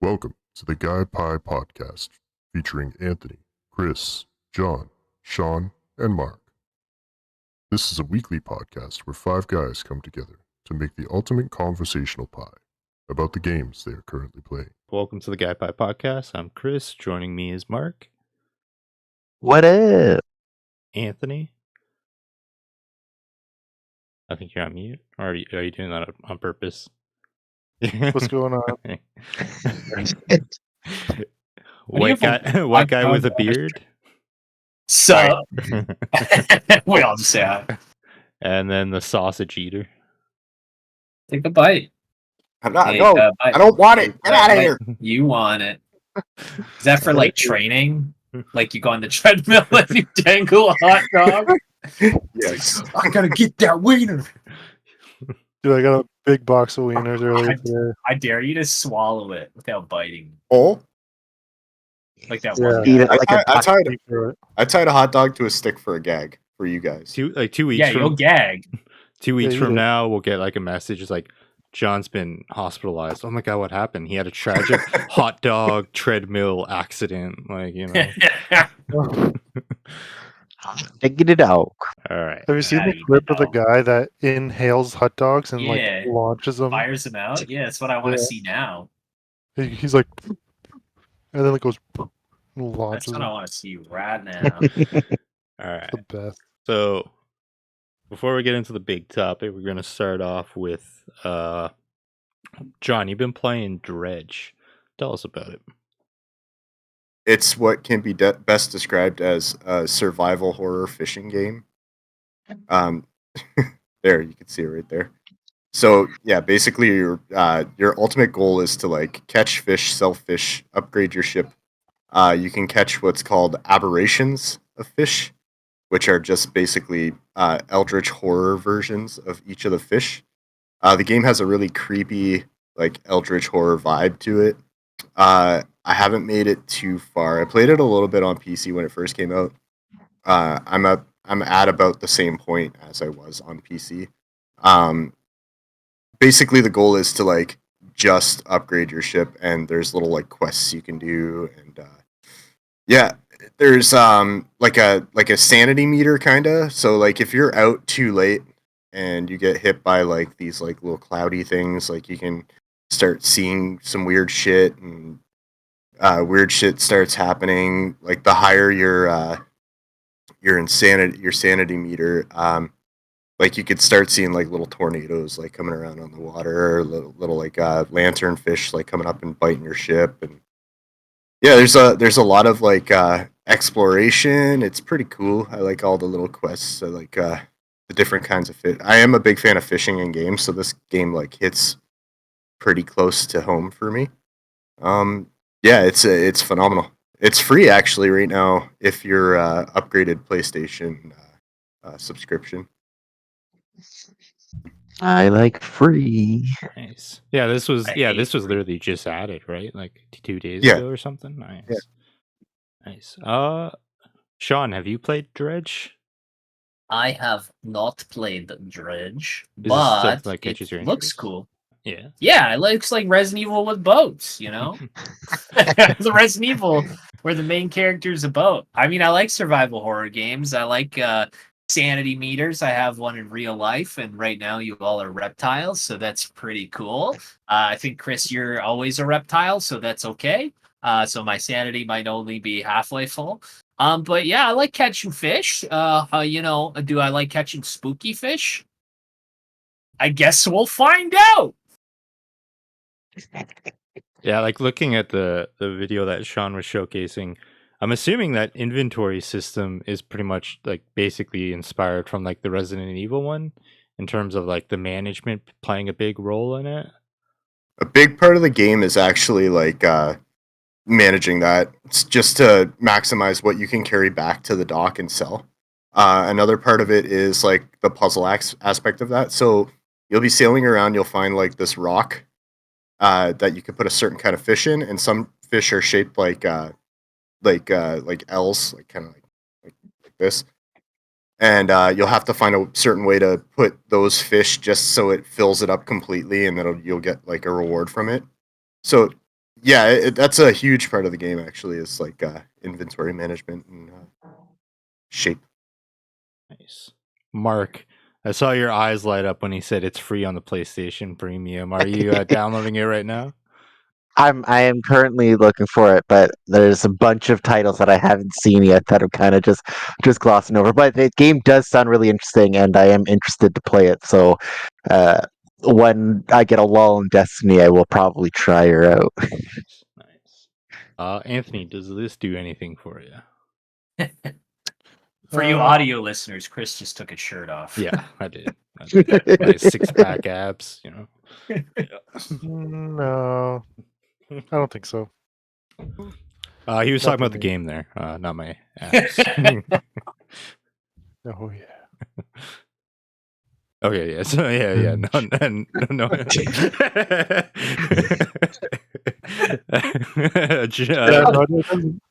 Welcome to the Guy Pie Podcast, featuring Anthony, Chris, John, Sean, and Mark. This is a weekly podcast where five guys come together to make the ultimate conversational pie about the games they are currently playing. Welcome to the Guy Pie Podcast. I'm Chris. Joining me is Mark. What up? Anthony. I think you're on mute. Or are you doing that on purpose? What's going on? White guy with a beard. So we all just say that. And then the sausage eater. Take a bite. I'm not. Take No, a bite. I don't want it. Get out of here. You want it. Is that for like training? Like you go on the treadmill and you dangle a hot dog? Yes. I gotta get that wiener. Dude, I got a big box of wieners earlier today. I dare you to swallow it without biting. Oh, Like that Yeah. one. eat guy. it like I I tied a hot dog to a stick for a gag for you guys. 2 weeks Yeah, from you'll gag. 2 weeks Yeah, from you- now, we'll get like a message. It's like, John's been hospitalized. Oh my god, what happened? He had a tragic hot dog treadmill accident. Like, you know. Get it out. All right. Have you seen Yeah, the you clip of the know. guy that inhales hot dogs and Yeah. like launches them? Fires them out. Yeah, that's what I want to Yeah. see now. He's like, and then it goes and That's launches what them. I want to see right now. All right. The best. So, before we get into the big topic, we're going to start off with John, you've been playing Dredge. Tell us about it. It's what can be best described as a survival horror fishing game. There, you can see it right there. So yeah, basically your ultimate goal is to like catch fish, sell fish, upgrade your ship. You can catch what's called aberrations of fish, which are just basically eldritch horror versions of each of the fish. The game has a really creepy, like eldritch horror vibe to it. I haven't made it too far. I played it a little bit on PC when it first came out. I'm at about the same point as I was on PC. Basically, the goal is to like just upgrade your ship, and there's little like quests you can do, and yeah, there's like a sanity meter kinda. So like if you're out too late and you get hit by like these like little cloudy things, like you can start seeing some weird shit, and weird shit starts happening. Like the higher your sanity meter, like you could start seeing like little tornadoes like coming around on the water, or little like lantern fish like coming up and biting your ship. And yeah, there's a lot of like exploration. It's pretty cool. I like all the little quests. I like the different kinds of fish. I am a big fan of fishing in games, so this game like hits pretty close to home for me. Yeah, it's phenomenal. It's free actually right now if you're upgraded PlayStation subscription. I like free. Nice. Yeah, this was I hate this was free. literally just added, right? Like 2 days Yeah. ago or something. Nice. Yeah. Nice. Sean, have you played Dredge? I have not played Dredge, Is this stuff but that catches your it looks interest? cool. Yeah. Yeah, it looks like Resident Evil with boats, you know? The Resident Evil where the main character is a boat. I mean, I like survival horror games. I like sanity meters. I have one in real life, and right now you all are reptiles, so that's pretty cool. I think, Chris, you're always a reptile, so that's okay. So my sanity might only be halfway full. But yeah, I like catching fish. Do I like catching spooky fish? I guess we'll find out. Yeah, like looking at the video that Sean was showcasing, I'm assuming that inventory system is pretty much like basically inspired from like the Resident Evil one in terms of like the management playing a big role in it. A big part of the game is actually like managing that. It's just to maximize what you can carry back to the dock and sell. Another part of it is like the puzzle aspect of that. So you'll be sailing around, you'll find like this rock that you can put a certain kind of fish in, and some fish are shaped like L's, like kind of like this. And you'll have to find a certain way to put those fish just so it fills it up completely, and then you'll get like a reward from it. So yeah, that's a huge part of the game. Actually, is like inventory management and shape. Nice. Mark, I saw your eyes light up when he said it's free on the PlayStation Premium. Are you downloading it right now? I am currently looking for it, but there's a bunch of titles that I haven't seen yet that I'm kind of just glossing over. But the game does sound really interesting, and I am interested to play it. So uh, when I get a lull in Destiny, I will probably try her out. Nice. Anthony, does this do anything for you? For you audio listeners, Chris just took his shirt off. Yeah, I did. Nice 6-pack abs, you know. No, I don't think so. He was Not talking for about the me. game there, not my abs. Oh yeah. Okay, yeah. So yeah, no. Yeah, no,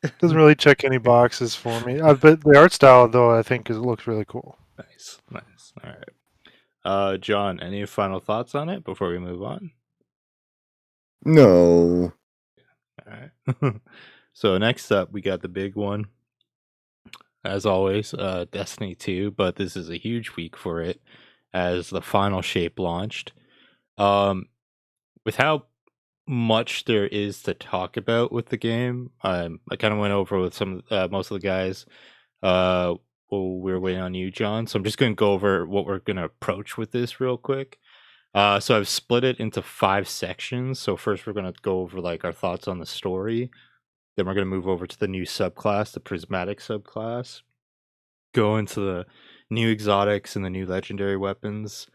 it doesn't really check any boxes for me. But the art style, though, I think it looks really cool. Nice. All right. John, any final thoughts on it before we move on? No. All right. So next up, we got the big one. As always, Destiny 2, but this is a huge week for it as the final shape launched. With how much there is to talk about with the game, I kind of went over with most of the guys. Well, we're waiting on you, John. So I'm just going to go over what we're going to approach with this real quick. So I've split it into 5 sections. So first we're going to go over like our thoughts on the story. Then we're going to move over to the new subclass, the Prismatic subclass. Go into the new exotics and the new legendary weapons.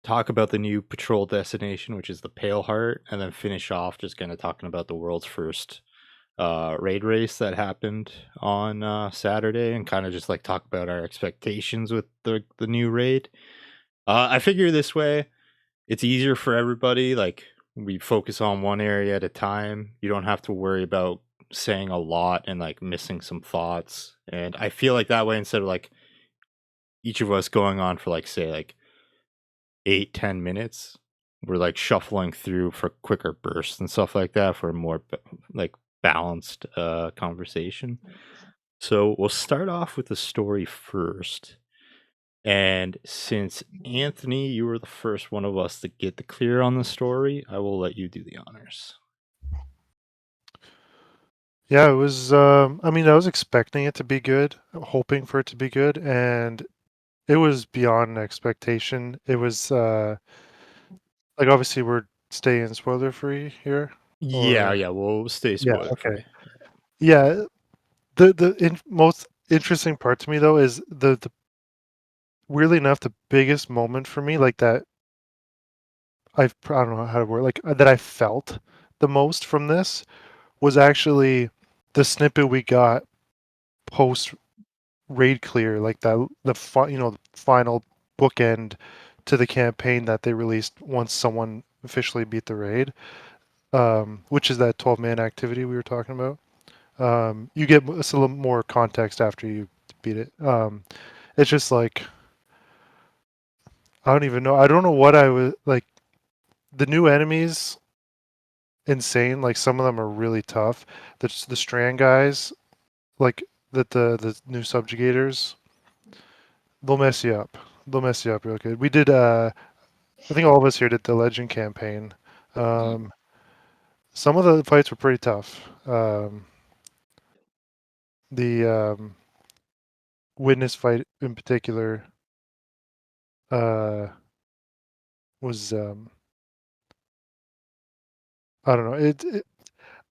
Talk about the new patrol destination, which is the Pale Heart, and then finish off just kind of talking about the world's first raid race that happened on Saturday, and kind of just like talk about our expectations with the new raid. I figure this way, it's easier for everybody. Like we focus on one area at a time. You don't have to worry about saying a lot and like missing some thoughts. And I feel like that way, instead of like each of us going on for like say like 8-10 minutes, we're like shuffling through for quicker bursts and stuff like that for a more like balanced conversation. So we'll start off with the story first. And since Anthony, you were the first one of us to get the clear on the story, I will let you do the honors. Yeah, it was. I mean, I was expecting it to be good, hoping for it to be good, and it was beyond expectation. It was like obviously we're staying spoiler free here. Yeah, Or- we'll stay Yeah, spoiler free. okay. Yeah, the most interesting part to me though is the weirdly enough the biggest moment for me like that I don't know how to word like that I felt the most from this was actually the snippet we got post raid clear, like the the final bookend to the campaign that they released once someone officially beat the raid, which is that 12-man activity we were talking about. You get a little more context after you beat it. It's just like I don't even know. I don't know what I was like. The new enemies, insane. Like some of them are really tough. The Strand guys, like the new subjugators, they'll mess you up. They'll mess you up real good. We did. I think all of us here did the Legend campaign. Some of the fights were pretty tough. The Witness fight in particular was I don't know.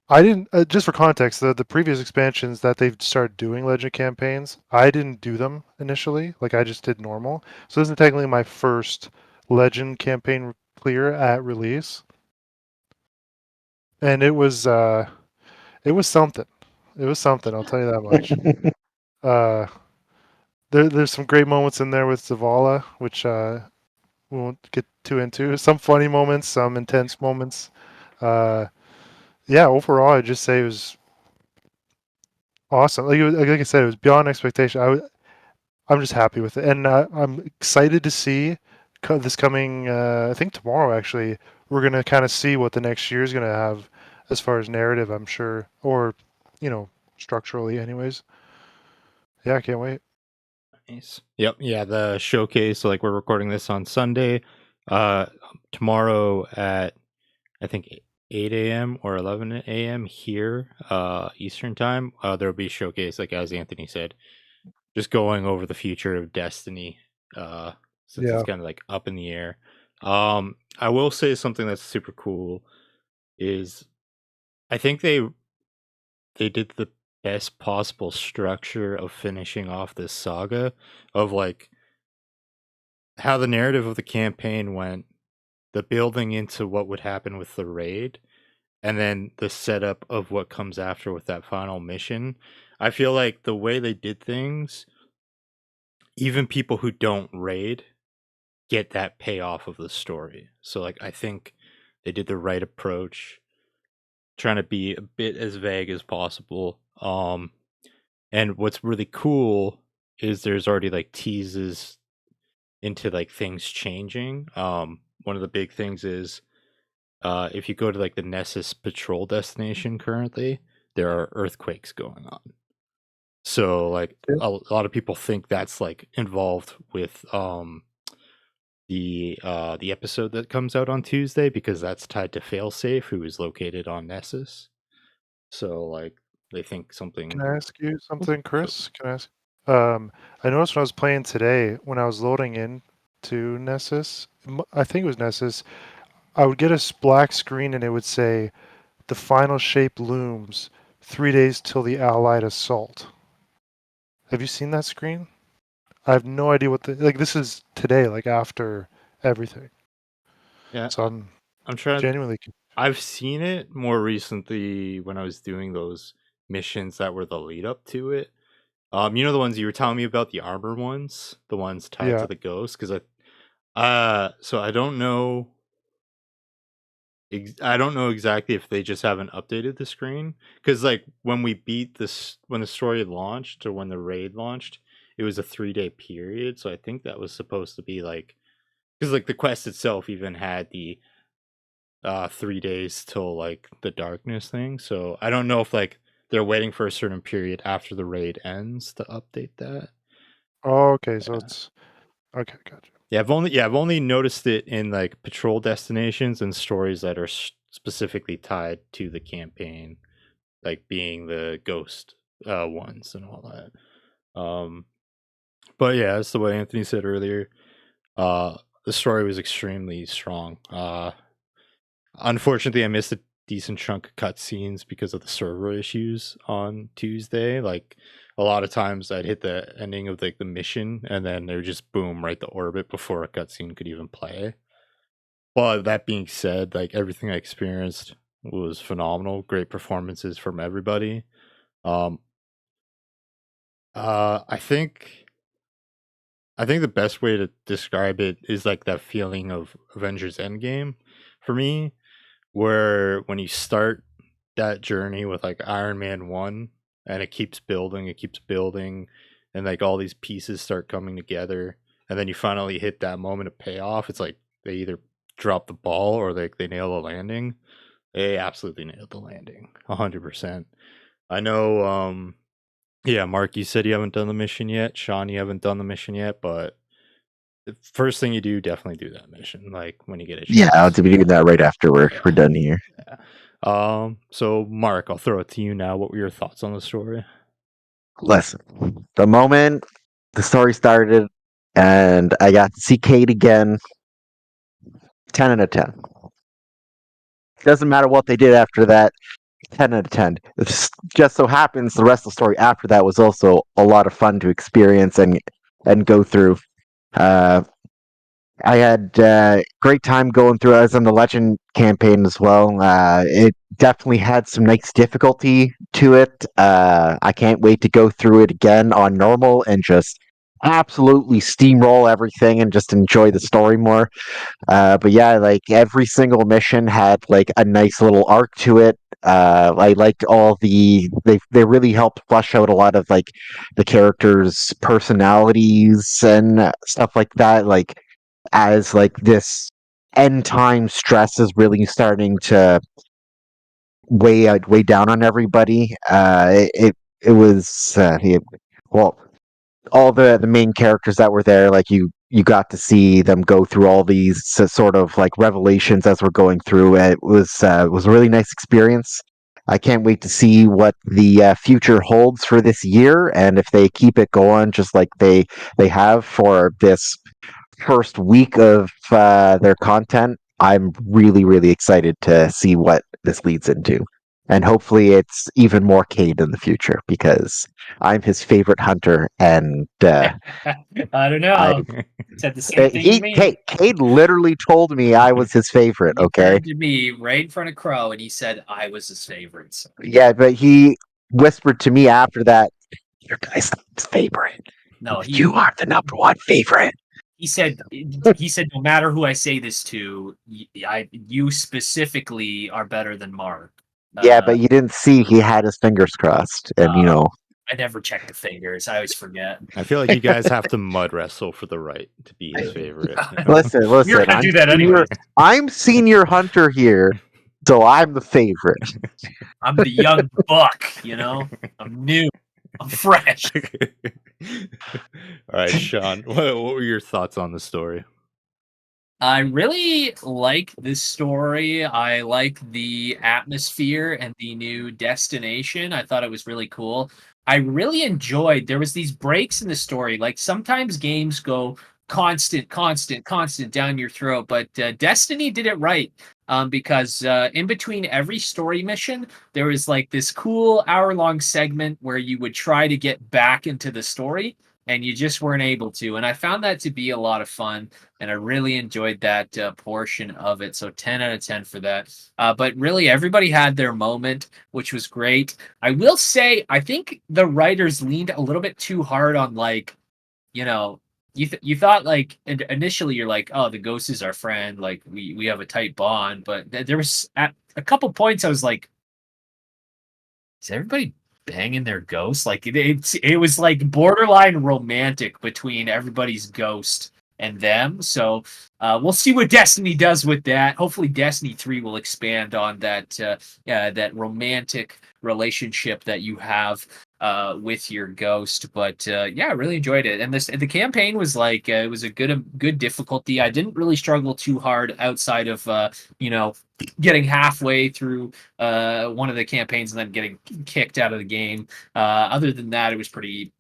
I didn't just for context the previous expansions that they've started doing Legend campaigns. I didn't do them initially. Like I just did normal. So this is technically my first Legend campaign clear at release, and it was something. It was something. I'll tell you that much. There's some great moments in there with Zavala, which we won't get too into. Some funny moments, some intense moments. Yeah, overall, I'd just say it was awesome. Like I said, it was beyond expectation. I'm just happy with it, and I'm excited to see this coming. I think tomorrow, actually, we're gonna kind of see what the next year is gonna have as far as narrative, I'm sure, or structurally, anyways. Yeah, I can't wait. Nice. Yep. Yeah. The showcase. So like we're recording this on Sunday. Tomorrow at I think 8 a.m. or 11 a.m. here, Eastern time. There'll be a showcase, like as Anthony said, just going over the future of Destiny. Since Yeah. it's kind of like up in the air. I will say something that's super cool is I think they did the best possible structure of finishing off this saga of like how the narrative of the campaign went, the building into what would happen with the raid, and then the setup of what comes after with that final mission. I feel like the way they did things, even people who don't raid get that payoff of the story. So like I think they did the right approach, trying to be a bit as vague as possible. And what's really cool is there's already like teases into like things changing. One of the big things is if you go to like the Nessus patrol destination currently, there are earthquakes going on. So like Yeah. a lot of people think that's like involved with the episode that comes out on Tuesday because that's tied to Failsafe, who is located on Nessus. So like they think something. Can I ask you something, Chris? Can I ask? I noticed when I was playing today, when I was loading in to Nessus, I think it was Nessus, I would get a black screen and it would say, "The final shape looms. 3 days till the Allied assault." Have you seen that screen? I have no idea what this is today, like after everything. Yeah, So I'm trying. genuinely. I've seen it more recently when I was doing those missions that were the lead up to it. You know the ones you were telling me about, the armor ones, the ones tied Yeah. to the ghost, because so I don't know. I don't know exactly if they just haven't updated the screen, because like when we beat this, when the story launched or when the raid launched, it was a 3-day period. So I think that was supposed to be like, because like the quest itself even had the 3 days till like the darkness thing. So I don't know if like they're waiting for a certain period after the raid ends to update that. Oh, okay. So Yeah. it's okay. Gotcha. Yeah, I've only noticed it in like patrol destinations and stories that are specifically tied to the campaign, like being the ghost ones and all that. But yeah, that's the way Anthony said earlier. The story was extremely strong. Unfortunately, I missed a decent chunk of cutscenes because of the server issues on Tuesday. Like a lot of times, I'd hit the ending of like the mission, and then they would just boom right to orbit before a cutscene could even play. But that being said, like everything I experienced was phenomenal. Great performances from everybody. Um, I think the best way to describe it is like that feeling of Avengers Endgame for me, where when you start that journey with like Iron Man 1 and it keeps building, and like all these pieces start coming together, and then you finally hit that moment of payoff. It's like they either drop the ball or they nail the landing. They absolutely nailed the landing 100%. I know yeah, Mark, you said you haven't done the mission yet. Sean, you haven't done the mission yet, but the first thing you do, definitely do that mission. Like when you get a chance. Yeah, I'll be doing that right after we're done here. Yeah. So Mark, I'll throw it to you now. What were your thoughts on the story? Listen, the moment the story started and I got to see Kate again, 10 out of 10. Doesn't matter what they did after that, 10 out of 10. It just so happens the rest of the story after that was also a lot of fun to experience and go through. I had great time going through. I was on the Legend campaign as well. It definitely had some nice difficulty to it. I can't wait to go through it again on normal and just absolutely steamroll everything and just enjoy the story more. But yeah, like every single mission had like a nice little arc to it. I liked all they really helped flesh out a lot of like the characters' personalities and stuff like that. Like as like this end time stress is really starting to way down on everybody. It was well, all the main characters that were there, like you got to see them go through all these sort of like revelations as we're going through. It was a really nice experience. I can't wait to see what the future holds for this year, and if they keep it going just like they have for this first week of their content. I'm really excited to see what this leads into. And hopefully it's even more Cade in the future because I'm his favorite hunter, and I don't I know. Said the same thing to me. Cade literally told me I was his favorite. He Okay, turned to me right in front of Crow and he said I was his favorite. So yeah, but he whispered to me after that, "Your guy's his favorite. no, You are the number one favorite." he said no matter who I say this to, you specifically are better than Mark. Yeah, but you didn't see he had his fingers crossed, and I never check the fingers. I always forget. I feel like you guys have to mud wrestle for the right to be his favorite. Listen. You're gonna do that anyway. I'm senior hunter here, so I'm the favorite. I'm the young buck, I'm new. I'm fresh. All right, Sean, what were your thoughts on the story? I really like this story. I like the atmosphere and the new destination. I thought it was really cool. I really enjoyed there was these breaks in the story. Like sometimes games go constant down your throat, but Destiny did it right. Because in between every story mission, there was like this cool hour-long segment where you would try to get back into the story and you just weren't able to. And I found that to be a lot of fun, and I really enjoyed that portion of it. So 10 out of 10 for that. But really, everybody had their moment, which was great. I will say, I think the writers leaned a little bit too hard on you thought like initially you're like, oh, the ghost is our friend, like we have a tight bond, but there was at a couple points I was like, is everybody banging their ghost? Like it was like borderline romantic between everybody's ghost and them. So we'll see what Destiny does with that. Hopefully Destiny 3 will expand on that that romantic relationship that you have with your ghost. But yeah, I really enjoyed it. And the campaign was like it was a good difficulty. I didn't really struggle too hard outside of getting halfway through one of the campaigns and then getting kicked out of the game. Other than that, it was pretty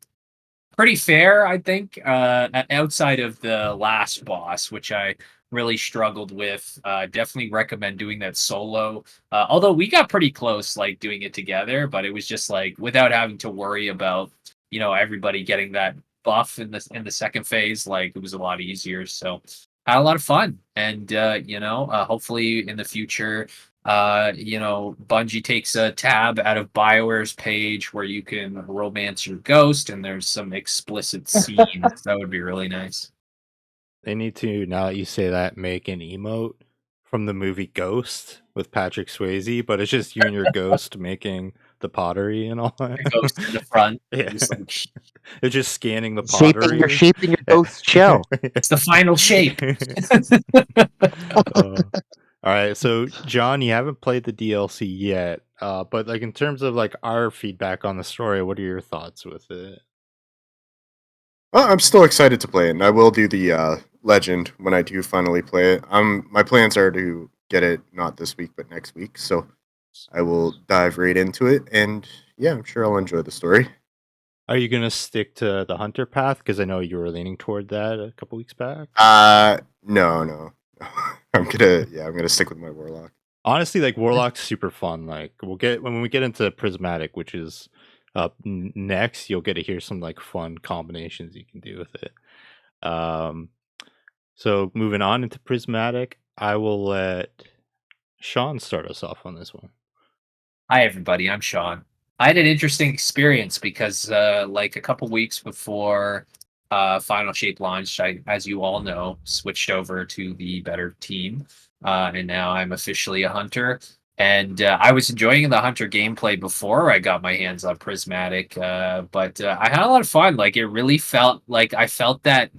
fair, I think, outside of the last boss, which I really struggled with. Definitely recommend doing that solo. Although we got pretty close, like doing it together, but it was just like without having to worry about, everybody getting that buff in the second phase. Like it was a lot easier. So had a lot of fun, and hopefully in the future, Bungie takes a tab out of BioWare's page where you can romance your ghost, and there's some explicit scenes. That would be really nice. They need to, now that you say that, make an emote from the movie Ghost with Patrick Swayze, but it's just you and your ghost making the pottery and all that. The ghost in the front. Yeah. Just like, It's just scanning the pottery. You're shaping your ghost shell. it's the final shape. All right, so John, you haven't played the DLC yet, but like in terms of like our feedback on the story, what are your thoughts with it? Well, I'm still excited to play it, and I will do the legend when I do finally play it. My plans are to get it not this week but next week, so I will dive right into it, and yeah, I'm sure I'll enjoy the story. Are you gonna stick to the hunter path? Because I know you were leaning toward that a couple weeks back. No. I'm gonna stick with my warlock. Honestly, like warlock's super fun. Like when we get into Prismatic, which is up next, you'll get to hear some like fun combinations you can do with it. So moving on into Prismatic, I will let Sean start us off on this one. Hi everybody, I'm Sean. I had an interesting experience because like a couple weeks before Final Shape launched, I, as you all know, switched over to the better team, and now I'm officially a hunter. And I was enjoying the hunter gameplay before I got my hands on Prismatic, but I had a lot of fun. Like it really felt like I felt that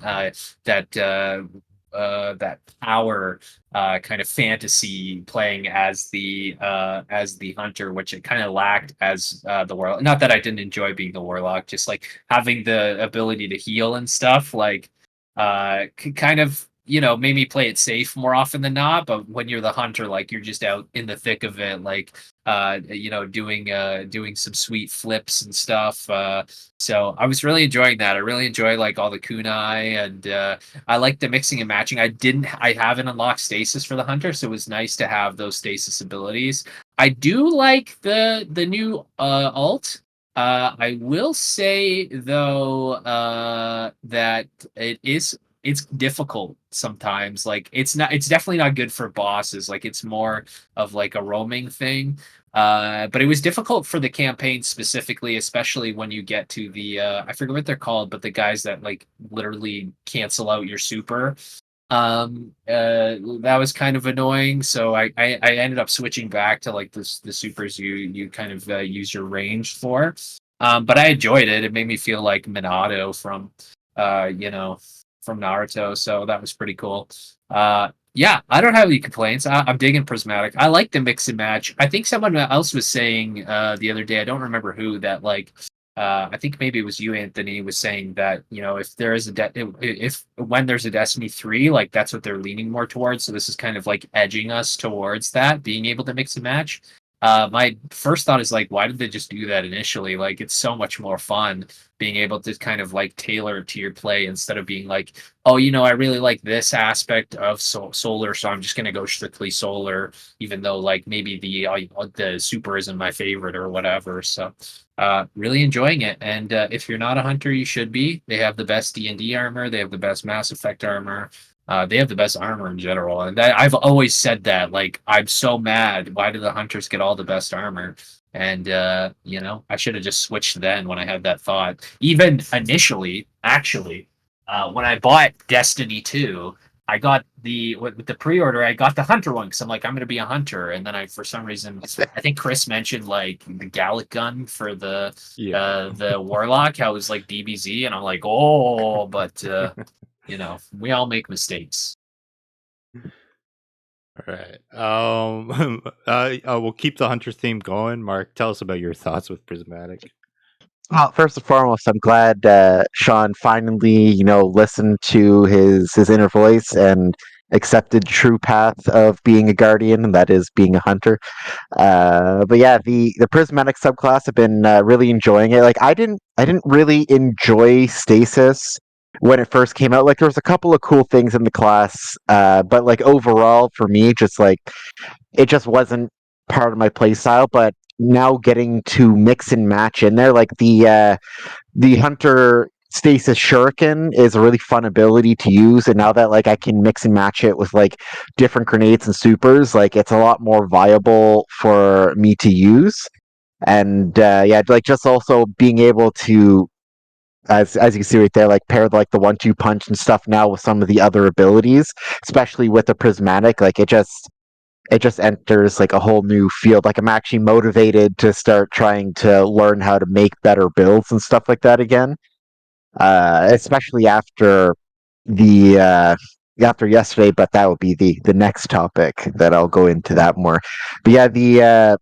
power kind of fantasy playing as the hunter, which it kind of lacked as the warlock. Not that I didn't enjoy being the warlock, just like having the ability to heal and stuff, like kind of made me play it safe more often than not. But when you're the hunter, like you're just out in the thick of it, like doing some sweet flips and stuff. So I was really enjoying that. I really enjoy like all the kunai, and I like the mixing and matching. I haven't unlocked stasis for the hunter, so it was nice to have those stasis abilities. I do like the new alt. I will say though that it's difficult sometimes. Like it's definitely not good for bosses. Like it's more of like a roaming thing. But it was difficult for the campaign specifically, especially when you get to the I forget what they're called, but the guys that like literally cancel out your super. That was kind of annoying. So I ended up switching back to like the supers you kind of use your range for. But I enjoyed it. It made me feel like Minato from Naruto. So that was pretty cool. Yeah, I don't have any complaints. I'm digging Prismatic. I like the mix and match. I think someone else was saying the other day, I don't remember who, that like I think maybe it was you, Anthony, was saying that if there is if when there's a Destiny 3, like that's what they're leaning more towards. So this is kind of like edging us towards that, being able to mix and match. My first thought is like, why did they just do that initially? Like, it's so much more fun being able to kind of like tailor it to your play instead of being like, oh, I really like this aspect of solar, so I'm just gonna go strictly solar, even though like maybe the super isn't my favorite or whatever. So, really enjoying it. And if you're not a hunter, you should be. They have the best D&D armor. They have the best Mass Effect armor. They have the best armor in general, and I've always said that. Like, I'm so mad. Why do the hunters get all the best armor? And I should have just switched then when I had that thought. Even initially, actually, when I bought Destiny 2, I got with the pre-order. I got the hunter one because I'm like, I'm gonna be a hunter. And then for some reason, I think Chris mentioned like the Gallic gun for the warlock. How it was like DBZ, and I'm like, oh, but. We all make mistakes. All right. We'll keep the hunter theme going. Mark, tell us about your thoughts with Prismatic. Well, first and foremost, I'm glad Sean finally, listened to his inner voice and accepted the true path of being a guardian, and that is being a hunter. But yeah, the prismatic subclass, I've been really enjoying it. Like I didn't really enjoy stasis when it first came out. Like there was a couple of cool things in the class, but like overall for me, just like it just wasn't part of my play style. But now getting to mix and match in there, like the hunter stasis shuriken is a really fun ability to use, and now that like I can mix and match it with like different grenades and supers, like it's a lot more viable for me to use. And yeah, like just also being able to, as you can see right there, like pair like the 1-2 punch and stuff now with some of the other abilities, especially with the prismatic, like it just enters like a whole new field. Like I'm actually motivated to start trying to learn how to make better builds and stuff like that again, especially the after yesterday. But that will be the next topic that I'll go into that more. But yeah,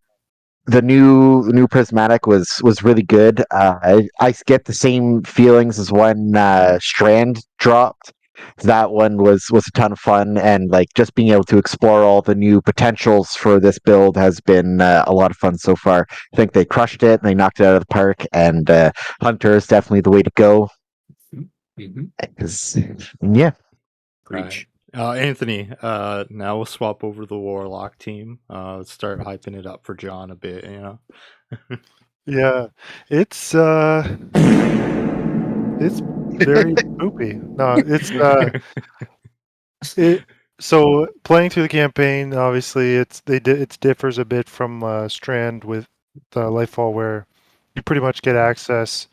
the new prismatic was really good. I get the same feelings as when Strand dropped. That one was a ton of fun, and like just being able to explore all the new potentials for this build has been a lot of fun so far. I think they crushed it and they knocked it out of the park, and Hunter is definitely the way to go. Mm-hmm. 'Cause, yeah. Preach. Anthony, now we'll swap over the warlock team. Let's start hyping it up for John a bit, Yeah, it's very poopy. No, it's it. So playing through the campaign, obviously, it differs a bit from Strand with Lightfall, where you pretty much get access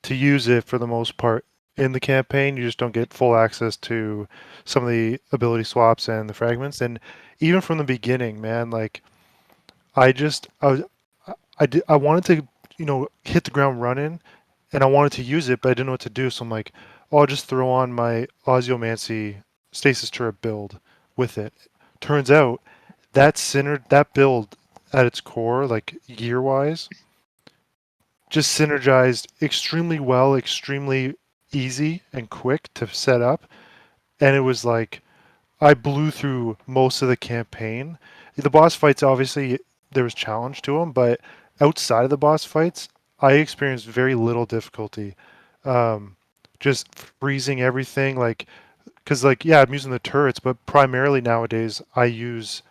to use it for the most part in the campaign. You just don't get full access to some of the ability swaps and the fragments. And even from the beginning, man, like I just I wanted to hit the ground running, and I wanted to use it, but I didn't know what to do. So I'm like, oh, I'll just throw on my Osiomancy stasis turret build with it. Turns out that build at its core, like gear wise, just synergized extremely well, extremely easy and quick to set up. And it was like I blew through most of the campaign. The boss fights, obviously, there was challenge to them, but outside of the boss fights, I experienced very little difficulty. Um, just freezing everything, like, because, like, yeah, I'm using the turrets, but primarily nowadays I use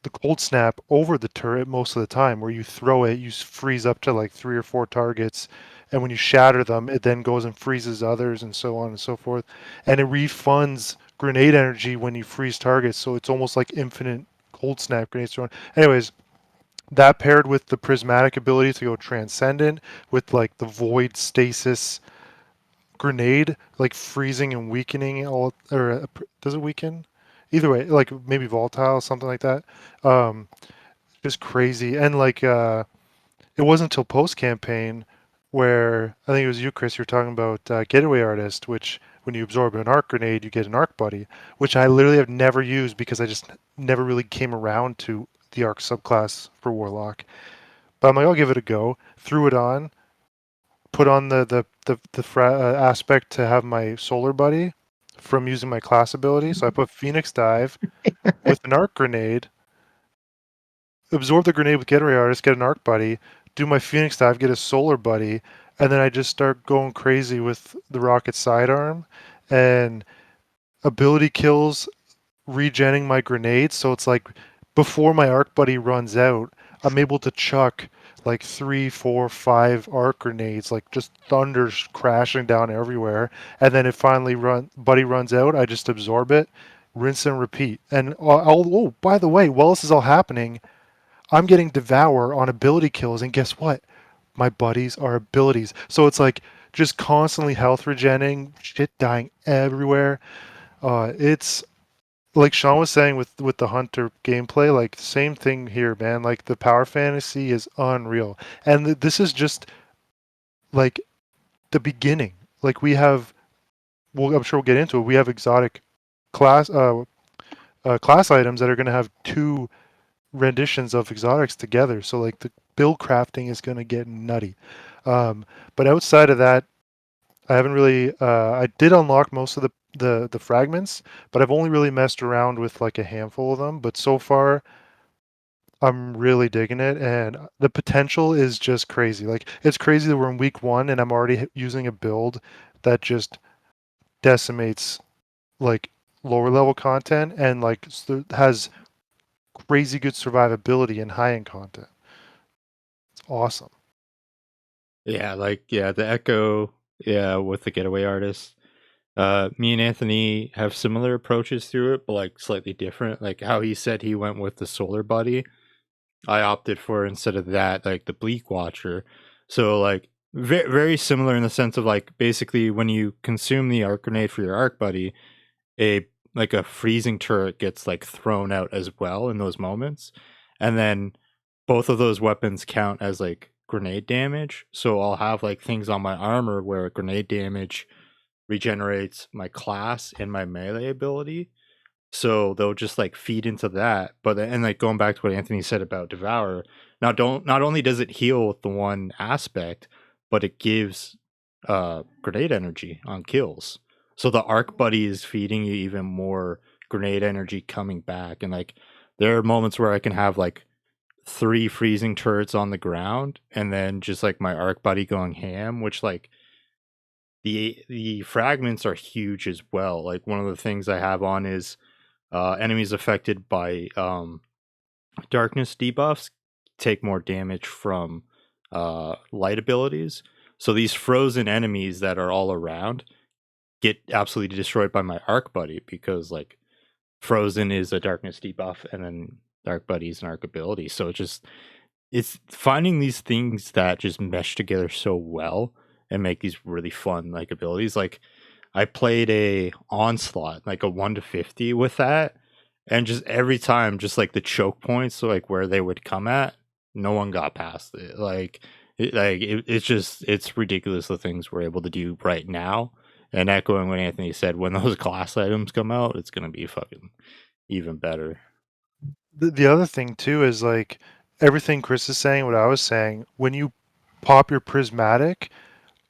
the cold snap over the turret most of the time, where you throw it, you freeze up to like 3 or 4 targets, and when you shatter them, it then goes and freezes others, and so on and so forth. And it refunds grenade energy when you freeze targets, so it's almost like infinite cold snap grenades thrown. Anyways, that paired with the prismatic ability to go transcendent, with like the void stasis grenade, like freezing and weakening all, or does it weaken? Either way, like maybe volatile, something like that. Um, just crazy. And like it wasn't until post campaign where I think it was you, Chris, you were talking about Getaway Artist, which when you absorb an arc grenade, you get an arc buddy, which I literally have never used because I just never really came around to the arc subclass for Warlock. But I'm like, I'll give it a go. Threw it on, put on the aspect to have my solar buddy from using my class ability. So I put Phoenix Dive with an arc grenade, absorb the grenade with Getaway Artist, get an arc buddy, do my Phoenix Dive, get a solar buddy, and then I just start going crazy with the rocket sidearm and ability kills, regenning my grenades. So it's like before my arc buddy runs out, I'm able to chuck like 3, 4, 5 arc grenades, like just thunders crashing down everywhere. And then it finally buddy runs out. I just absorb it, rinse and repeat. And oh, by the way, while this is all happening, I'm getting devour on ability kills, and guess what? My buddies are abilities. So it's like just constantly health regenning, shit dying everywhere. It's like Sean was saying with the hunter gameplay, like same thing here, man. Like the power fantasy is unreal, and this is just like the beginning. Like we have, well, I'm sure we'll get into it. We have exotic class class items that are going to have 2 renditions of exotics together. So like the build crafting is going to get nutty. But outside of that, I haven't really. I did unlock most of the fragments, but I've only really messed around with like a handful of them. But so far, I'm really digging it, and the potential is just crazy. Like it's crazy that we're in week 1, and I'm already using a build that just decimates like lower level content and like has crazy good survivability and high end content. It's awesome. Yeah, like the Echo, with the Getaway Artist. Me and Anthony have similar approaches through it, but like slightly different. Like how he said he went with the Solar Buddy, I opted for instead of that, like the Bleak Watcher. So like very similar in the sense of like basically when you consume the arc grenade for your arc buddy, a like a freezing turret gets like thrown out as well in those moments, and then both of those weapons count as like grenade damage. So I'll have like things on my armor where grenade damage regenerates my class and my melee ability. So they'll just like feed into that. But and like going back to what Anthony said about Devour, not only does it heal with the one aspect, but it gives grenade energy on kills. So the arc buddy is feeding you even more grenade energy coming back. And like there are moments where I can have like 3 freezing turrets on the ground and then just like my arc buddy going ham, which like the fragments are huge as well. Like one of the things I have on is enemies affected by darkness debuffs take more damage from light abilities. So these frozen enemies that are all around get absolutely destroyed by my arc buddy because like frozen is a darkness debuff and then arc buddy is an arc ability. So it's finding these things that just mesh together so well and make these really fun like abilities. Like I played a onslaught, like a 1 to 50 with that, and just every time just like the choke points, so like where they would come at, no one got past it. It's just it's ridiculous the things we're able to do right now. And echoing what Anthony said, when those class items come out, it's gonna be fucking even better. The other thing too is like everything Chris is saying, what I was saying, when you pop your prismatic,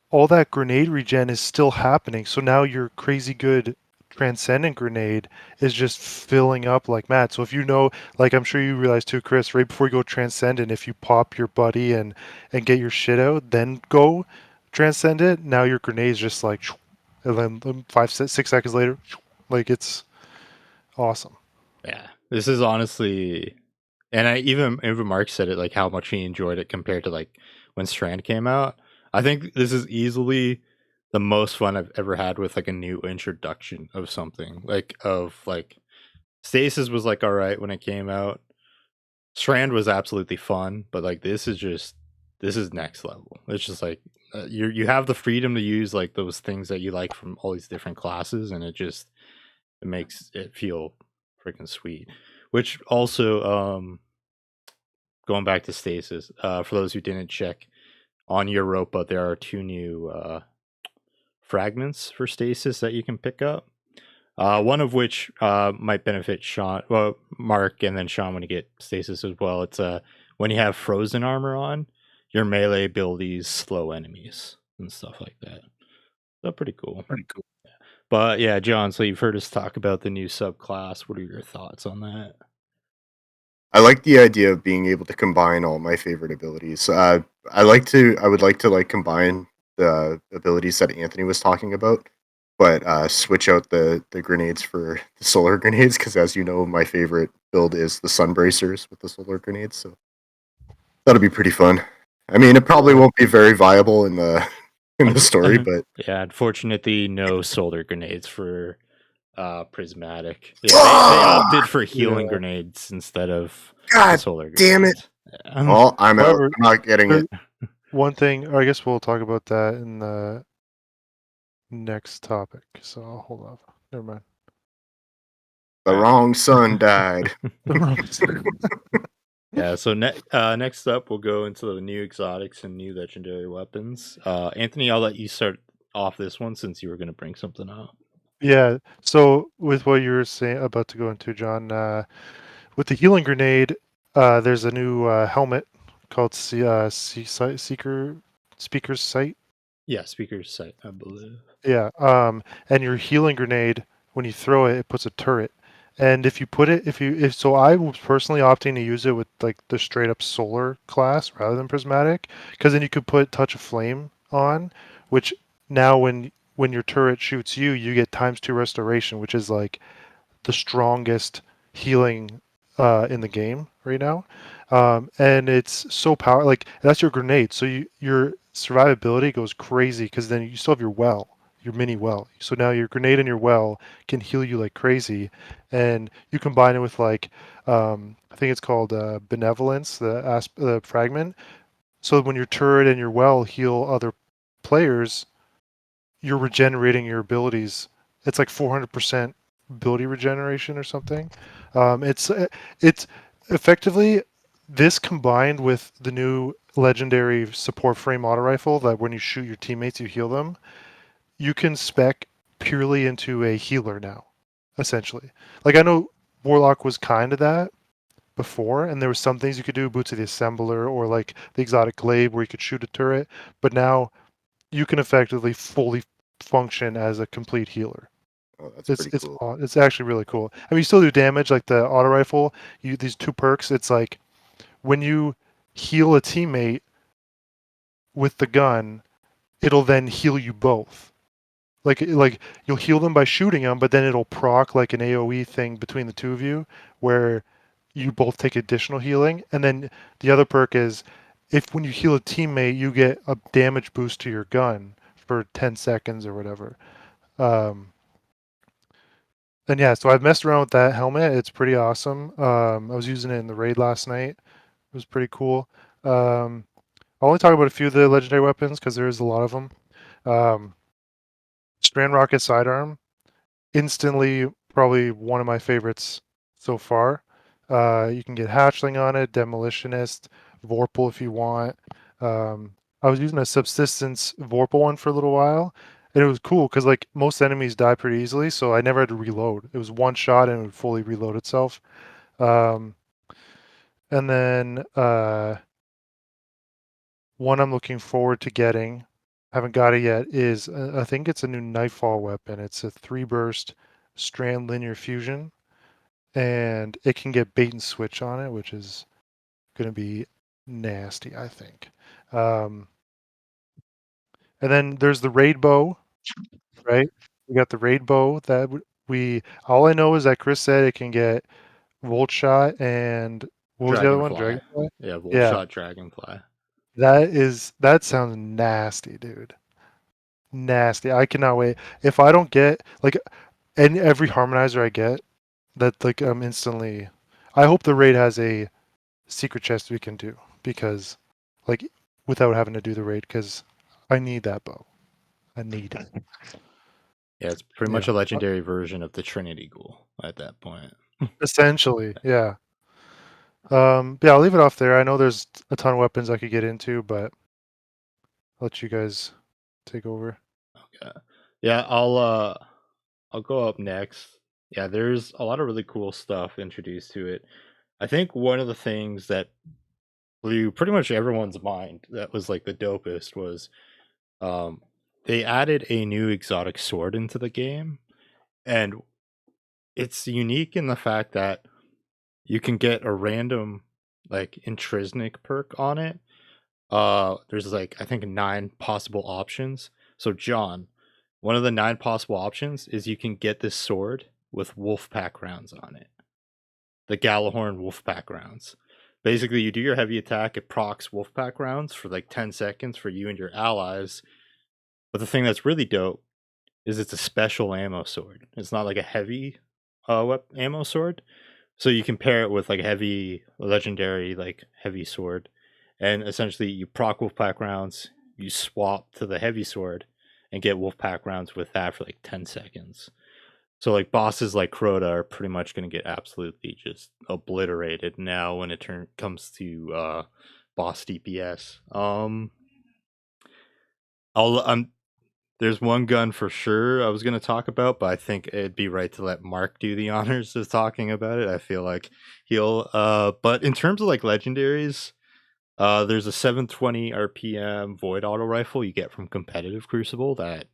all that grenade regen is still happening. So now your crazy good transcendent grenade is just filling up like mad. So if you know, like I'm sure you realize too, Chris, right before you go transcendent, if you pop your buddy and get your shit out, then go transcendent, now your grenade's just like, and then 6 seconds later, like it's awesome. Yeah, this is honestly, and even Mark said it, like how much he enjoyed it compared to like when Strand came out. I think this is easily the most fun I've ever had with like a new introduction of something. Like Stasis was like all right when it came out. Strand was absolutely fun, but like this is next level. It's just like you have the freedom to use like those things that you like from all these different classes, and it makes it feel freaking sweet. Which also, going back to Stasis, for those who didn't check, on Europa there are 2 new fragments for Stasis that you can pick up. One of which might benefit Sean, well, Mark, and then Sean when you get Stasis as well. It's when you have frozen armor on, your melee abilities slow enemies and stuff like that. So pretty cool. Pretty cool. But yeah, John, so you've heard us talk about the new subclass. What are your thoughts on that? I like the idea of being able to combine all my favorite abilities. I would like to like combine the abilities that Anthony was talking about, but switch out the grenades for the solar grenades because, as you know, my favorite build is the sun bracers with the solar grenades. So that'll be pretty fun. I mean, it probably won't be very viable in the story, but Yeah, unfortunately, no solar grenades for Prismatic. Yeah, they opted for healing Yeah. grenades instead of God solar damn grenades. it! Yeah. Well, I'm out. However, I'm not getting it. one thing, or I guess we'll talk about that in the next topic. So I'll hold off. Never mind. The wrong sun died. Yeah, so next up, we'll go into the new exotics and new legendary weapons. Anthony, I'll let you start off this one since you were going to bring something up. Yeah. So with what you were saying about to go into, John, with the healing grenade, there's a new helmet called Speaker's Sight. Yeah, speaker's sight, I believe. Yeah. And your healing grenade, when you throw it, it puts a turret. And if you put it, if so, I was personally opting to use it with like the straight up solar class rather than prismatic, because then you could put touch of flame on, which now when your turret shoots you, you get ×2 restoration, which is like the strongest healing in the game right now. And it's so powerful. Like that's your grenade, so your survivability goes crazy because then you still have your well, your mini well. So now your grenade and your well can heal you like crazy, and you combine it with like I think it's called benevolence, the fragment. So when your turret and your well heal other players, you're regenerating your abilities. It's like 400% ability regeneration or something. It's effectively this combined with the new legendary support frame auto rifle that when you shoot your teammates you heal them. You can spec purely into a healer now, essentially. Like I know Warlock was kind of that before, and there were some things you could do, Boots of the Assembler or like the Exotic Glaive where you could shoot a turret, but now you can effectively fully function as a complete healer. Oh, that's pretty cool. It's actually really cool. I mean, you still do damage like the auto rifle. These 2 perks. It's like when you heal a teammate with the gun, it'll then heal you both. Like you'll heal them by shooting them, but then it'll proc like an AOE thing between the 2 of you, where you both take additional healing. And then the other perk is if when you heal a teammate, you get a damage boost to your gun for 10 seconds or whatever. And yeah, so I've messed around with that helmet. It's pretty awesome. I was using it in the raid last night. It was pretty cool. I'll only talk about a few of the legendary weapons because there is a lot of them. Strand Rocket Sidearm, instantly probably one of my favorites so far. You can get Hatchling on it, Demolitionist, Vorpal if you want. I was using a Subsistence Vorpal one for a little while, and it was cool because like most enemies die pretty easily, so I never had to reload. It was one shot and it would fully reload itself. And then one I'm looking forward to getting, haven't got it yet, is I think it's a new Nightfall weapon. It's a 3-burst strand linear fusion, and it can get bait and switch on it, which is going to be nasty, I think. And then there's the raid bow, right? We got the raid bow that we. All I know is that Chris said it can get volt shot and what was the other one? Dragonfly. Dragonfly. Yeah, Yeah, Voltshot Dragonfly. that sounds nasty, dude. Nasty. I cannot wait. If I don't get like every harmonizer I get, that like I'm instantly. I hope the raid has a secret chest we can do because, like, without having to do the raid, because I need that bow. I need it. Yeah, it's pretty much Yeah. a legendary version of the Trinity Ghoul at that point. Essentially, yeah. Yeah, I'll leave it off there. I know there's a ton of weapons I could get into, but I'll let you guys take over. Okay. Yeah, I'll go up next. Yeah, there's a lot of really cool stuff introduced to it. I think one of the things that blew pretty much everyone's mind that was like the dopest was they added a new exotic sword into the game, and it's unique in the fact that you can get a random like intrinsic perk on it. There's like I think 9 possible options. So John, one of the 9 possible options is you can get this sword with wolf pack rounds on it. The Galahorn wolf pack rounds. Basically, you do your heavy attack, it procs wolf pack rounds for like 10 seconds for you and your allies. But the thing that's really dope is it's a special ammo sword. It's not like a heavy ammo sword. So you can pair it with like a heavy legendary like heavy sword, and essentially you proc wolf pack rounds, you swap to the heavy sword, and get wolf pack rounds with that for like 10 seconds. So like bosses like Crota are pretty much going to get absolutely just obliterated now when it comes to boss DPS. There's one gun for sure I was going to talk about, but I think it'd be right to let Mark do the honors of talking about it. I feel like he'll but in terms of like legendaries, there's a 720 RPM void auto rifle you get from competitive Crucible that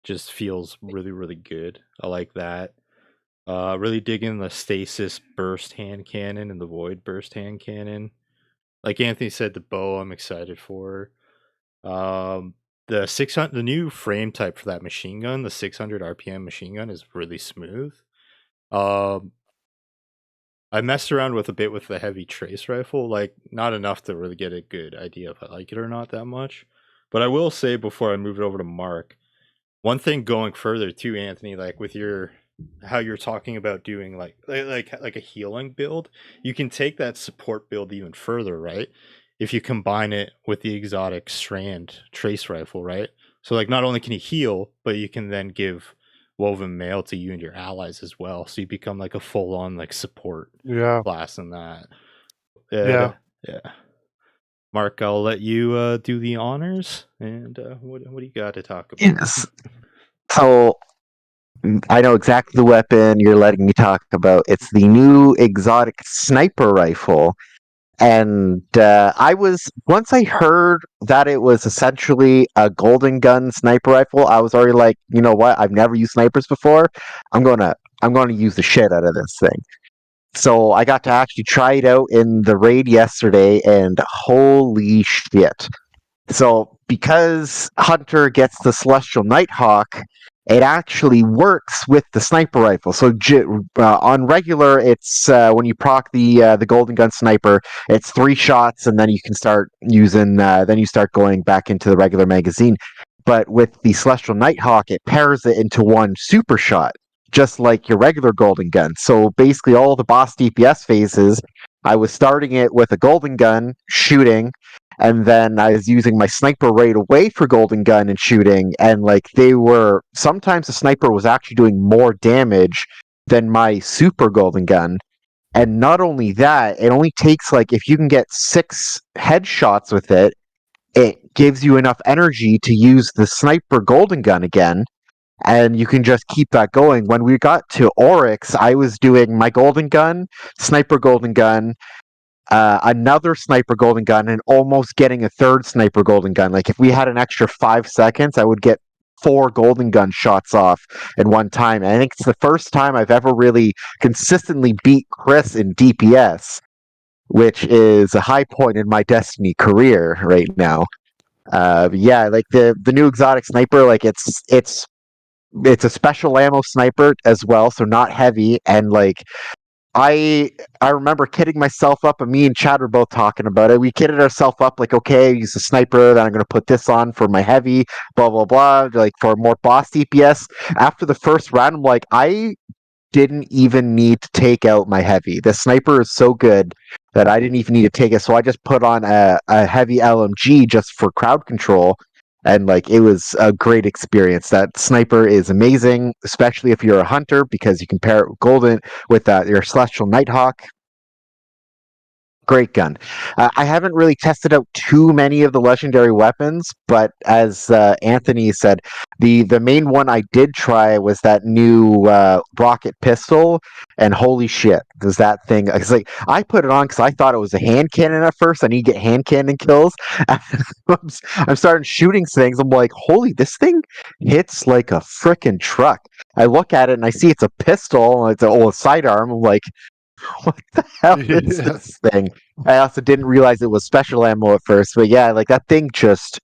just feels really really good. I like that. Really digging the stasis burst hand cannon and the void burst hand cannon. Like Anthony said, the bow I'm excited for. The 600, the new frame type for that machine gun, the 600 RPM machine gun, is really smooth. Um, I messed around with a bit with the heavy trace rifle, like not enough to really get a good idea if I like it or not that much. But I will say before I move it over to Mark, one thing going further too, Anthony, like with your how you're talking about doing like a healing build, you can take that support build even further, right? If you combine it with the exotic strand trace rifle, right? So like not only can you heal, but you can then give woven mail to you and your allies as well. So you become like a full on like support Yeah, class in that. yeah. Yeah. Mark, I'll let you do the honors. And what do you got to talk about? Yes. So I know exactly the weapon you're letting me talk about. It's the new exotic sniper rifle. And I was once I heard that it was essentially a golden gun sniper rifle, I was already like, you know what? I've never used snipers before. I'm gonna use the shit out of this thing. So I got to actually try it out in the raid yesterday, and holy shit! So because Hunter gets the Celestial Nighthawk, it actually works with the sniper rifle. So on regular, it's when you proc the Golden Gun Sniper, it's 3 shots, and then you can start using. Then you start going back into the regular magazine. But with the Celestial Nighthawk, it pairs it into one super shot, just like your regular Golden Gun. So basically, all the boss DPS phases, I was starting it with a Golden Gun shooting, and then I was using my sniper right away for golden gun and shooting, and like they were sometimes the sniper was actually doing more damage than my super golden gun. And not only that, it only takes like if you can get 6 headshots with it, it gives you enough energy to use the sniper golden gun again, and you can just keep that going. When we got to Oryx, I was doing my golden gun, sniper golden gun, another sniper golden gun, and almost getting a third sniper golden gun. Like if we had an extra 5 seconds, I would get 4 golden gun shots off in one time. And I think it's the first time I've ever really consistently beat Chris in DPS, which is a high point in my Destiny career right now. Yeah, like the new exotic sniper, like it's a special ammo sniper as well, so not heavy, and like I remember kidding myself up, and me and Chad were both talking about it. We kidded ourselves up like, okay, use a sniper, then I'm gonna put this on for my heavy, blah blah blah, like for more boss DPS. After the first round, I'm like, I didn't even need to take out my heavy. The sniper is so good that I didn't even need to take it. So I just put on a heavy LMG just for crowd control. And like it was a great experience. That sniper is amazing, especially if you're a hunter, because you can pair it with golden with your celestial nighthawk. Great gun. I haven't really tested out too many of the legendary weapons, but as Anthony said, the main one I did try was that new rocket pistol, and holy shit, does that thing? It's like I put it on because I thought it was a hand cannon at first. I need to get hand cannon kills. I'm starting shooting things. I'm like, holy, this thing hits like a freaking truck. I look at it and I see it's a pistol. And it's a sidearm. I'm like, what the hell is Yeah. this thing? I also didn't realize it was special ammo at first, but yeah, like that thing just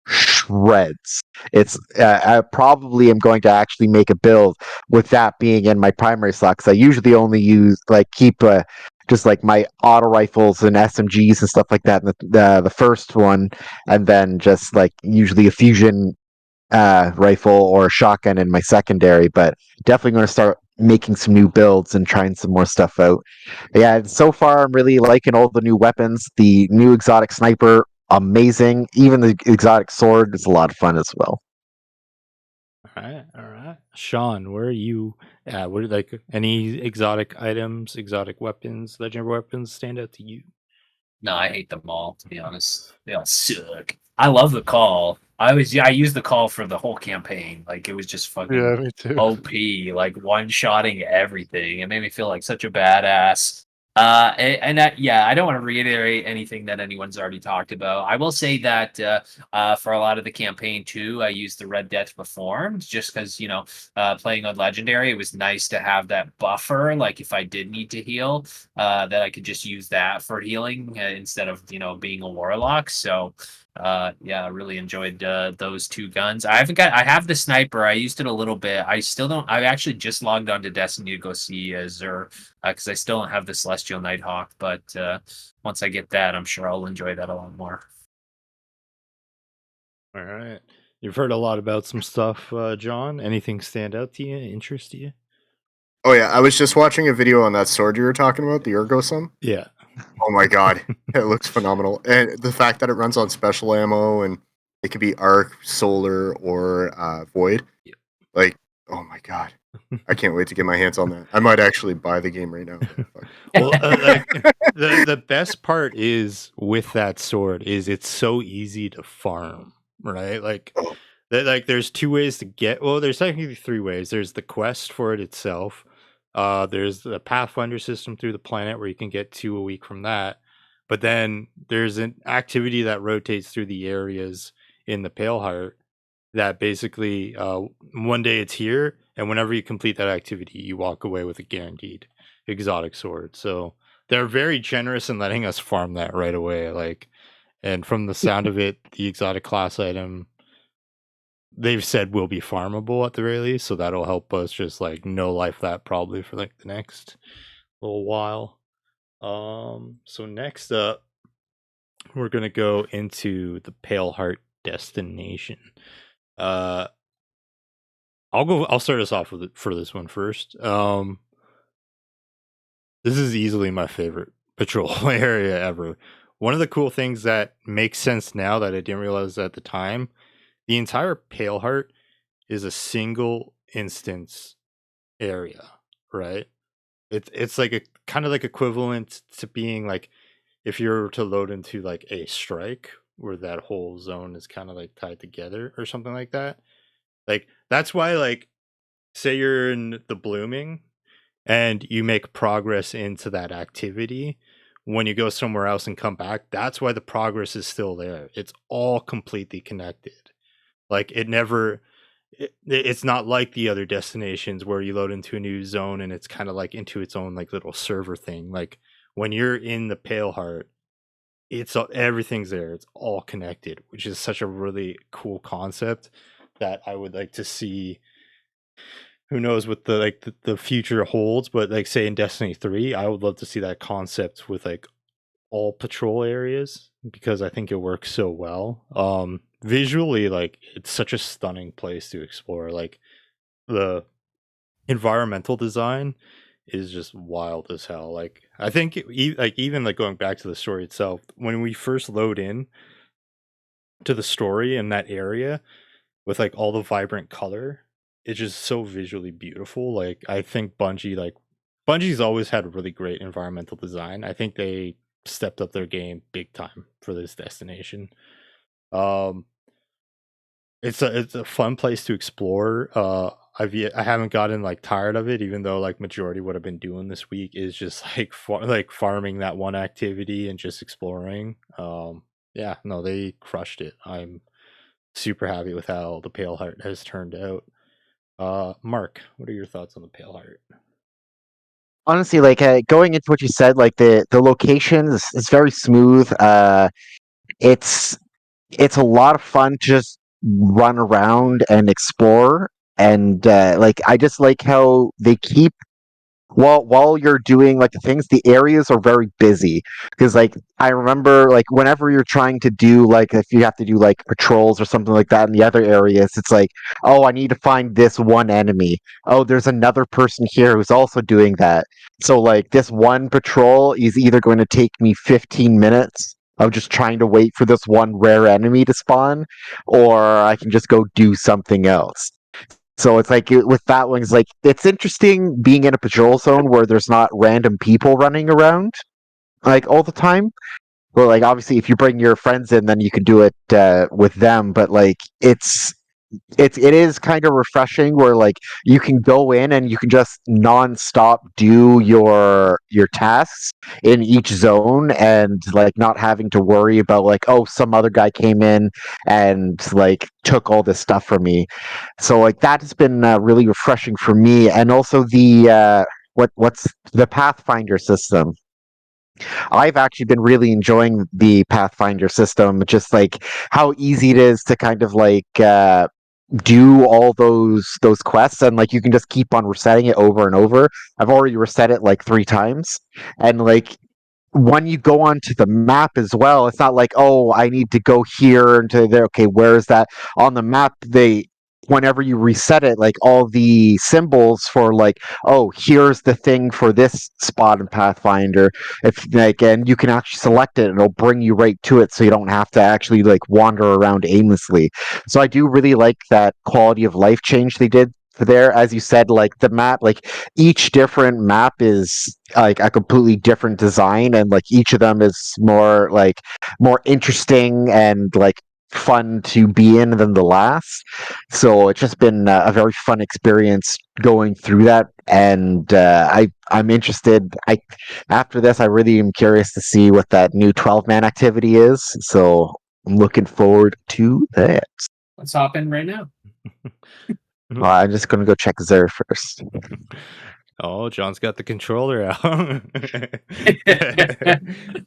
shreds. It's I probably am going to actually make a build with that being in my primary slot, 'cause I usually only use like keep just like my auto rifles and SMGs and stuff like that in the first one, and then just like usually a fusion rifle or shotgun in my secondary, but definitely going to start making some new builds and trying some more stuff out. Yeah, so far I'm really liking all the new weapons. The new exotic sniper, amazing. Even the exotic sword is a lot of fun as well. All right. Sean, where are you at? What are like any exotic items, exotic weapons, legendary weapons stand out to you? No, I hate them all, to be honest. They all suck. I love the call. I used the call for the whole campaign. Like it was just fucking Yeah, me too. OP, like one-shotting everything. It made me feel like such a badass. Yeah, I don't want to reiterate anything that anyone's already talked about. I will say that for a lot of the campaign too, I used the Red Death Reformed just because playing on Legendary, it was nice to have that buffer. Like if I did need to heal, that I could just use that for healing instead of being a warlock. So yeah, I really enjoyed those two guns. I have the sniper. I used it a little bit. I still don't. I actually just logged on to Destiny to go see Zur because I still don't have the Celestial Nighthawk. But once I get that, I'm sure I'll enjoy that a lot more. All right. You've heard a lot about some stuff, John. Anything stand out to you, interest you? Oh yeah, I was just watching a video on that sword you were talking about, the Ergosum. Yeah. Oh my god, it looks phenomenal, and the fact that it runs on special ammo and it could be arc, solar, or void. Yep. Like, oh my god, I can't wait to get my hands on that. I might actually buy the game right now. Well, like the best part is with that sword is it's so easy to farm, right? Like Oh. there's two ways to get. Well, there's technically three ways. There's the quest for it itself. There's the Pathfinder system through the planet where you can get 2 a week from that. But then there's an activity that rotates through the areas in the Pale Heart that basically one day it's here, and whenever you complete that activity, you walk away with a guaranteed exotic sword. So they're very generous in letting us farm that right away. Like, and from the sound of it, the exotic class item they've said will be farmable at the very least, so that'll help us just like no life that probably for like the next little while. So next up, we're gonna go into the Pale Heart destination. I'll start us off with it for this one first. This is easily my favorite patrol area ever. One of the cool things that makes sense now that I didn't realize at the time, the entire Pale Heart is a single instance area, right? It's like a kind of like equivalent to being like if you were to load into like a strike where that whole zone is kind of like tied together or something like that. Like that's why, like, say you're in the blooming and you make progress into that activity, when you go somewhere else and come back, that's why the progress is still there. It's all completely connected. Like it's not like the other destinations where you load into a new zone and it's kind of like into its own like little server thing. Like when you're in the Pale Heart, everything's there. It's all connected, which is such a really cool concept that I would like to see. Who knows what the future holds, but like say in Destiny 3, I would love to see that concept with like all patrol areas because I think it works so well. Visually, like it's such a stunning place to explore. Like the environmental design is just wild as hell. Like I think even like going back to the story itself, when we first load in to the story in that area with like all the vibrant color, it's just so visually beautiful. Like I think Bungie's always had really great environmental design. I think they stepped up their game big time for this destination. Um it's a fun place to explore. I haven't gotten like tired of it, even though like majority what I've been doing this week is just like farming that one activity and just exploring. Yeah, no, they crushed it. I'm super happy with how the Pale Heart has turned out. Mark, what are your thoughts on the Pale Heart? Honestly, like going into what you said, like the location is very smooth. It's it's a lot of fun to just run around and explore, and like I just like how they keep while you're doing like the things, the areas are very busy because like I remember like whenever you're trying to do like if you have to do like patrols or something like that in the other areas, it's like, oh, I need to find this one enemy. Oh, there's another person here who's also doing that. So like this one patrol is either going to take me 15 minutes of just trying to wait for this one rare enemy to spawn, or I can just go do something else. So it's like with that one, it's like it's interesting being in a patrol zone where there's not random people running around like all the time. Well, like obviously, if you bring your friends in, then you can do it with them. But like it is kind of refreshing where like you can go in and you can just nonstop do your tasks in each zone and like not having to worry about like, oh, some other guy came in and like took all this stuff from me. So like that has been really refreshing for me, and also the what's the Pathfinder system. I've actually been really enjoying the Pathfinder system, just like how easy it is to kind of like do all those quests, and like you can just keep on resetting it over and over. I've already reset it like 3 times, and like when you go onto the map as well, it's not like, oh, I need to go here and to there. Okay, where is that on the map? They whenever you reset it, like all the symbols for like, oh, here's the thing for this spot in Pathfinder. If like, and you can actually select it, and it'll bring you right to it, so you don't have to actually like wander around aimlessly. So I do really like that quality of life change they did for there. As you said, like the map, like each different map is like a completely different design, and like each of them is more interesting and like fun to be in than the last. So it's just been a very fun experience going through that, and I'm interested. I After this, I really am curious to see what that new 12-man activity is. So I'm looking forward to that. Let's hop in right now. I'm just gonna go check Zer first. Oh, John's got the controller out.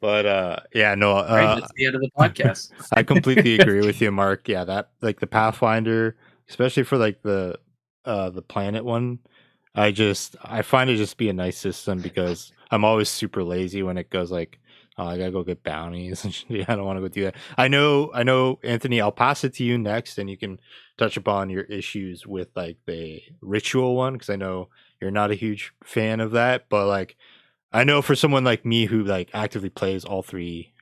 But yeah, no, Right, that's the end of the podcast. I completely agree with you, Mark. Yeah, that like the Pathfinder, especially for like the planet one, I find it just be a nice system because I'm always super lazy when it goes like, oh, I gotta go get bounties and shit. I don't want to go do that. I know, Anthony. I'll pass it to you next, and you can touch upon your issues with like the ritual one because I know you're not a huge fan of that, but like I know for someone like me who like actively plays all three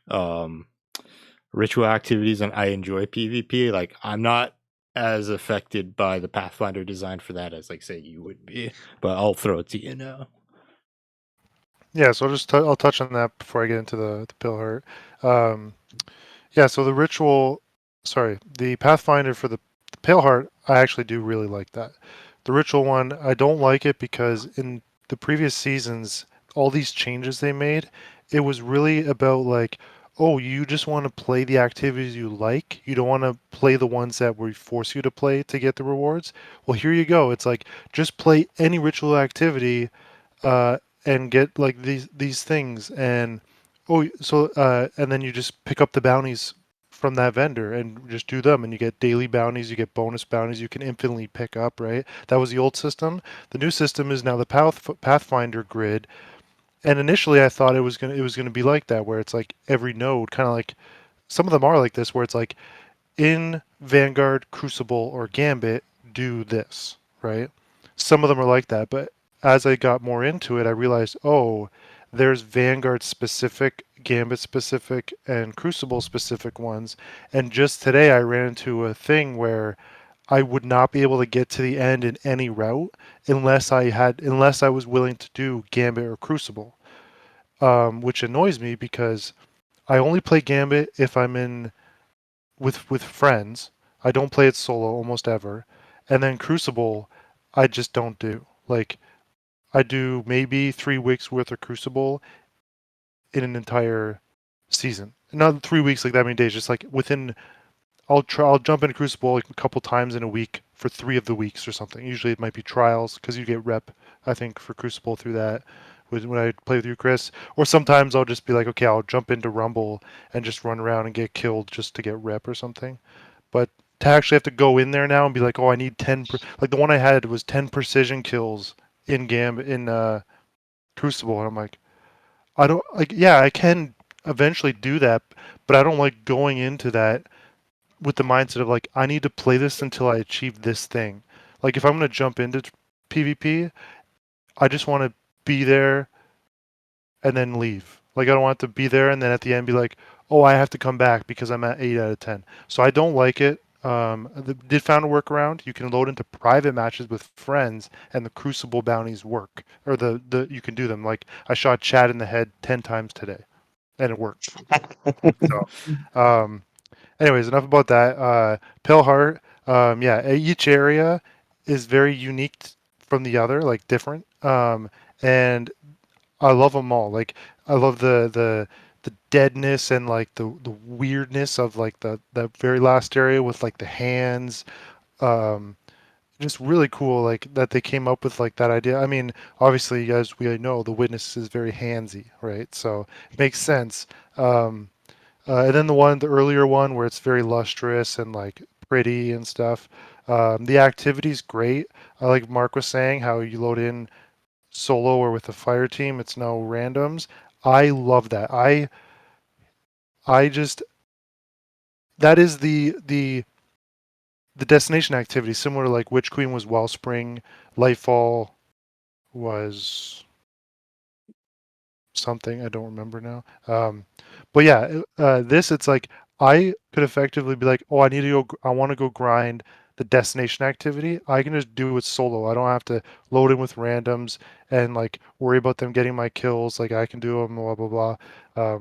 ritual activities and I enjoy PvP, like I'm not as affected by the Pathfinder design for that as like say you would be, but I'll throw it to you now. Yeah, so I'll touch on that before I get into the Pale Heart. Yeah, so the ritual, sorry, the Pathfinder for the Pale Heart, I actually do really like that. The ritual one, I don't like it because in the previous seasons, all these changes they made, it was really about like, oh, you just want to play the activities you like. You don't want to play the ones that we force you to play to get the rewards. Well, here you go. It's like just play any ritual activity uh, and get like these things and and then you just pick up the bounties from that vendor and just do them and you get daily bounties, you get bonus bounties you can infinitely pick up, right? That was the old system. The new system is now the Pathfinder grid, and initially I thought it was gonna be like that, where it's like every node, kind of like some of them are like this, where it's like in Vanguard, Crucible, or Gambit, do this, right? Some of them are like that, but as I got more into it, I realized, oh, there's Vanguard specific, Gambit specific, and Crucible specific ones. And just today, I ran into a thing where I would not be able to get to the end in any route unless I was willing to do Gambit or Crucible, which annoys me because I only play Gambit if I'm in with friends. I don't play it solo almost ever. And then Crucible, I just don't do. Like I do maybe 3 weeks worth of Crucible in an entire season. Not 3 weeks like that many days, just like within I'll jump into Crucible like a couple times in a week for 3 of the weeks or something. Usually it might be trials because you get rep, I think, for Crucible through that when I play with you, Chris. Or sometimes I'll just be like, okay, I'll jump into Rumble and just run around and get killed just to get rep or something. But to actually have to go in there now and be like, oh, I need 10, like the one I had was 10 precision kills in Crucible, and I'm like, I don't like, yeah, I can eventually do that, but I don't like going into that with the mindset of like, I need to play this until I achieve this thing. Like if I'm gonna jump into PvP, I just want to be there and then leave. Like I don't want to be there and then at the end be like, oh, I have to come back because I'm at 8 out of 10. So I don't like it. Did found a workaround. You can load into private matches with friends, and the Crucible bounties work, or the you can do them. Like I shot Chad in the head 10 times today, and it worked. So, um, anyways, enough about that. Pale Heart, yeah, each area is very unique from the other, like different. And I love them all. Like I love the deadness and like the weirdness of like the very last area with like the hands. Um, just really cool, like that they came up with like that idea. I mean, obviously, as we know, the witness is very handsy, right? So it makes sense. Um, and then the earlier one where it's very lustrous and like pretty and stuff. The activity's great. I like Mark was saying how you load in solo or with a fire team. It's no randoms. I love that. I just that is the destination activity, similar to like Witch Queen was Wellspring, Lightfall was something I don't remember now. But yeah, this it's like I could effectively be like, oh, I want to go grind the destination activity. I can just do it solo. I don't have to load in with randoms and like worry about them getting my kills. Like I can do them, blah blah blah.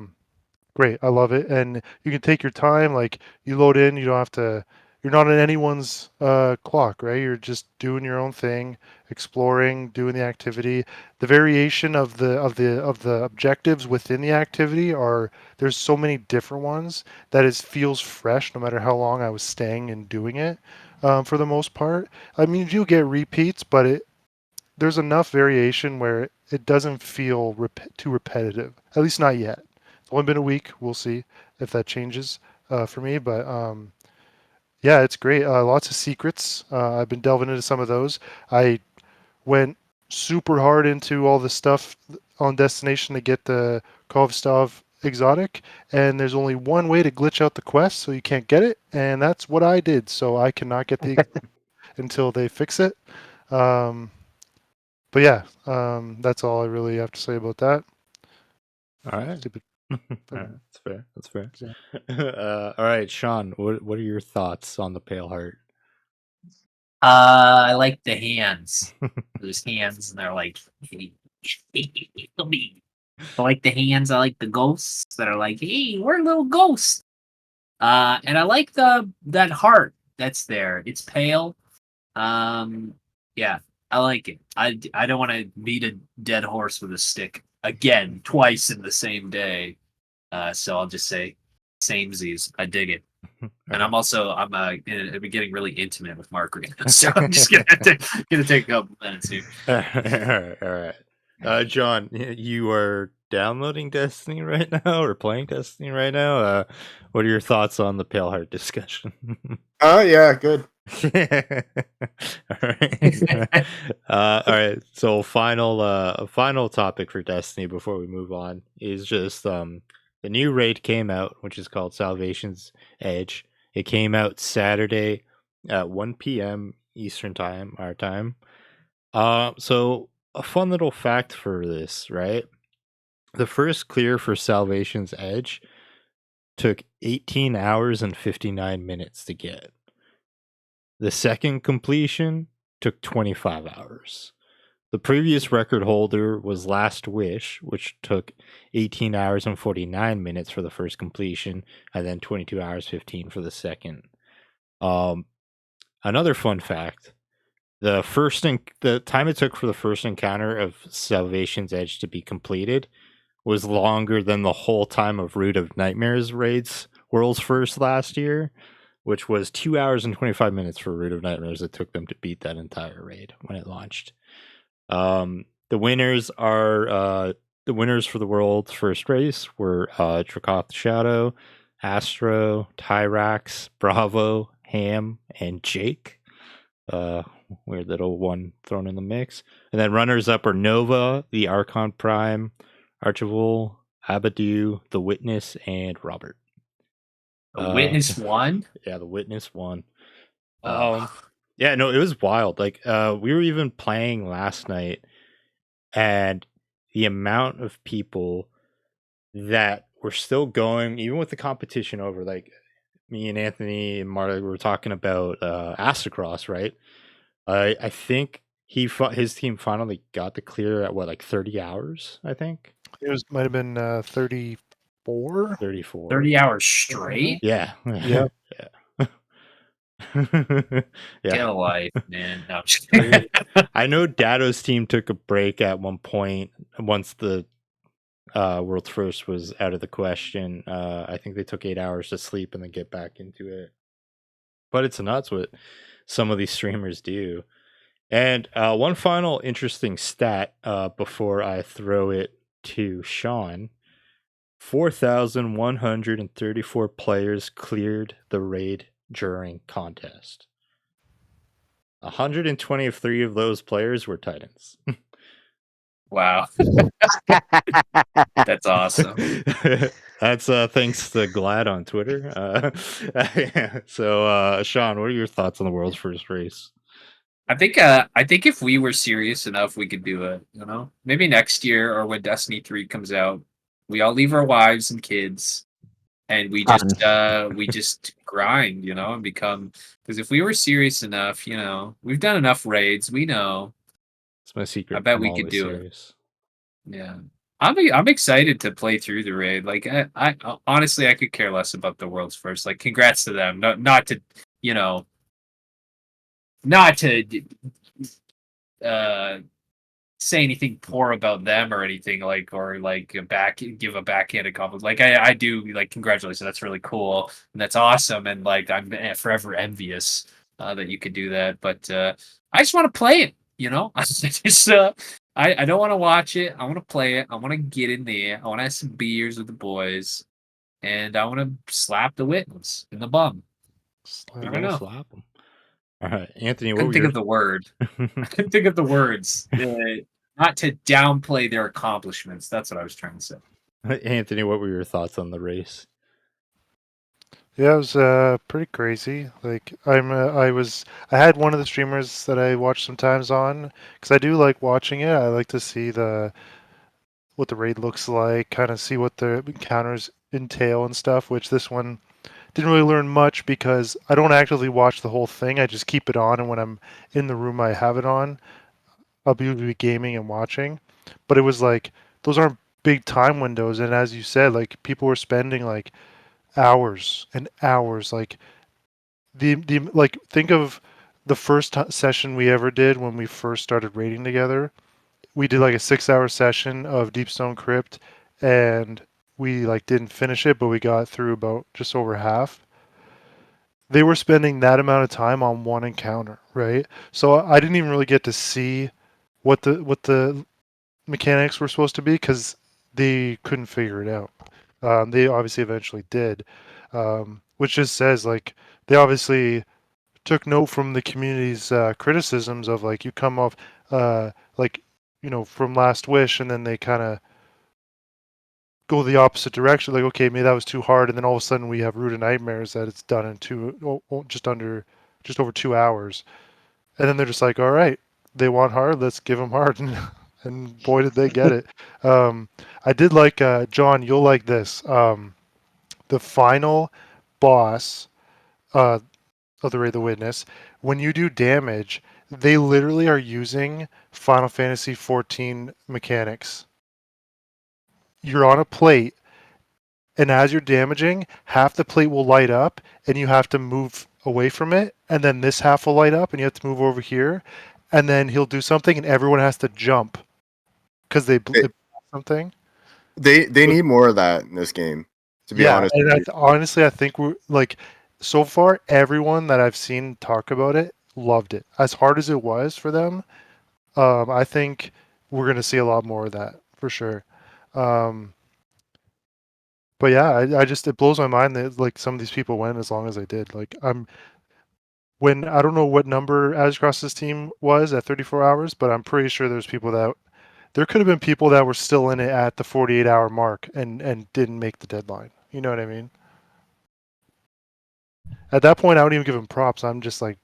Great, I love it, and you can take your time. Like you load in, you don't have to. You're not on anyone's clock, right? You're just doing your own thing, exploring, doing the activity. The variation of the objectives within the activity are there's so many different ones that it feels fresh no matter how long I was staying and doing it. For the most part, I mean, you get repeats, but there's enough variation where it doesn't feel too repetitive. At least not yet. It's only been a week. We'll see if that changes for me. But yeah, it's great. Lots of secrets. I've been delving into some of those. I went super hard into all the stuff on Destination to get the Kovstov exotic, and there's only one way to glitch out the quest, so you can't get it, and that's what I did. So I cannot get the until they fix it. Um, but yeah, that's all I really have to say about that. All right. Stupid. All right. That's fair. That's fair. Yeah. All right, Sean. What are your thoughts on the Pale Heart? I like the hands. Those hands, and they're like, I like the hands. I like the ghosts that are like, hey, we're little ghosts. And I like that heart that's there. It's pale. Yeah, I like it. I don't want to beat a dead horse with a stick again twice in the same day. So I'll just say samesies. I dig it. And I'm getting really intimate with Mark right now, so I'm just gonna take a couple minutes here. All right. John, you are downloading Destiny right now or playing Destiny right now? What are your thoughts on the Pale Heart discussion? Oh yeah, good. All right. All right. So final topic for Destiny before we move on is just the new raid came out, which is called Salvation's Edge. It came out Saturday at 1 p.m. Eastern time, our time. So a fun little fact for this, right? The first clear for Salvation's Edge took 18 hours and 59 minutes to get. The second completion took 25 hours. The previous record holder was Last Wish, which took 18 hours and 49 minutes for the first completion, and then 22 hours 15 for the second. Another fun fact: the time it took for the first encounter of Salvation's Edge to be completed was longer than the whole time of Root of Nightmares raids World's First last year, which was 2 hours and 25 minutes for Root of Nightmares. It took them to beat that entire raid when it launched. The winners are the winners for the world's first race were Dracoth Shadow, Astro, Tyrax, Bravo, Ham, and Jake. Weird little one thrown in the mix. And then runners up are Nova, the Archon Prime, Archivul, Abadu, the Witness, and Robert. The Witness won? Yeah, the Witness won. Oh. Yeah, no, it was wild. Like, we were even playing last night, and the amount of people that were still going, even with the competition over, like me and Anthony and Marta were talking about Astacross, right? I think his team finally got the clear at what, like 30 hours, I think? It might have been 34. 34. 30 hours straight? Yeah. Yeah. Yeah. Get a life, man. No, I'm just kidding. I know Dado's team took a break at one point once the World's First was out of the question. I think they took 8 hours to sleep and then get back into it. But it's nuts what some of these streamers do. And one final interesting stat before I throw it to Sean: 4,134 players cleared the raid during contest. 123 of those players were Titans. Wow. That's awesome. That's thanks to Glad on Twitter. Yeah. So, Sean, what are your thoughts on the world's first race? I think if we were serious enough, we could do it. You know, maybe next year or when Destiny 3 comes out, we all leave our wives and kids, and we just grind. You know, and become, because if we were serious enough, you know, we've done enough raids. We know. It's my secret. I bet I'm we could always do serious. it. Yeah. I'm excited to play through the raid. Like I honestly I could care less about the world's first. Like congrats to them. Not to, you know, not to say anything poor about them or anything, like, or like give a backhanded compliment. Like I do, like, congratulations, that's really cool and that's awesome, and like I'm forever envious that you could do that. But I just want to play it, you know. I just I don't want to watch it. I want to play it. I want to get in there. I want to have some beers with the boys, and I want to slap the Witness in the bum. You're I don't gonna know. slap them. All right, Anthony. Couldn't think of the word. I couldn't think of the words. Not to downplay their accomplishments. That's what I was trying to say. Anthony, what were your thoughts on the race? Yeah, it was pretty crazy. Like I had one of the streamers that I watch sometimes on, because I do like watching it. I like to see what the raid looks like, kind of see what the encounters entail and stuff. Which this one didn't really learn much because I don't actively watch the whole thing. I just keep it on, and when I'm in the room, I have it on. I'll be gaming and watching. But it was like those aren't big time windows, and as you said, like people were spending like hours and hours. Like like think of the first session we ever did when we first started raiding together. We did like a 6-hour session of Deepstone Crypt, and we like didn't finish it, but we got through about just over half. They were spending that amount of time on one encounter, right? So I didn't even really get to see what the mechanics were supposed to be because they couldn't figure it out. They obviously eventually did, which just says like they obviously took note from the community's criticisms of like you come off like from Last Wish, and then they kind of go the opposite direction. Like, okay, maybe that was too hard, and then all of a sudden we have Root of Nightmares that it's done in just over 2 hours, and then they're just like, all right, they want hard, let's give them hard, and boy did they get it. I did like John, you'll like this. The final boss of the Raid the Witness, when you do damage, they literally are using Final Fantasy 14 mechanics. You're on a plate, and as you're damaging, half the plate will light up, and you have to move away from it, and then this half will light up, and you have to move over here, and then he'll do something, and everyone has to jump because they something. They need more of that in this game. To be Yeah, honest, and with you. honestly, I think we're like so far everyone that I've seen talk about it loved it. As hard as it was for them, I think we're gonna see a lot more of that for sure. But yeah, I just it blows my mind that like some of these people went as long as they did. Like when I don't know what number Azcross's team was at 34 hours, but I'm pretty sure there's people that there could have been people that were still in it at the 48-hour mark and didn't make the deadline. You know what I mean? At that point, I don't even give them props. I'm just like,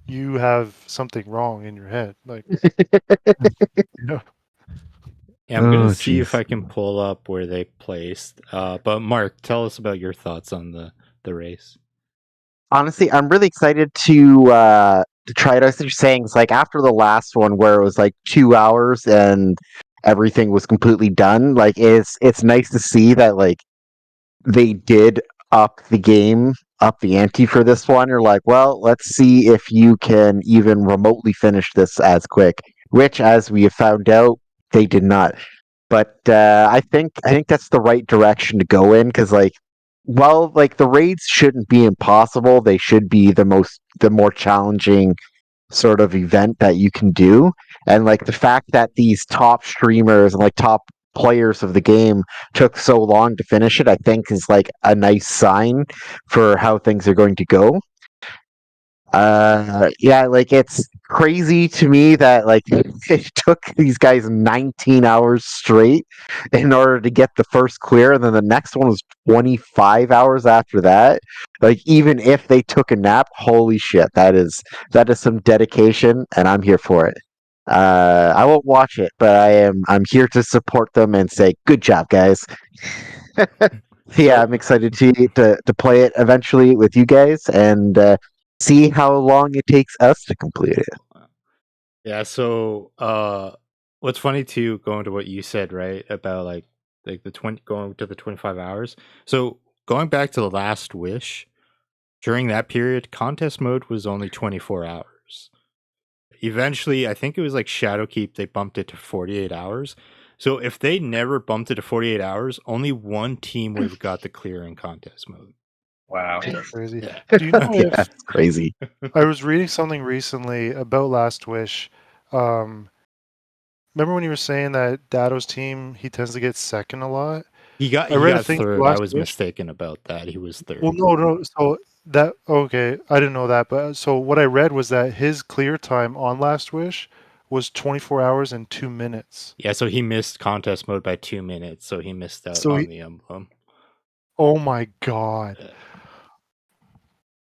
you have something wrong in your head. Like, you know. Yeah, I'm gonna Oh, see if jeez. I can pull up where they placed. But Mark, tell us about your thoughts on the race. Honestly, I'm really excited to try it. As you're saying, it's like after the last one where it was like 2 hours and everything was completely done. Like it's nice to see that like they did up the game, up the ante for this one. You're like, well, let's see if you can even remotely finish this as quick. Which, as we have found out, they did not. But I think that's the right direction to go in because like, well, like the raids shouldn't be impossible. They should be the more challenging sort of event that you can do. And like the fact that these top streamers and like top players of the game took so long to finish it, I think is like a nice sign for how things are going to go. Yeah, like it's crazy to me that like it took these guys 19 hours straight in order to get the first clear, and then the next one was 25 hours after that. Like even if they took a nap, holy shit, that is some dedication, and I'm here for it. I won't watch it, but I'm here to support them and say good job, guys. Yeah, I'm excited to play it eventually with you guys and see how long it takes us to complete it. Yeah, so what's funny too, going to what you said, right, about like the 20 going to the 25 hours. So going back to the Last Wish, during that period, contest mode was only 24 hours. Eventually, I think it was like Shadowkeep, they bumped it to 48 hours. So if they never bumped it to 48 hours, only one team would have got the clear in contest mode. Wow. Crazy. Yeah. Do you know Yeah, if it's crazy. I was reading something recently about Last Wish? Remember when you were saying that Dado's team he tends to get second a lot? He got I he read a got thing for third. I Last was Wish. mistaken about that. He was Well, third. no. So that okay, I didn't know that. But so what I read was that his clear time on Last Wish was 24 hours and 2 minutes. Yeah, so he missed contest mode by 2 minutes, so he missed out So on he, the emblem. oh my god,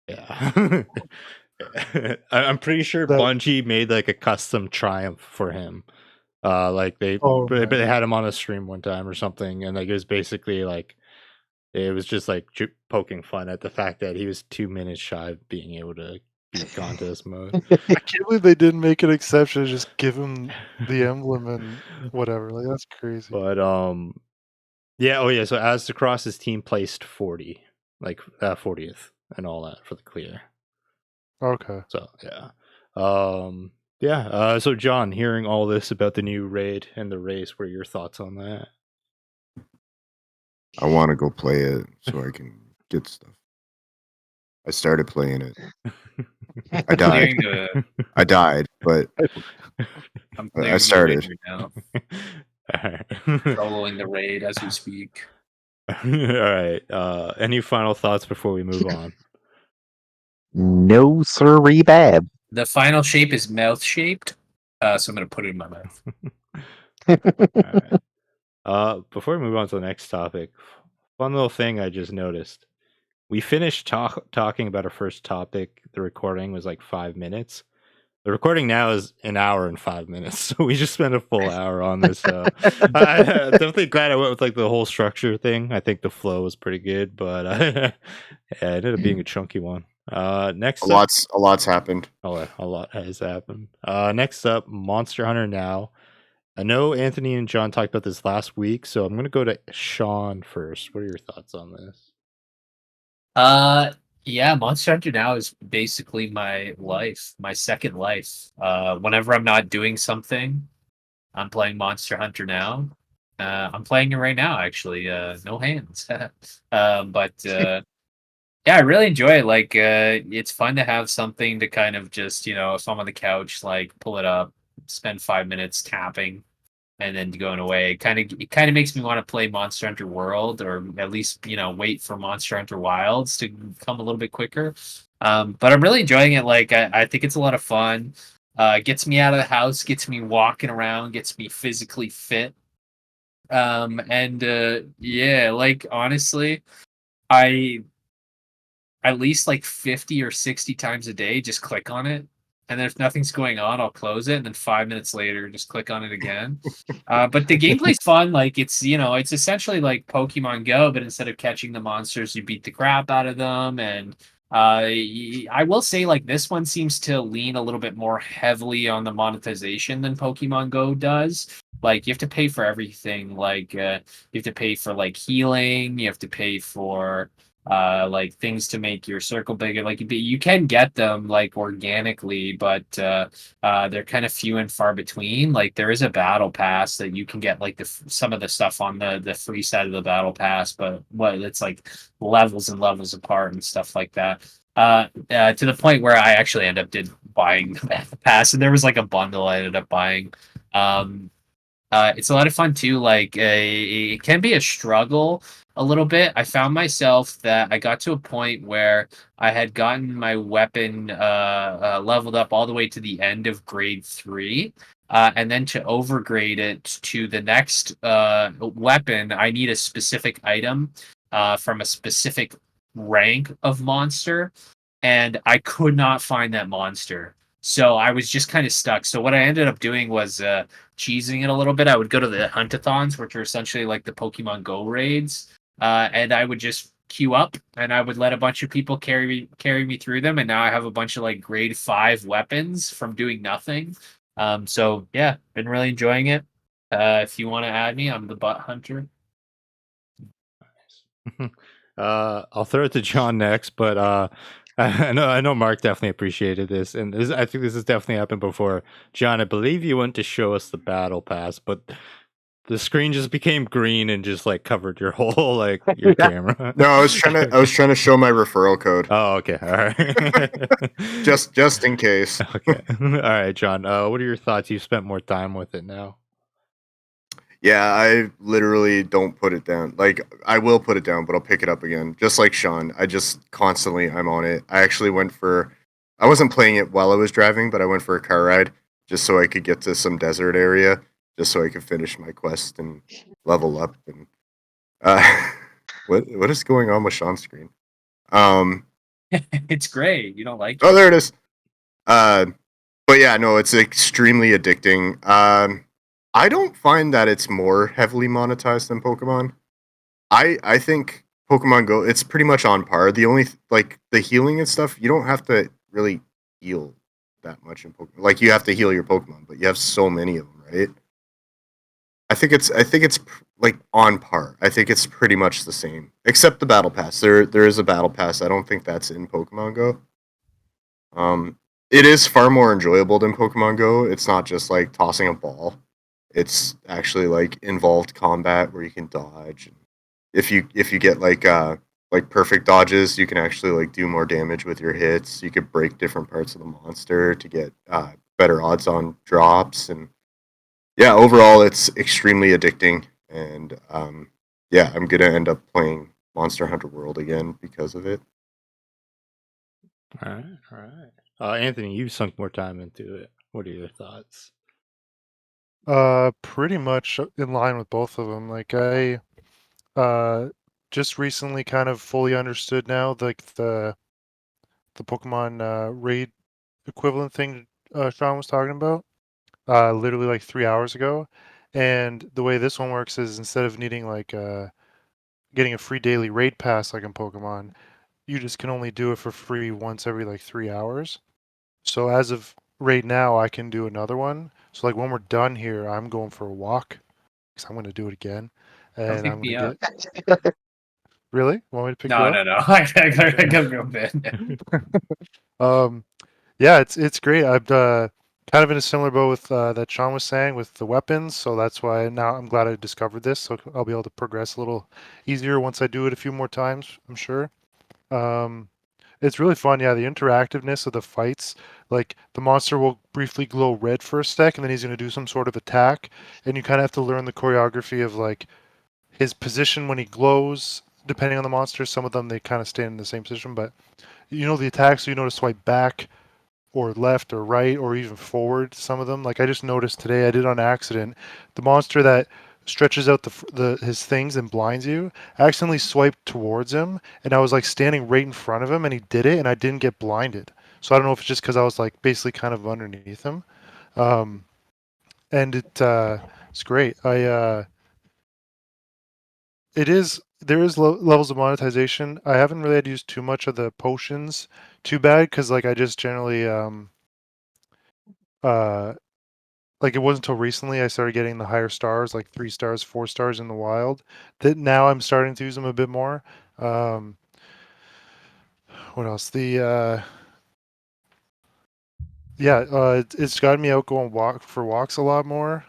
Yeah. I'm pretty sure that Bungie made like a custom triumph for him. Like oh but my, they had him on a stream one time or something, and like it was basically like it was just like poking fun at the fact that he was 2 minutes shy of being able to beat contest mode. I can't believe they didn't make an exception. Just give him the emblem and whatever. Like that's crazy. But yeah, oh yeah. So as to cross his team placed 40. like 40th and all that for the clear. Okay. So yeah. So John, hearing all this about the new raid and the race, what are your thoughts on that? I want to go play it so I can get stuff. I started playing it. I died. I died, but I'm I clearing started. the raid right Alright. now. Following the raid as we speak. All right. Any final thoughts before we move on? No sirree, bab. The final shape is mouth shaped, so I'm gonna put it in my mouth. All right. Before we move on to the next topic, fun little thing I just noticed. We finished talking about our first topic. The recording was like 5 minutes. The recording now is an hour and 5 minutes, so we just spent a full hour on this. I'm definitely glad I went with like the whole structure thing. I think the flow was pretty good, but yeah, it ended up being a chunky one. Next A up, lot's happened. a lot has happened. Next up, Monster Hunter Now. I know Anthony and John talked about this last week, so I'm going to go to Sean first. What are your thoughts on this? Yeah, Monster Hunter Now is basically my life, my second life. Whenever I'm not doing something, I'm playing Monster Hunter Now. I'm playing it right now, actually. No hands. But yeah, I really enjoy it. Like, it's fun to have something to kind of just, if I'm on the couch, like pull it up, spend 5 minutes tapping, and then going away. It kind of makes me want to play Monster Hunter World, or at least wait for Monster Hunter Wilds to come a little bit quicker. But I'm really enjoying it. Like, I think it's a lot of fun. Gets me out of the house, gets me walking around, gets me physically fit. And yeah, like honestly, I at least like 50 or 60 times a day just click on it, and then if nothing's going on, I'll close it, and then 5 minutes later just click on it again. But the gameplay's fun. Like, it's essentially like Pokemon Go, but instead of catching the monsters, you beat the crap out of them. And I will say, like, this one seems to lean a little bit more heavily on the monetization than Pokemon Go does. Like, you have to pay for everything. Like, you have to pay for like healing, you have to pay for like things to make your circle bigger. Like, you can get them like organically, but they're kind of few and far between. Like, there is a battle pass that you can get like some of the stuff on the free side of the battle pass, but it's like levels and levels apart and stuff like that. To the point where I actually ended up buying the battle pass, and there was like a bundle I ended up buying. It's a lot of fun too. Like, it can be a struggle a little bit. I found myself that I got to a point where I had gotten my weapon leveled up all the way to the end of grade 3. And then to overgrade it to the next weapon, I need a specific item from a specific rank of monster, and I could not find that monster. So I was just kind of stuck. So what I ended up doing was cheesing it a little bit. I would go to the hunt-a-thons, which are essentially like the Pokemon Go raids, and I would just queue up, and I would let a bunch of people carry me through them, and now I have a bunch of like grade 5 weapons from doing nothing. So yeah, been really enjoying it. If you want to add me, I'm the butt hunter. I'll throw it to John next, but I know Mark definitely appreciated this, and I think this has definitely happened before. John, I believe you went to show us the battle pass, but the screen just became green and just like covered your whole like your camera. No, I was trying to show my referral code. Oh, okay, all right. just in case. Okay, all right, John. What are your thoughts? You spent more time with it now. Yeah, I literally don't put it down. Like, I will put it down, but I'll pick it up again. Just like Sean, I'm on it. I wasn't playing it while I was driving, but I went for a car ride just so I could get to some desert area, just so I could finish my quest and level up. And what is going on with Sean's screen? It's great. You don't like it? Oh, there it is. But yeah, no, it's extremely addicting. I don't find that it's more heavily monetized than Pokemon. I think Pokemon Go, it's pretty much on par. The only like the healing and stuff, you don't have to really heal that much in Pokemon. Like, you have to heal your Pokemon, but you have so many of them, right? I think it's like on par. I think it's pretty much the same, except the battle pass. There is a battle pass. I don't think that's in Pokemon Go. It is far more enjoyable than Pokemon Go. It's not just like tossing a ball. It's actually like involved combat where you can dodge. If you get like perfect dodges, you can actually like do more damage with your hits. You could break different parts of the monster to get better odds on drops, and yeah, overall it's extremely addicting. And yeah, I'm gonna end up playing Monster Hunter World again because of it. All right, all right. Anthony, you've sunk more time into it. What are your thoughts? Pretty much in line with both of them. Like I just recently kind of fully understood now like the Pokemon raid equivalent thing Sean was talking about. Literally like 3 hours ago. And the way this one works is instead of needing like getting a free daily raid pass like in Pokemon, you just can only do it for free once every like 3 hours. So as of right now, I can do another one. So like when we're done here, I'm going for a walk because I'm going to do it again, Come and I'm pick going me to up. get. Really? Want me to pick you No, up? no, no. I gotta go bed. Um, yeah, it's great. I've kind of in a similar boat with that Sean was saying with the weapons, so that's why now I'm glad I discovered this. So I'll be able to progress a little easier once I do it a few more times, I'm sure. Um, it's really fun, yeah. The interactiveness of the fights, like the monster will briefly glow red for a sec, and then he's going to do some sort of attack, and you kind of have to learn the choreography of like his position when he glows. Depending on the monster, some of them they kind of stand in the same position, but you know the attack, so you know to swipe back or left or right or even forward. Some of them, like I just noticed today, I did on accident. The monster that stretches out the his things and blinds you, I accidentally swiped towards him, and I was like standing right in front of him, and he did it, and I didn't get blinded. So I don't know if it's just because I was like basically kind of underneath him, um, and it's great. It is there is levels of monetization. I haven't really had to use too much of the potions, too bad, because like I just generally uh like it wasn't until recently I started getting the higher stars, like 3 stars, 4 stars in the wild. That now I'm starting to use them a bit more. Um, what else? It's gotten me out going walks a lot more.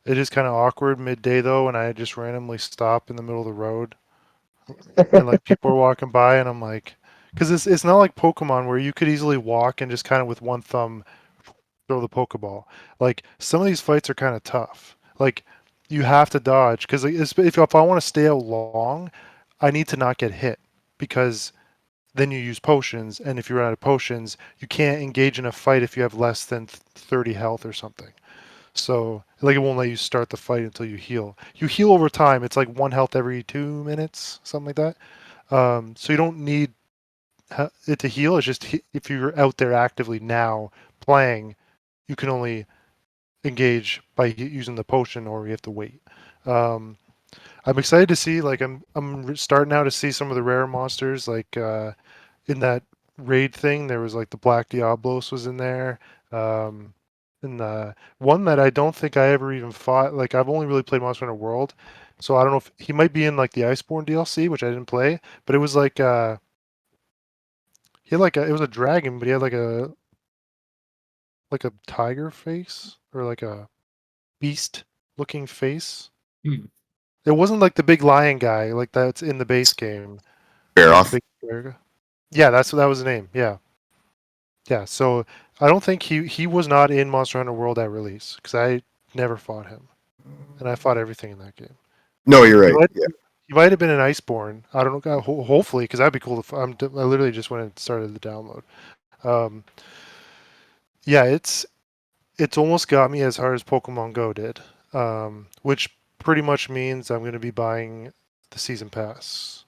It is kind of awkward midday though, when I just randomly stop in the middle of the road and like people are walking by, and I'm like, because it's not like Pokemon where you could easily walk and just kind of with one thumb throw the Pokeball. Like some of these fights are kind of tough. Like you have to dodge because if I want to stay out long, I need to not get hit because then you use potions, and if you run out of potions, you can't engage in a fight if you have less than 30 health or something. So like it won't let you start the fight until you heal. You heal over time. It's like 1 health every 2 minutes, something like that. So you don't need it to heal. It's just if you're out there actively now playing, you can only engage by using the potion, or you have to wait. Um, I'm excited to see. Like I'm starting now to see some of the rare monsters. Like in that raid thing, there was like the Black Diablos was in there. Um, and one that I don't think I ever even fought. Like I've only really played Monster Hunter World, so I don't know if he might be in like the Iceborne DLC, which I didn't play. But it was like he had like it was a dragon, but he had like a tiger face or like a beast looking face. Hmm. It wasn't like the big lion guy like that's in the base game. Like the Baroth. big bear. Yeah, that was the name. Yeah. Yeah, so I don't think he was not in Monster Hunter World at release because I never fought him, and I fought everything in that game. No, you're He right. might Yeah. he might have been an Iceborne. I don't know. Hopefully, because that'd be cool. I literally just went and started the download. Um, yeah, it's almost got me as hard as Pokemon Go did, which pretty much means I'm going to be buying the season pass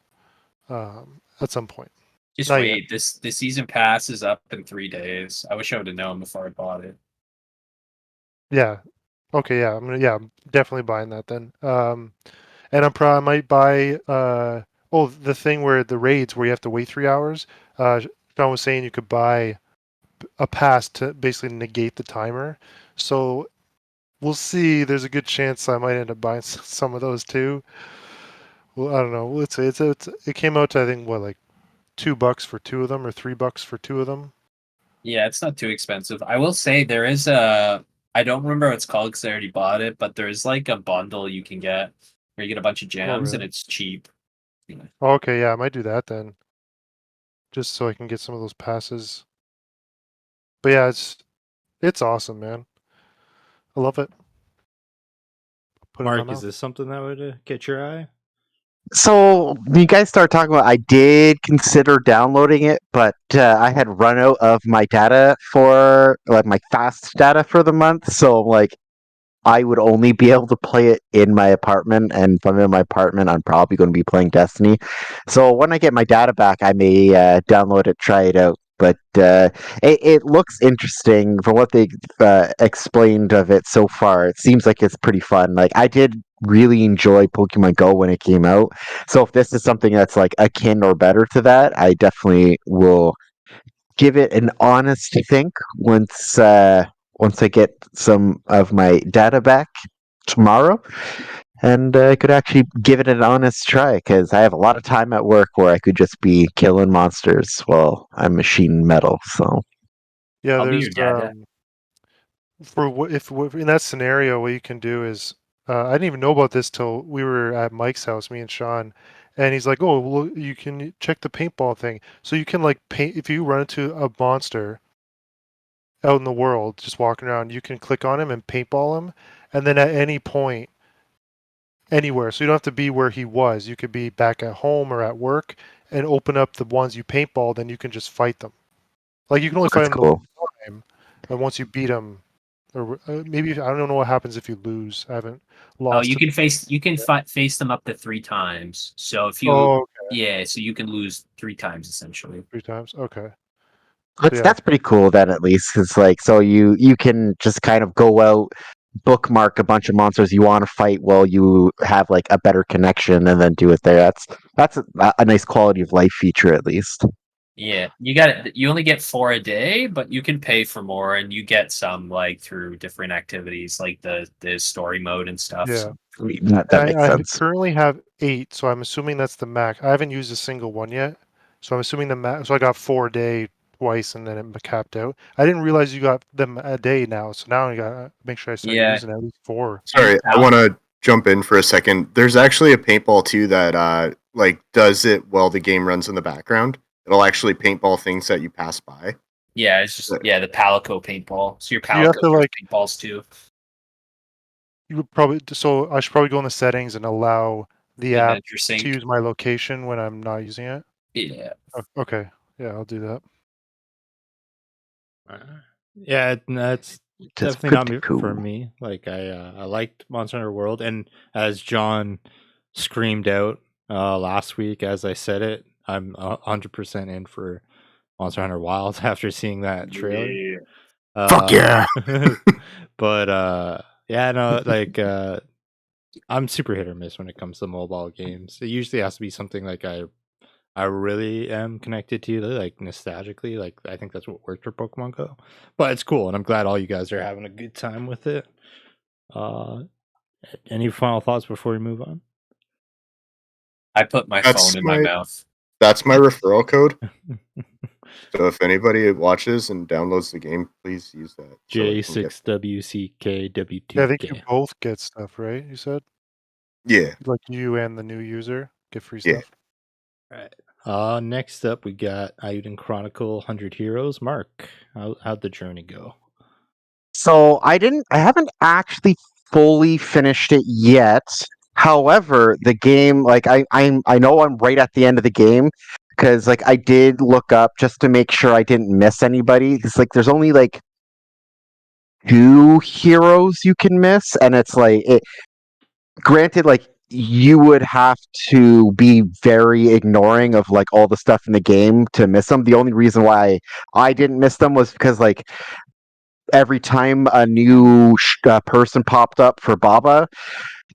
at some point. Just Not yet. wait. The season pass is up in 3 days. I wish I would have known before I bought it. Yeah. Okay. Yeah. I'm definitely buying that then. And I might buy. The thing where the raids where you have to wait 3 hours. Sean was saying you could buy a pass to basically negate the timer. So we'll see. There's a good chance I might end up buying some of those too. Well, I don't know. Let's say it came out to, I think, what, like $2 for two of them or $3 for two of them. Yeah, it's not too expensive. I will say there is I don't remember what it's called because I already bought it, but there's like a bundle you can get where you get a bunch of gems and really? it's cheap. Yeah. Oh, okay, yeah, I might do that then, just so I can get some of those passes. But yeah, it's awesome, man. I love it. Put it in my Mark, is mouth. this something that would catch your eye? So when you guys start talking about, I did consider downloading it, but I had run out of my data for like my fast data for the month. So like I would only be able to play it in my apartment, and if I'm in my apartment, I'm probably going to be playing Destiny. So when I get my data back, I may download it, try it out. But it looks interesting from what they explained of it so far. It seems like it's pretty fun. Like I did really enjoy Pokemon Go when it came out. So if this is something that's like akin or better to that, I definitely will give it an honest think once I get some of my data back tomorrow, and I could actually give it an honest try because I have a lot of time at work where I could just be killing monsters while I'm machine metal. So Yeah, I'll be there's your dad. if in that scenario, what you can do is I didn't even know about this till we were at Mike's house, me and Sean, and he's like, "Oh, well, you can check the paintball thing." So you can like paint if you run into a monster out in the world, just walking around, you can click on him and paintball him, and then at any point, anywhere. So you don't have to be where he was. You could be back at home or at work, and open up the ones you paintball. Then you can just fight them. Like you can only fight that's them the cool. one time, and once you beat them, or maybe I don't know what happens if you lose. I haven't Oh, lost you it. can face them up to 3 times. So if you Oh, okay, yeah, so you can lose 3 times essentially. 3 times. Okay, so That's yeah, that's pretty cool then at least. It's like so you can just kind of go out, bookmark a bunch of monsters you want to fight while you have like a better connection and then do it there. That's a nice quality of life feature at least. Yeah, you got it. You only get 4 a day, but you can pay for more, and you get some like through different activities, like the story mode and stuff. yeah. So That makes I sense. currently have 8, so I'm assuming that's the max. I haven't used a single one yet, so I'm assuming the max. So I got 4 a day twice, and then it capped out. I didn't realize you got them a day now, so now I gotta make sure I start yeah, using at least 4. and Sorry, I want to jump in for a second. There's actually a paintball too that like does it while the game runs in the background. It'll actually paintball things that you pass by. yeah, it's just the Palico paintball. So your Do you have Palico to like? paintballs too. You would probably so I should probably go in the settings and allow the app Adventure to Sync. use my location when I'm not using it. Yeah. Okay, yeah, I'll do that. Yeah, that's That's definitely not pretty for cool. me. Like I liked Monster Hunter World, and as John screamed out last week, as I said it, I'm 100% in for Monster Hunter Wilds after seeing that trailer. Yeah. Fuck yeah! But yeah, no, like I'm super hit or miss when it comes to mobile games. It usually has to be something like I really am connected to, like nostalgically. Like I think that's what worked for Pokemon Go. But it's cool, and I'm glad all you guys are having a good time with it. Uh, any final thoughts before we move on? I put my That's phone in my mouth. That's my referral code. So if anybody watches and downloads the game, please use that. So I can get J6WCKW2K. Yeah, I think you both get stuff, right? You said yeah. like you and the new user get free Yeah. stuff. Right. Next up we got Eiyuden Chronicle 100 Heroes. Mark, how'd the journey go? So I haven't actually fully finished it yet. However, the game, like I know I'm right at the end of the game because like I did look up just to make sure I didn't miss anybody. Because like there's only like 2 heroes you can miss, and it's like it. Granted, like you would have to be very ignoring of like all the stuff in the game to miss them. The only reason why I didn't miss them was because like every time a new person popped up for Baba,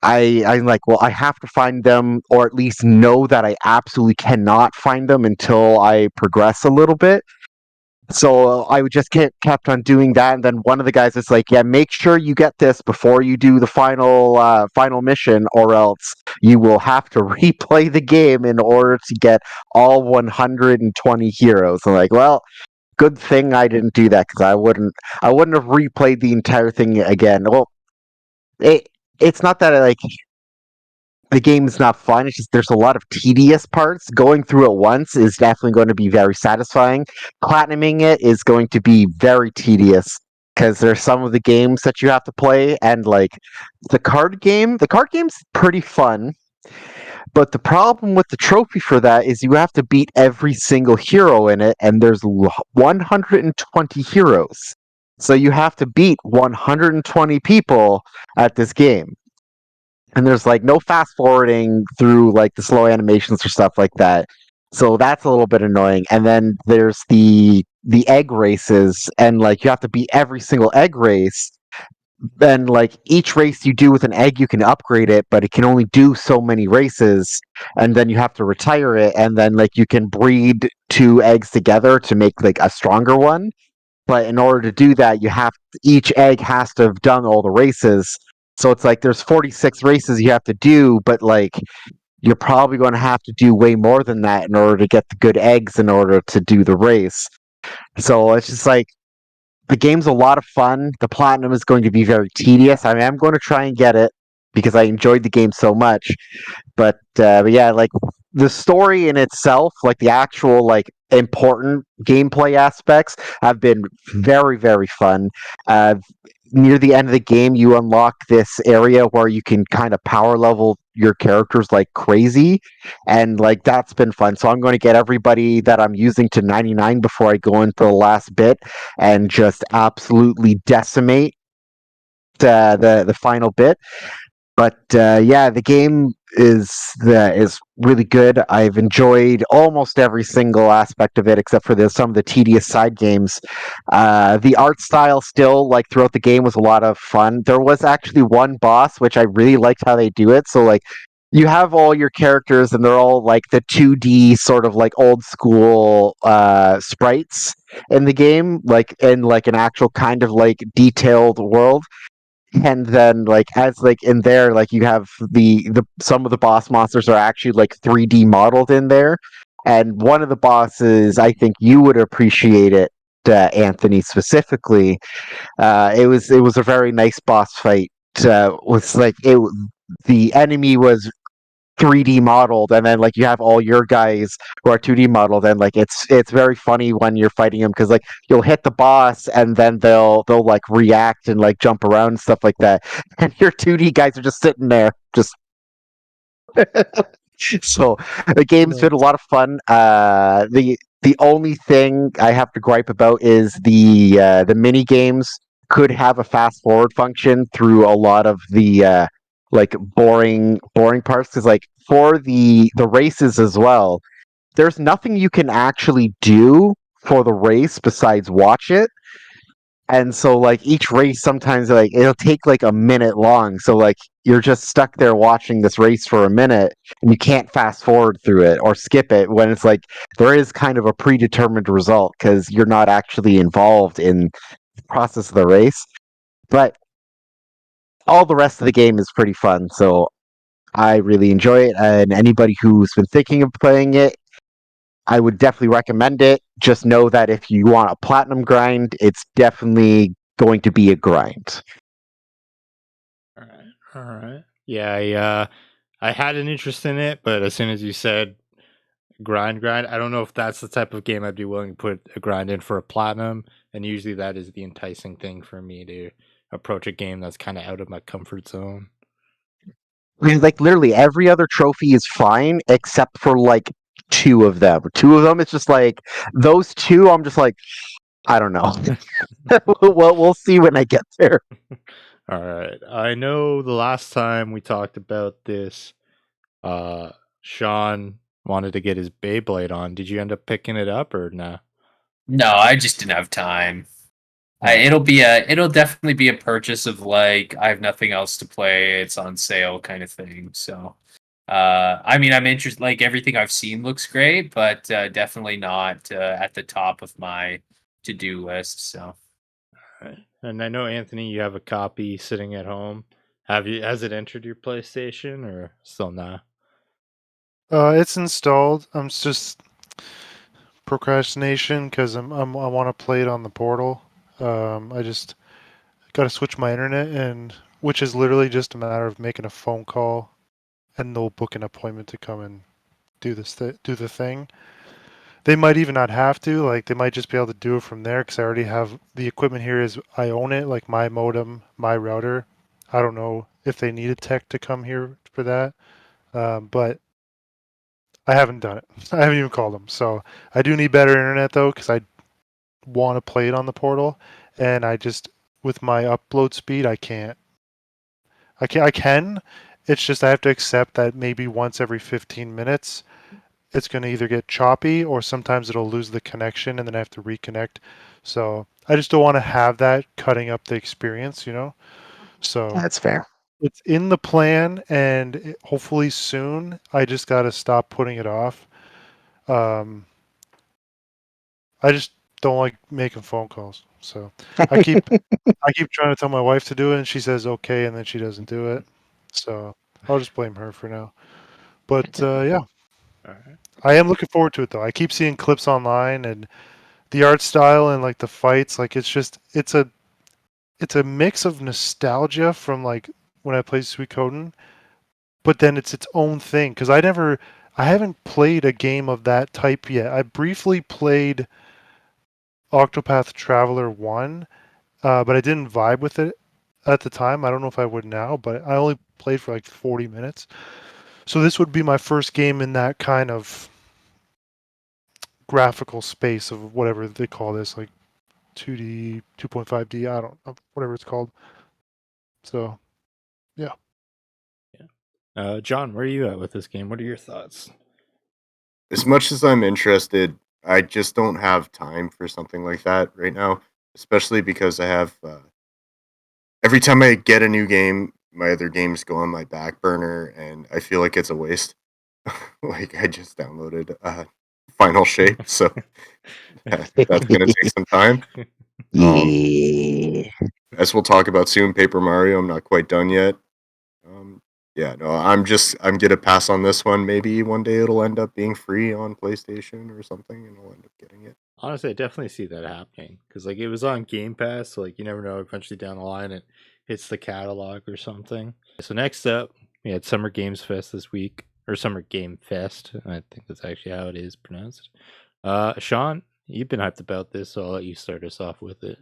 I'm like, well, I have to find them, or at least know that I absolutely cannot find them until I progress a little bit. So I would just kept on doing that, and then one of the guys is like, "Yeah, make sure you get this before you do the final mission, or else you will have to replay the game in order to get all 120 heroes." I'm like, "Well, good thing I didn't do that because I wouldn't have replayed the entire thing again." Well, it it's not that the game's not fun. It's just there's a lot of tedious parts. Going through it once is definitely going to be very satisfying. Platinuming it is going to be very tedious because there's some of the games that you have to play, and like the card game's pretty fun. But the problem with the trophy for that is you have to beat every single hero in it, and there's 120 heroes. So you have to beat 120 people at this game. And there's like no fast forwarding through like the slow animations or stuff like that. So that's a little bit annoying. And then there's the egg races, and like you have to beat every single egg race. Then like each race you do with an egg, you can upgrade it, but it can only do so many races, and then you have to retire it, and then like you can breed two eggs together to make like a stronger one. But in order to do that, each egg has to have done all the races. So it's like there's 46 races you have to do, but like you're probably going to have to do way more than that in order to get the good eggs in order to do the race. So it's just like the game's a lot of fun. The platinum is going to be very tedious. I mean, I'm going to try and get it because I enjoyed the game so much. But yeah, like the story in itself, like the actual like important gameplay aspects, have been very very fun. Uh, Near the end of the game, you unlock this area where you can kind of power level your characters like crazy, and like that's been fun. So I'm going to get everybody that I'm using to 99 before I go into the last bit and just absolutely decimate the final bit. But yeah, the game is really good. I've enjoyed almost every single aspect of it, except for some of the tedious side games. The art style still, like throughout the game, was a lot of fun. There was actually one boss which I really liked how they do it. So like, you have all your characters, and they're all like the 2D sort of like old school sprites in the game, like in like an actual kind of like detailed world. And then like as like in there, like you have the some of the boss monsters are actually like 3D modeled in there. And one of the bosses, I think you would appreciate it, Anthony, specifically. It was a very nice boss fight. Was like it The enemy was 3D modeled, and then like you have all your guys who are 2D modeled, and like it's very funny when you're fighting them, because like you'll hit the boss, and then they'll like react and like jump around and stuff like that, and your 2D guys are just sitting there just so the game's been a lot of fun. The only thing I have to gripe about is the mini games could have a fast forward function through a lot of the like boring parts, because like for the races as well, there's nothing you can actually do for the race besides watch it. And so like each race, sometimes like it'll take like a minute long, so like you're just stuck there watching this race for a minute, and you can't fast forward through it or skip it when it's like there is kind of a predetermined result because you're not actually involved in the process of the race. But all the rest of the game is pretty fun, so I really enjoy it, and anybody who's been thinking of playing it, I would definitely recommend it. Just know that if you want a platinum grind, it's definitely going to be a grind. All right. All right. Yeah, I had an interest in it, but as soon as you said grind, I don't know if that's the type of game I'd be willing to put a grind in for a platinum. And usually that is the enticing thing for me to approach a game that's kind of out of my comfort zone. I mean, like literally every other trophy is fine except for like two of them. Two of them, it's just like those two. I'm just like, I don't know. We'll see when I get there. All right. I know the last time we talked about this, Sean wanted to get his Beyblade on. Did you end up picking it up or nah? No, I just didn't have time. It'll definitely be a purchase of like I have nothing else to play. It's on sale kind of thing. So, I mean, I'm interested. Like everything I've seen looks great, but definitely not at the top of my to-do list. So Right. And I know, Anthony, you have a copy sitting at home. Has it entered your PlayStation or still not? It's installed. I'm just procrastination because I want to play it on the portal. I just got to switch my internet, and which is literally just a matter of making a phone call, and they'll book an appointment to come and do do the thing. They might even not have to. Like they might just be able to do it from there because I already have the equipment here. Is I own it, like my modem, my router. I don't know if they need a tech to come here for that, but I haven't done it. I haven't even called them. So I do need better internet though because I want to play it on the portal, and I just with my upload speed I can't. I can. It's just I have to accept that maybe once every 15 minutes it's going to either get choppy or sometimes it'll lose the connection and then I have to reconnect. So I just don't want to have that cutting up the experience, you know? So That's fair. it's in the plan and hopefully soon. I just got to stop putting it off. Um, I just don't like making phone calls. So I keep trying to tell my wife to do it and she says okay and then she doesn't do it. So I'll just blame her for now. But yeah, All right. I am looking forward to it though. I keep seeing clips online and the art style and like the fights, like it's a mix of nostalgia from like when I played Suikoden, but then it's its own thing because I haven't played a game of that type yet. I briefly played Octopath Traveler 1, but I didn't vibe with it at the time. I don't know if I would now, but I only played for like 40 minutes. So this would be my first game in that kind of graphical space of whatever they call this, like 2D, 2.5D, I don't know, whatever it's called. So, yeah. John, where are you at with this game? What are your thoughts? As much as I'm interested, I just don't have time for something like that right now, especially because I have every time I get a new game, my other games go on my back burner, and I feel like it's a waste. Like I just downloaded Final Shape, so that's gonna take some time. Um, Yeah. as we'll talk about soon, Paper Mario. I'm not quite done yet. Um, yeah, no, I'm gonna pass on this one. Maybe one day it'll end up being free on PlayStation or something, and I'll end up getting it. Honestly, I definitely see that happening because like it was on Game Pass, so like you never know. Eventually down the line, it hits the catalog or something. So next up, we had Summer Games Fest this week, or Summer Game Fest. I think that's actually how it is pronounced. Sean, you've been hyped about this, so I'll let you start us off with it.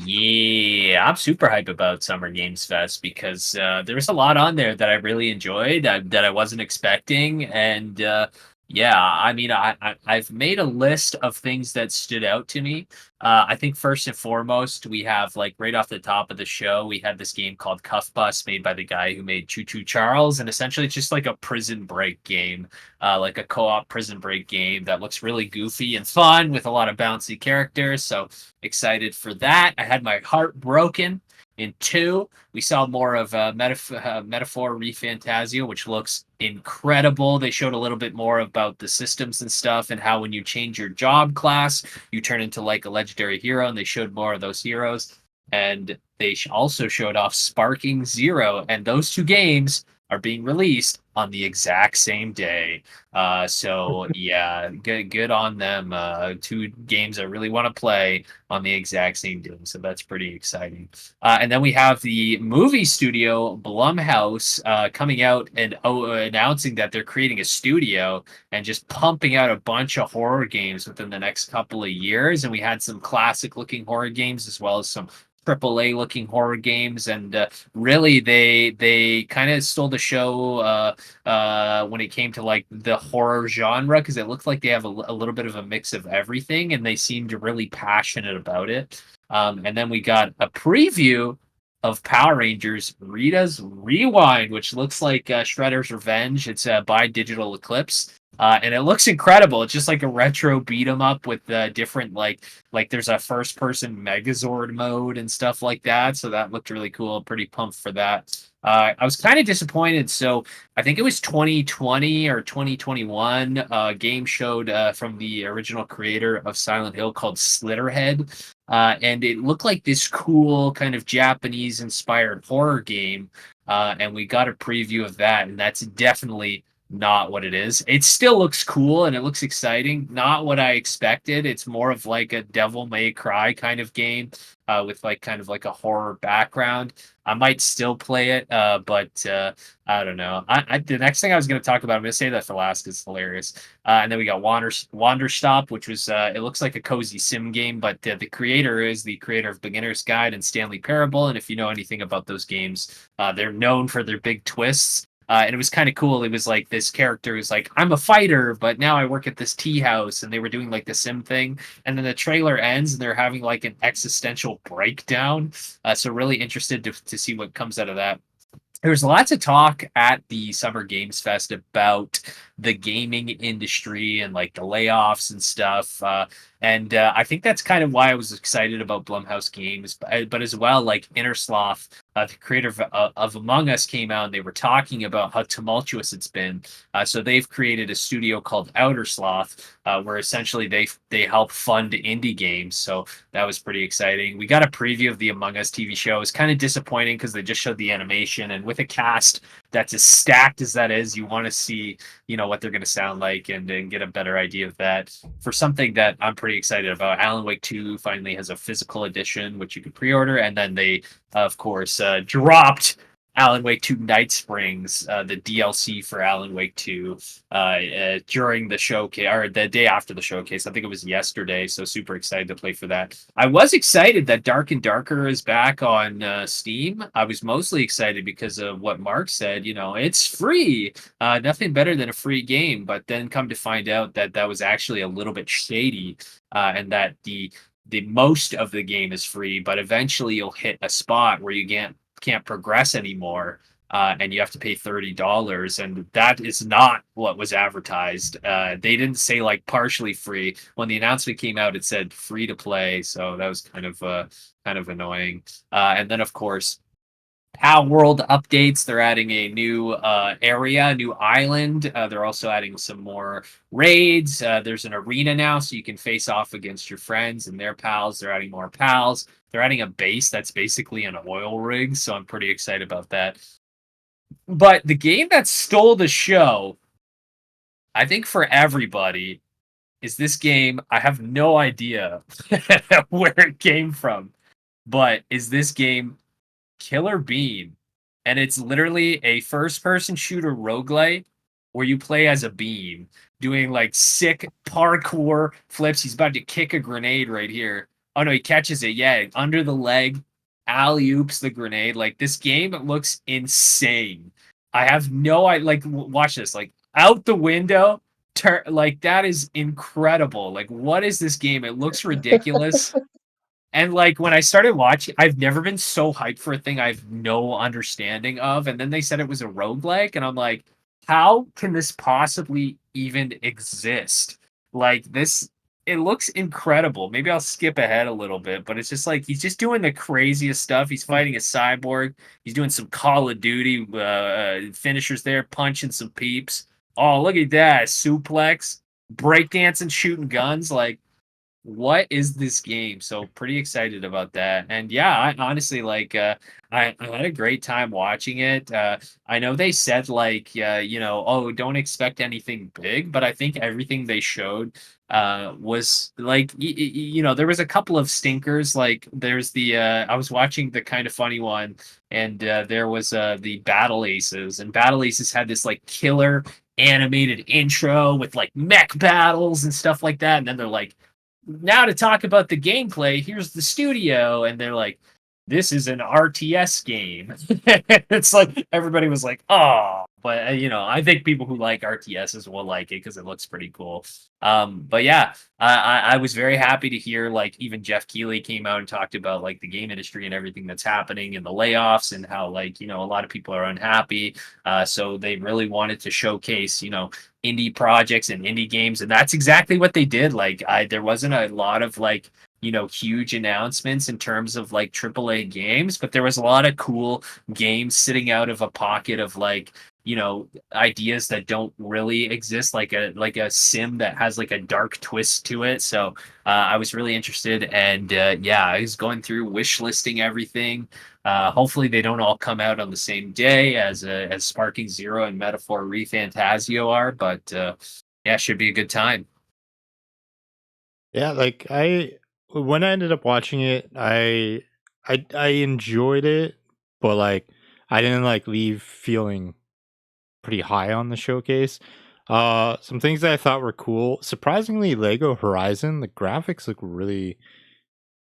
yeah, I'm super hype about Summer Games Fest because there was a lot on there that I really enjoyed that I wasn't expecting, and yeah, I mean, I've made a list of things that stood out to me. I think first and foremost, we have like right off the top of the show, we had this game called Cuff Bus, made by the guy who made Choo Choo Charles, and essentially it's just like a prison break game, like a co-op prison break game that looks really goofy and fun with a lot of bouncy characters. So excited for that. I had my heart broken in 2. We saw more of Metaphor ReFantasio, which looks incredible. They showed a little bit more about the systems and stuff and how when you change your job class, you turn into like a legendary hero, and they showed more of those heroes. And they also showed off Sparking Zero, and those 2 games are being released on the exact same day. So yeah, good on them. 2 games I really want to play on the exact same day. So that's pretty exciting. And then we have the movie studio Blumhouse coming out and announcing that they're creating a studio and just pumping out a bunch of horror games within the next couple of years. And we had some classic looking horror games as well as some AAA looking horror games, and really they kind of stole the show when it came to like the horror genre because it looked like they have a little bit of a mix of everything, and they seemed really passionate about it. And then we got a preview of Power Rangers Rita's Rewind, which looks like Shredder's Revenge. It's by Digital Eclipse. And it looks incredible. It's just like a retro beat 'em up with different like there's a first person Megazord mode and stuff like that. So that looked really cool. Pretty pumped for that. I was kind of disappointed. So I think it was 2020 or 2021. Game showed from the original creator of Silent Hill called Slitterhead, and it looked like this cool kind of Japanese-inspired horror game. And we got a preview of that, and that's definitely not what it is. It still looks cool and it looks exciting. Not what I expected. It's more of like a Devil May Cry kind of game, with like kind of like a horror background. I might still play it, but I don't know. The next thing I was going to talk about, I'm going to save that for last because it's hilarious. And then we got Wander Stop, which was it looks like a cozy sim game, but the creator is the creator of Beginner's Guide and Stanley Parable. And if you know anything about those games, they're known for their big twists. And it was kind of cool. It was like this character who's like, I'm a fighter, but now I work at this tea house, and they were doing like the sim thing. And then the trailer ends, and they're having like an existential breakdown. So really interested to see what comes out of that. There's lots of talk at the Summer Games Fest about the gaming industry and like the layoffs and stuff. And I think that's kind of why I was excited about Blumhouse Games, but as well, like Innersloth, the creator of Among Us, came out and they were talking about how tumultuous it's been. So they've created a studio called Outer Sloth, where essentially they help fund indie games. So that was pretty exciting. We got a preview of the Among Us TV show. It was kind of disappointing because they just showed the animation, and with a cast that's as stacked as that is, you want to see, what they're going to sound like and get a better idea of that. For something that I'm pretty excited about, Alan Wake 2 finally has a physical edition, which you can pre-order, and then they, of course, dropped Alan Wake 2 Night Springs, the DLC for Alan Wake 2, during the showcase, or the day after the showcase. I think it was yesterday, so super excited to play for that. I was excited that Dark and Darker is back on Steam. I was mostly excited because of what Mark said. It's free. Nothing better than a free game. But then come to find out that that was actually a little bit shady, and that the most of the game is free, but eventually you'll hit a spot where you can't progress anymore, and you have to pay $30, and that is not what was advertised. They didn't say like partially free. When the announcement came out, it said free to play, so that was kind of annoying. And then of course, PAL World updates. They're adding a new area, a new island. They're also adding some more raids. There's an arena now, so you can face off against your friends and their pals. They're adding more pals. They're adding a base that's basically an oil rig, so I'm pretty excited about that. But the game that stole the show, I think for everybody, is this game. I have no idea where it came from, but is this game Killer Bean. And it's literally a first-person shooter roguelite where you play as a bean doing like sick parkour flips. He's about to kick a grenade right here. Oh no, he catches it. Yeah, under the leg, alley-oops the grenade. Like, this game looks insane. I have no idea. Like, watch this. Like, out the window, like, that is incredible. Like, what is this game? It looks ridiculous. And like, when I started watching, I've never been so hyped for a thing I have no understanding of. And then they said it was a roguelike, and I'm like, how can this possibly even exist? Like, this, it looks incredible. Maybe I'll skip ahead a little bit, but it's just like he's just doing the craziest stuff. He's fighting a cyborg. He's doing some Call of Duty finishers there, punching some peeps. Oh, look at that. Suplex, breakdancing, shooting guns. Like, what is this game? So pretty excited about that. And yeah, I honestly like I had a great time watching it. I know they said like oh, don't expect anything big, but I think everything they showed was like there was a couple of stinkers. Like, there's the I was watching the Kind of Funny one, and there was the Battle Aces, and Battle Aces had this like killer animated intro with like mech battles and stuff like that, and then they're like, now to talk about the gameplay, here's the studio, and they're like, this is an RTS game. It's like everybody was like, oh, but I think people who like RTSs will like it because it looks pretty cool. But yeah, I was very happy to hear like even Jeff Keighley came out and talked about like the game industry and everything that's happening and the layoffs and how like a lot of people are unhappy. So they really wanted to showcase indie projects and indie games, and that's exactly what they did. Like, there wasn't a lot of like huge announcements in terms of like AAA games, but there was a lot of cool games sitting out of a pocket of like ideas that don't really exist, like a sim that has like a dark twist to it. So I was really interested, and I was going through wish listing everything. Hopefully they don't all come out on the same day as Sparking Zero and Metaphor ReFantasio are, but should be a good time. Yeah, like when I ended up watching it, I enjoyed it, but like I didn't like leave feeling pretty high on the showcase. Some things that I thought were cool. Surprisingly, Lego Horizon, the graphics look really,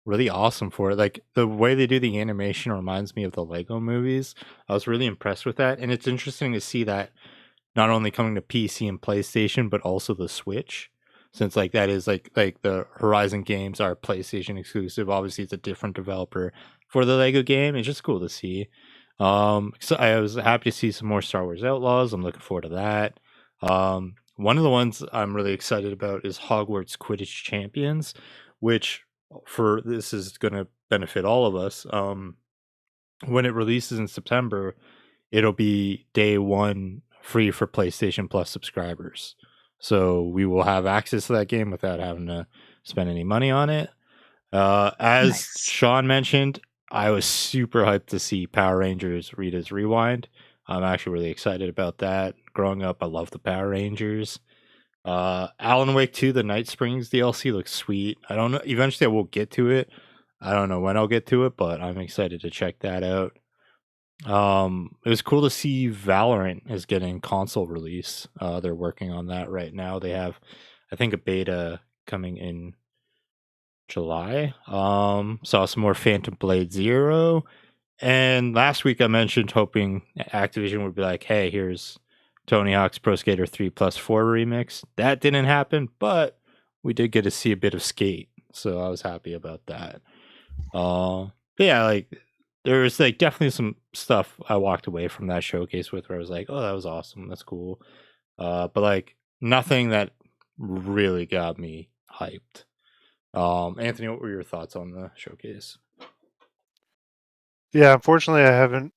really awesome for it. Like the way they do the animation reminds me of the Lego movies. I was really impressed with that, and it's interesting to see that not only coming to PC and PlayStation, but also the Switch. Since like that is like the Horizon games are PlayStation exclusive. Obviously, it's a different developer for the Lego game. It's just cool to see. So I was happy to see some more Star Wars Outlaws. I'm looking forward to that. One of the ones I'm really excited about is Hogwarts Quidditch Champions, which for this is going to benefit all of us. When it releases in September, it'll be day one free for PlayStation Plus subscribers. So we will have access to that game without having to spend any money on it. As Nice. Sean mentioned, I was super hyped to see Power Rangers Rita's Rewind. I'm actually really excited about that. Growing up, I love the Power Rangers. Alan Wake 2, the Night Springs DLC looks sweet. I don't know. Eventually, I will get to it. I don't know when I'll get to it, but I'm excited to check that out. It was cool to see Valorant is getting console release. They're working on that right now. They have, I think, a beta coming in July. Saw some more Phantom Blade Zero. And last week I mentioned hoping Activision would be like, hey, here's Tony Hawk's Pro Skater 3 plus 4 remix. That didn't happen, but we did get to see a bit of Skate. So I was happy about that. Yeah, like there was like definitely some stuff I walked away from that showcase with where I was like, oh, that was awesome. That's cool. But like nothing that really got me hyped. Anthony, what were your thoughts on the showcase? Yeah, unfortunately, I haven't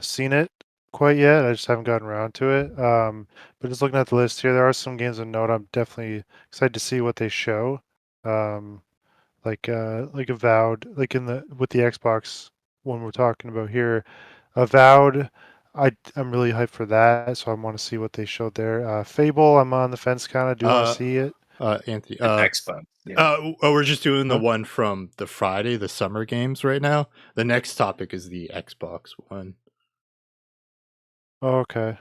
seen it quite yet. I just haven't gotten around to it. But just looking at the list here, there are some games of note. I'm definitely excited to see what they show. Like Avowed, like with the Xbox one we're talking about here, Avowed. I'm really hyped for that, so I want to see what they showed there. Fable, I'm on the fence, kind of do want to see it. Anthony, Xbox. we're just doing the Huh? one from the Friday, the summer games right now. The next topic is the Xbox one. Oh, okay.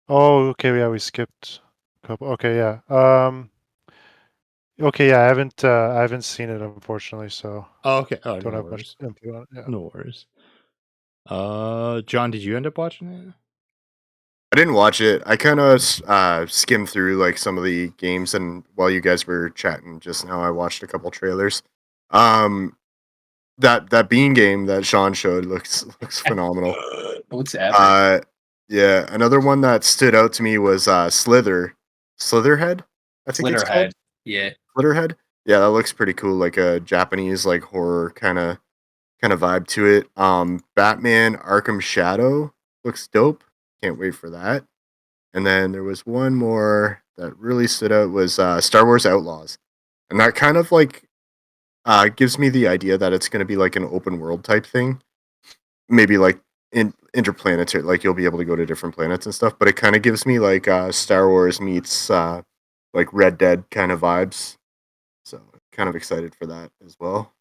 Oh, okay. Yeah, we skipped a couple. Okay, yeah. Okay, yeah. I haven't seen it unfortunately, so Oh, okay. Oh, don't no have much worries. info on it. Yeah. No worries. John, did you end up watching it? I didn't watch it. I kind of skimmed through like some of the games, and while you guys were chatting just now, I watched a couple trailers. That bean game that Sean showed looks phenomenal. What's happening? Yeah, another one that stood out to me was Slitherhead. I think it's called Slitterhead. Yeah. Slitherhead. Yeah, that looks pretty cool, like a Japanese like horror kind of vibe to it. Batman Arkham Shadow looks dope. Can't wait for that. And then there was one more that really stood out was Star Wars Outlaws, and that kind of like gives me the idea that it's going to be like an open world type thing, maybe like interplanetary, like you'll be able to go to different planets and stuff. But it kind of gives me like Star Wars meets like Red Dead kind of vibes. So kind of excited for that as well.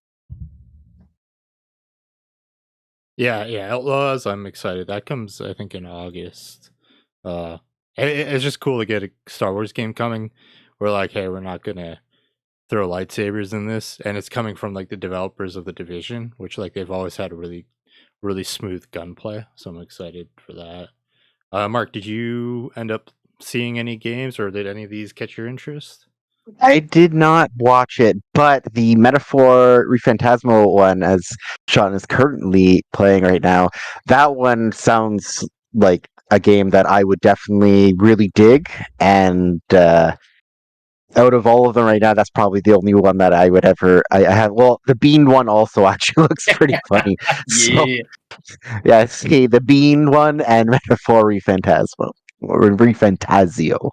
Yeah, Outlaws. I'm excited. That comes, I think, in August. It's just cool to get a Star Wars game coming. We're like, hey, we're not gonna throw lightsabers in this, and it's coming from like the developers of the Division, which like they've always had a really, really smooth gunplay. So I'm excited for that. Mark, did you end up seeing any games, or did any of these catch your interest? I did not watch it, but the Metaphor ReFantasmo one, as Sean is currently playing right now, that one sounds like a game that I would definitely really dig. And out of all of them right now, that's probably the only one that I would ever. I have. Well, the bean one also actually looks pretty funny. So Yeah. yeah, see the bean one and Metaphor Rephantasmo or Refantasio. All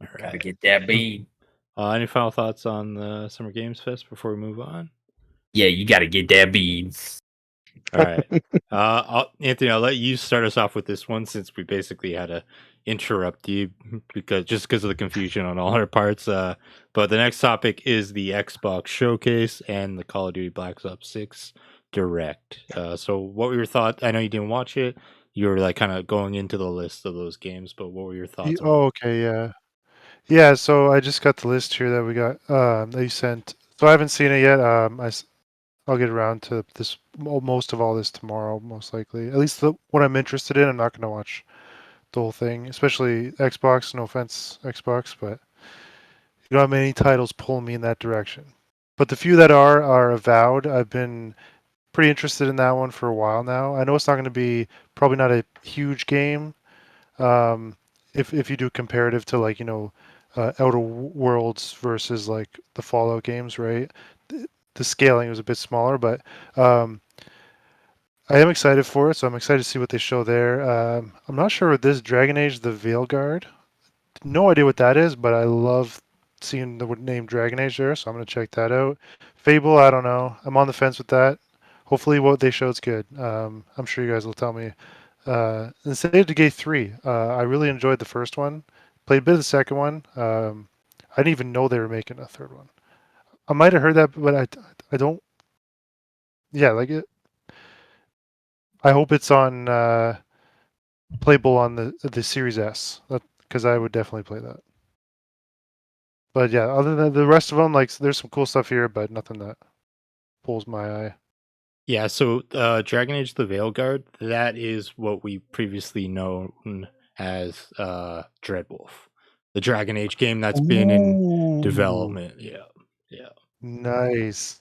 Gotta right. get that bean. Any final thoughts on the Summer Games Fest before we move on? Yeah, you gotta get that bean. All right. Anthony, I'll let you start us off with this one since we basically had to interrupt you because of the confusion on all our parts. But the next topic is the Xbox Showcase and the Call of Duty Black Ops 6 Direct. So what were your thoughts? I know you didn't watch it. You were like kind of going into the list of those games, but what were your thoughts on Oh, it? okay, yeah. Yeah, so I just got the list here that we got that you sent. So I haven't seen it yet. I'll get around to this most of all this tomorrow, most likely. At least what I'm interested in. I'm not going to watch the whole thing, especially Xbox. No offense, Xbox, but you don't have many titles pulling me in that direction. But the few that are Avowed. I've been pretty interested in that one for a while now. I know it's not going to be probably not a huge game. Um, if you do comparative to like Outer Worlds versus like the Fallout games, right? The scaling was a bit smaller, but I am excited for it. So I'm excited to see what they show there. I'm not sure what this Dragon Age: The Veilguard. No idea what that is, but I love seeing the name Dragon Age there, so I'm gonna check that out. Fable, I don't know. I'm on the fence with that. Hopefully, what they show is good. I'm sure you guys will tell me. And State of Decay 3. I really enjoyed the first one. Played a bit of the second one. I didn't even know they were making a third one. I might have heard that, but I don't. Yeah, like it. I hope it's on playable on the Series S, because I would definitely play that. But yeah, other than the rest of them, like there's some cool stuff here, but nothing that pulls my eye. Yeah, so Dragon Age the Veilguard, that is what we previously known as Dreadwolf. The Dragon Age game that's been in Ooh, development. Yeah. Yeah. nice.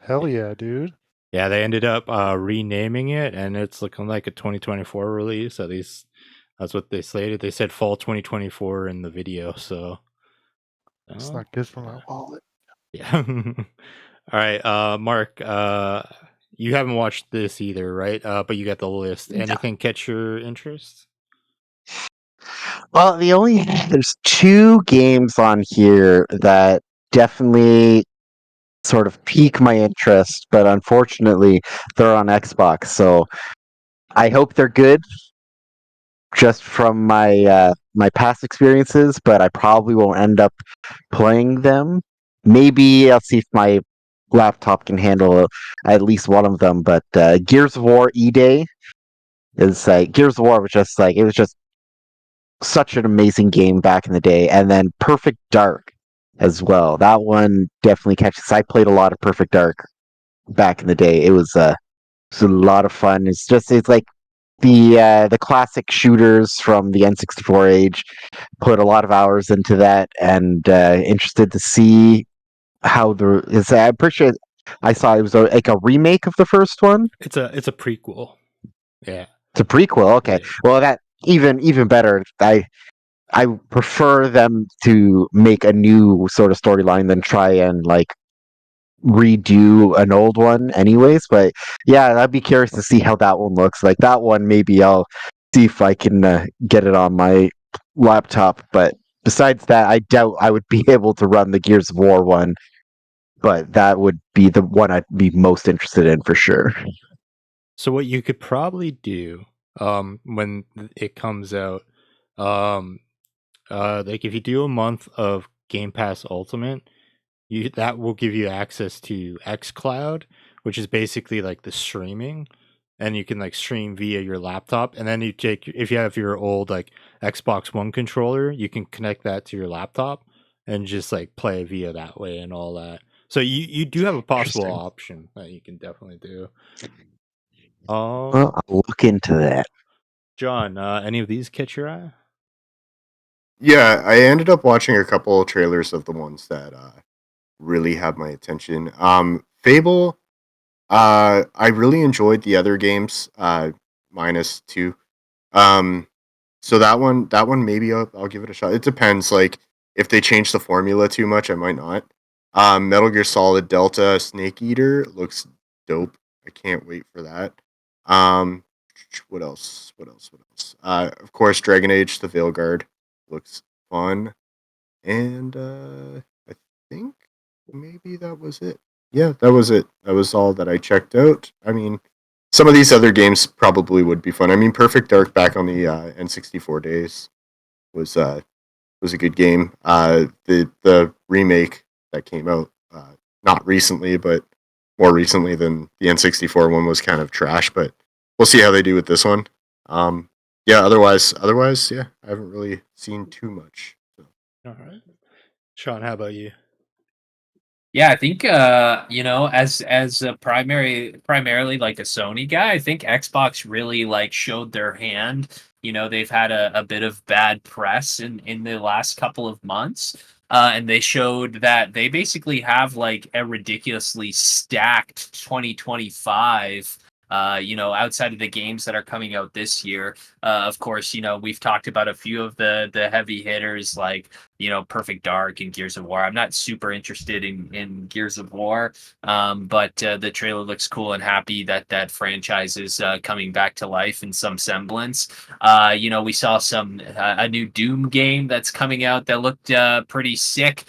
Hell yeah, dude. Yeah, they ended up renaming it and it's looking like a 2024 release. At least that's what they slated. They said fall 2024 in the video, so It's oh, not good for my wallet. yeah. All right, Mark, you haven't watched this either, right? But you got the list. Anything catch your interest? Well, there's two games on here that definitely sort of pique my interest, but unfortunately they're on Xbox. So I hope they're good just from my past experiences, but I probably won't end up playing them. Maybe I'll see if my laptop can handle at least one of them. But Gears of War E-Day is Gears of War was just like it was just such an amazing game back in the day, and then Perfect Dark as well. That one definitely catches. I played a lot of Perfect Dark back in the day. It was a lot of fun. It's like the classic shooters from the N64 age. Put a lot of hours into that, and interested to see how I'm pretty sure I saw it was like a remake of the first one. It's a prequel. Yeah. It's a prequel. Okay, Yeah. well that even better. I prefer them to make a new sort of storyline than try and like redo an old one anyways. But yeah, I'd be curious to see how that one looks. Like that one, maybe I'll see if I can get it on my laptop. But besides that, I doubt I would be able to run the Gears of War one. But that would be the one I'd be most interested in for sure. So what you could probably do when it comes out, like if you do a month of Game Pass Ultimate, that will give you access to xCloud, which is basically like the streaming, and you can like stream via your laptop. And then if you have your old like Xbox One controller, you can connect that to your laptop and just like play via that way and all that. So you do have a possible Interesting. option that you can definitely do. Well, I'll look into that. John, any of these catch your eye? Yeah, I ended up watching a couple of trailers of the ones that really have my attention. Fable, I really enjoyed the other games, minus two. So that one maybe I'll give it a shot. It depends. Like If they change the formula too much, I might not. Metal Gear Solid Delta Snake Eater looks dope. I can't wait for that. Um, what else? What else? What else? Of course, Dragon Age: The Veilguard looks fun, and I think maybe that was it. Yeah, that was it. That was all that I checked out. I mean, some of these other games probably would be fun. I mean, Perfect Dark back on the N64 days was was a good game. The remake that came out not recently, but more recently than the N64 one was kind of trash. But we'll see how they do with this one. Yeah. Otherwise, yeah, I haven't really seen too much. So. All right, Sean, how about you? Yeah, I think as a primarily like a Sony guy, I think Xbox really like showed their hand. They've had a bit of bad press in the last couple of months. And they showed that they basically have like a ridiculously stacked 2025. Outside of the games that are coming out this year, of course, we've talked about a few of the heavy hitters like Perfect Dark and Gears of War. I'm not super interested in Gears of War, but the trailer looks cool and happy that that franchise is coming back to life in some semblance. We saw a new Doom game that's coming out that looked pretty sick.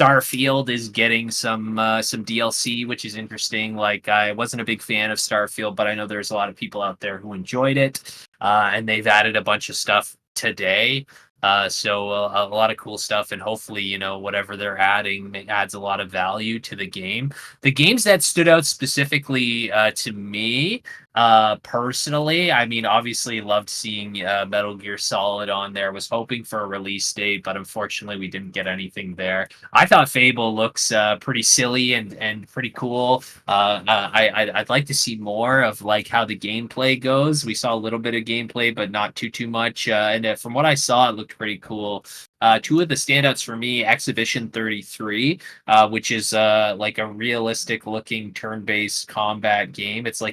Starfield is getting some DLC, which is interesting. Like I wasn't a big fan of Starfield, but I know there's a lot of people out there who enjoyed it, and they've added a bunch of stuff today. So a lot of cool stuff, and hopefully, whatever they're adding adds a lot of value to the game. The games that stood out specifically to me, personally, I mean, obviously loved seeing Metal Gear Solid on there. Was hoping for a release date, but unfortunately, we didn't get anything there. I thought Fable looks pretty silly and pretty cool. I'd like to see more of like how the gameplay goes. We saw a little bit of gameplay, but not too much. And from what I saw, it looked pretty cool. Two of the standouts for me, Exhibition 33, which is like a realistic looking turn-based combat game. It's an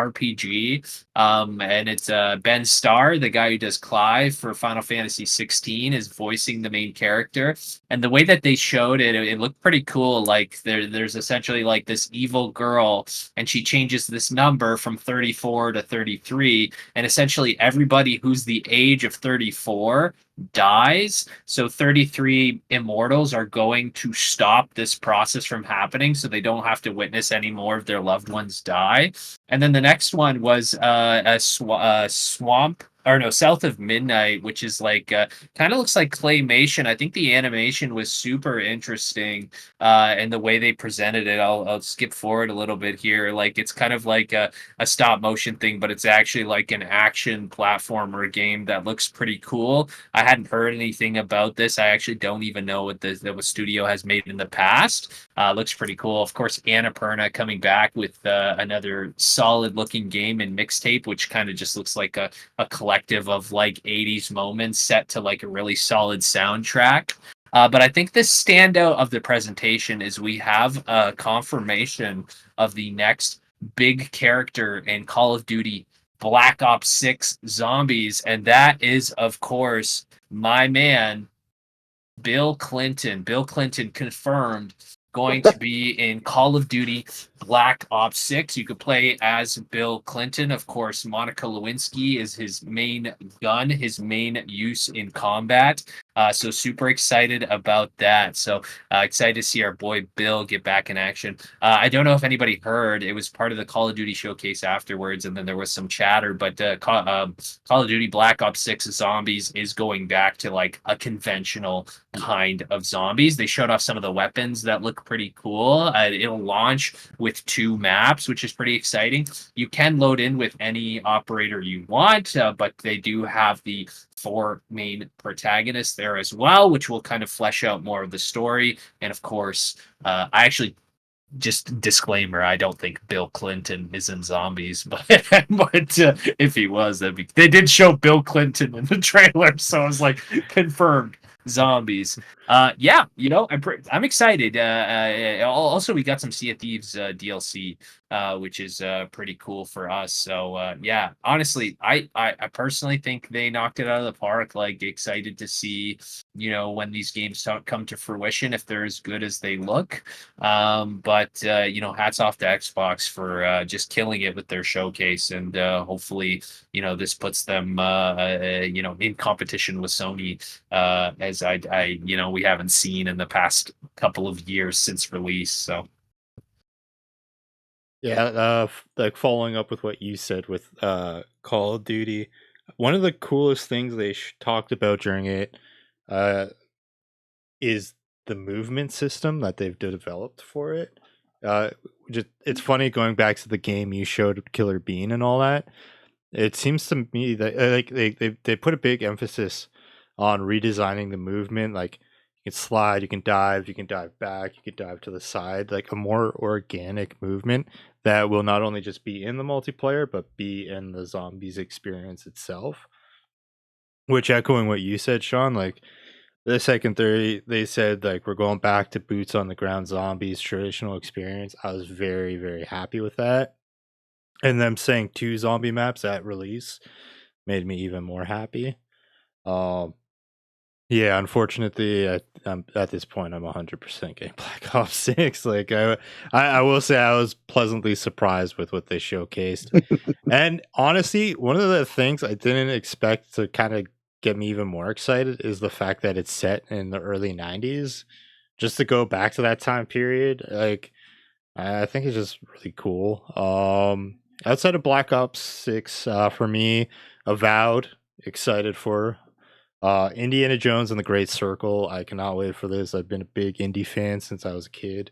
RPG, and it's Ben Starr, the guy who does Clive for Final Fantasy 16, is voicing the main character. And the way that they showed it, it looked pretty cool. Like there's essentially like this evil girl, and she changes this number from 34 to 33, and essentially everybody who's the age of 34 dies. So 33 immortals are going to stop this process from happening so they don't have to witness any more of their loved ones die. And then the next one was swamp, or no, South of Midnight, which is like kind of looks like claymation. I think the animation was super interesting, and the way they presented it. I'll skip forward a little bit here. Like it's kind of like a stop motion thing, but it's actually like an action platformer game that looks pretty cool. I hadn't heard anything about this. I actually don't even know what the studio has made in the past. Looks pretty cool. Of course, Annapurna coming back with another solid looking game in mixtape, which kind of just looks like a collective of like 80s moments set to like a really solid soundtrack. But I think the standout of the presentation is we have a confirmation of the next big character in Call of Duty Black Ops 6 Zombies, and that is, of course, my man, Bill Clinton. Bill Clinton confirmed going to be in Call of Duty Black Ops 6. You could play as Bill Clinton. Of course, Monica Lewinsky is his main gun, his main use in combat. So super excited about that. So excited to see our boy Bill get back in action. I don't know if anybody heard, it was part of the Call of Duty showcase afterwards, and then there was some chatter, but Call of Duty Black Ops 6 Zombies is going back to like a conventional kind of zombies. They showed off some of the weapons that look pretty cool. It'll launch with 2 maps, which is pretty exciting. You can load in with any operator you want, but they do have the 4 main protagonists there as well, which will kind of flesh out more of the story. And of course, I actually, just disclaimer, I don't think Bill Clinton is in Zombies, but if he was, they did show Bill Clinton in the trailer, so I was like, confirmed. zombies. Yeah, I'm excited. Also, we got some Sea of Thieves DLC, which is pretty cool for us. So yeah, honestly, I personally think they knocked it out of the park. Like, excited to see, when these games come to fruition, if they're as good as they look. But hats off to Xbox for just killing it with their showcase, and hopefully, this puts them, in competition with Sony, as we haven't seen in the past couple of years since release. So Yeah, like following up with what you said with Call of Duty, one of the coolest things they talked about during it uh, is the movement system that they've developed for it. It's funny going back to the game you showed, Killer Bean and all that. It seems to me that like they put a big emphasis on redesigning the movement. Like, you can slide, you can dive back, you can dive to the side, like a more organic movement that will not only just be in the multiplayer but be in the zombies experience itself. Which, echoing what you said, Sean, like the second theory, they said like we're going back to boots on the ground zombies traditional experience. I was very, very happy with that. And them saying 2 zombie maps at release made me even more happy. Um, yeah, unfortunately, at this point, I'm 100% getting Black Ops 6. Like, I will say I was pleasantly surprised with what they showcased. And honestly, one of the things I didn't expect to kind of get me even more excited is the fact that it's set in the early 90s. Just to go back to that time period, like, I think it's just really cool. Outside of Black Ops 6, for me, Avowed, excited for. Indiana Jones and the Great Circle, I cannot wait for this. I've been a big indie fan since I was a kid.